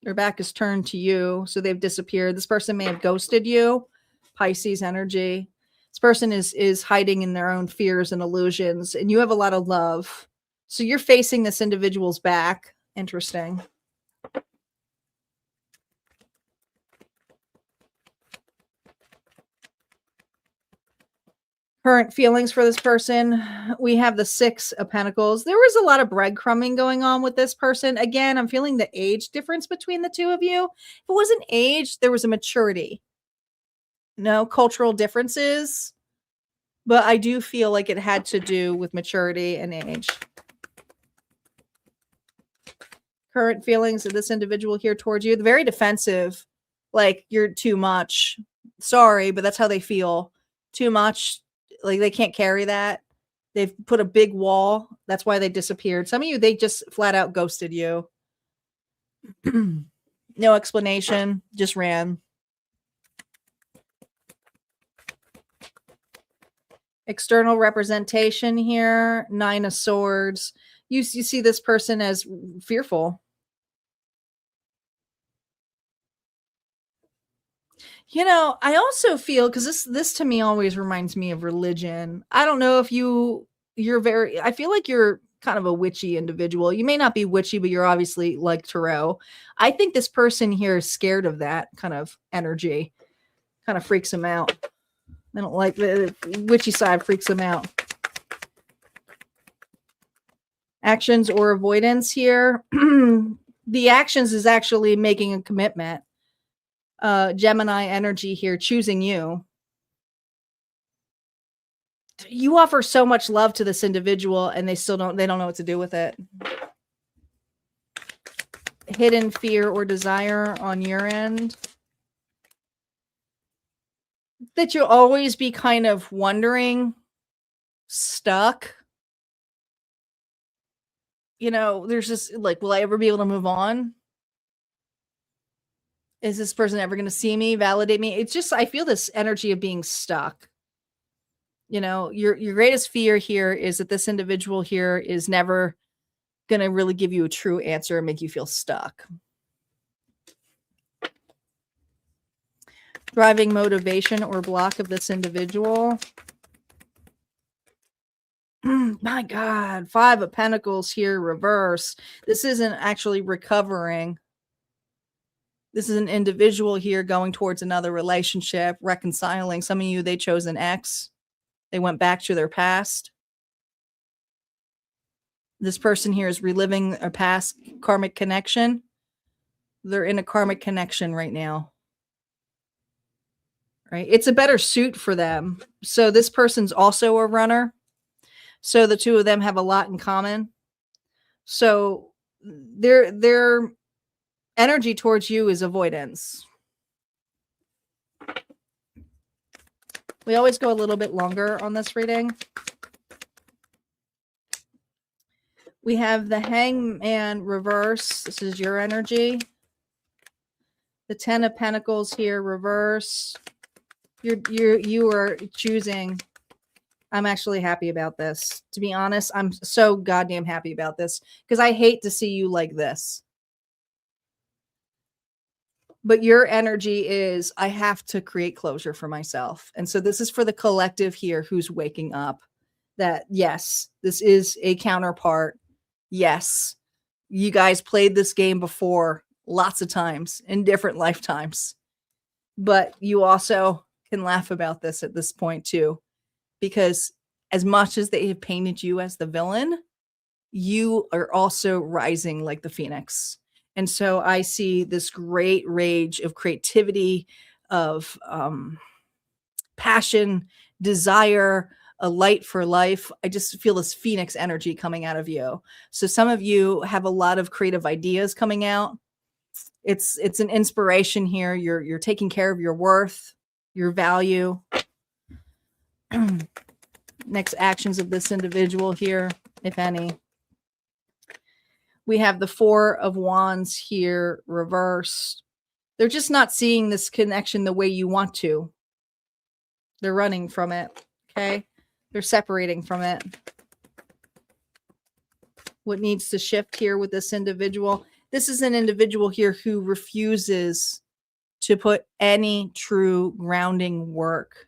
Their back is turned to you, so they've disappeared. This person may have ghosted you. Pisces energy. This person is hiding in their own fears and illusions, and you have a lot of love. So you're facing this individual's back. Interesting. Current feelings for this person. We have the Six of Pentacles. There was a lot of breadcrumbing going on with this person. Again, I'm feeling the age difference between the two of you. If it wasn't age, there was a maturity. No cultural differences, but I do feel like it had to do with maturity and age. Current feelings of this individual here towards you. They're very defensive. Like, you're too much. Sorry, but that's how they feel. Too much. Like, they can't carry that. They've put a big wall. That's why they disappeared. Some of you, they just flat out ghosted you. No explanation. Just ran. External representation here. Nine of Swords. You see this person as fearful. You know, I also feel, because this to me always reminds me of religion. I don't know if you're very, I feel like you're kind of a witchy individual. You may not be witchy, but you're obviously like tarot. I think this person here is scared of that kind of energy. Kind of freaks them out. They don't like the witchy side, freaks them out. Actions or avoidance here. The actions is actually making a commitment. Gemini energy here, choosing you. You offer so much love to this individual and they don't know what to do with it. Hidden fear or desire on your end. That you'll always be kind of wondering, stuck. You know, there's just like, will I ever be able to move on? Is this person ever going to see me, validate me? It's just, I feel this energy of being stuck. You know, your greatest fear here is that this individual here is never going to really give you a true answer and make you feel stuck. Driving motivation or block of this individual. My God, Five of Pentacles here, reverse. This isn't actually recovering. This is an individual here going towards another relationship, reconciling. Some of you, they chose an ex. They went back to their past. This person here is reliving a past karmic connection. They're in a karmic connection right now. Right? It's a better suit for them. So this person's also a runner. So the two of them have a lot in common. So their energy towards you is avoidance. We always go a little bit longer on this reading. We have the Hangman reverse. This is your energy. The Ten of Pentacles here, reverse. You are choosing. I'm actually happy about this. To be honest, I'm so goddamn happy about this because I hate to see you like this. But your energy is, I have to create closure for myself. And so this is for the collective here who's waking up that, yes, this is a counterpart. Yes, you guys played this game before lots of times in different lifetimes. But you also can laugh about this at this point too. Because as much as they have painted you as the villain, you are also rising like the phoenix. And so I see this great rage of creativity, of passion, desire, a light for life. I just feel this phoenix energy coming out of you. So some of you have a lot of creative ideas coming out. It's an inspiration here. You're taking care of your worth, your value. Next actions of this individual here, if any. We have the Four of Wands here reversed. They're just not seeing this connection the way you want to. They're running from it. Okay. They're separating from it. What needs to shift here with this individual? This is an individual here who refuses to put any true grounding work.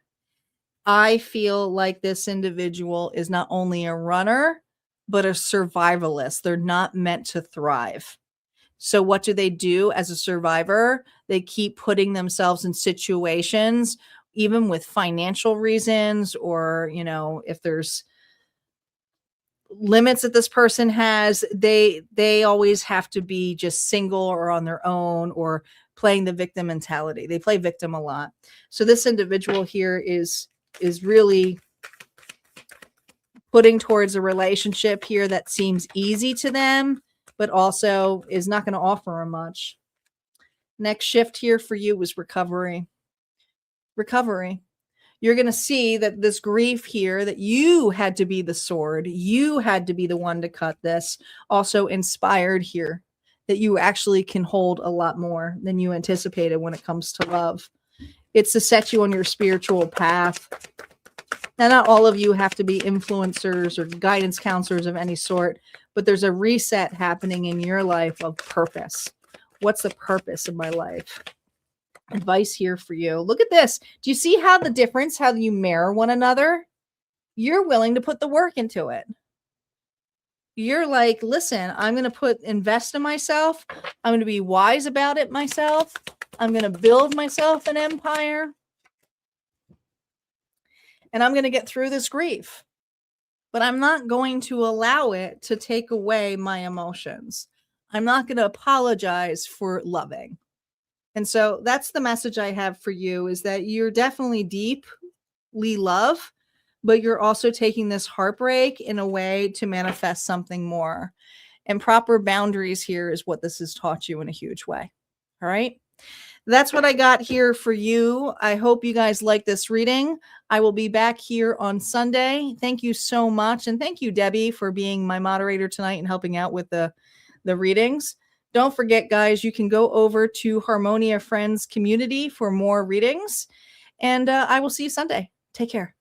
I feel like this individual is not only a runner, but a survivalist. They're not meant to thrive. So what do as a survivor? They keep putting themselves in situations, even with financial reasons, or, you know, if there's limits that this person has, they always have to be just single or on their own, or playing the victim mentality. They play victim a lot. So this individual here is really putting towards a relationship here that seems easy to them, but also is not going to offer them much. Next shift here for you was recovery. Recovery. You're going to see that this grief here, that you had to be the sword, you had to be the one to cut this, also inspired here that you actually can hold a lot more than you anticipated when it comes to love. It's to set you on your spiritual path. Now, not all of you have to be influencers or guidance counselors of any sort, but there's a reset happening in your life of purpose. What's the purpose of my life? Advice here for you. Look at this. Do you see how the difference, how you mirror one another? You're willing to put the work into it. You're like, listen, I'm going to invest in myself. I'm going to be wise about it myself. I'm going to build myself an empire. And I'm going to get through this grief. But I'm not going to allow it to take away my emotions. I'm not going to apologize for loving. And so that's the message I have for you, is that you're definitely deeply love, but you're also taking this heartbreak in a way to manifest something more. And proper boundaries here is what this has taught you in a huge way. All right. That's what I got here for you. I hope you guys like this reading. I will be back here on Sunday. Thank you so much. And thank you, Debbie, for being my moderator tonight and helping out with the readings. Don't forget, guys, you can go over to Harmonia Friends community for more readings. And I will see you Sunday. Take care.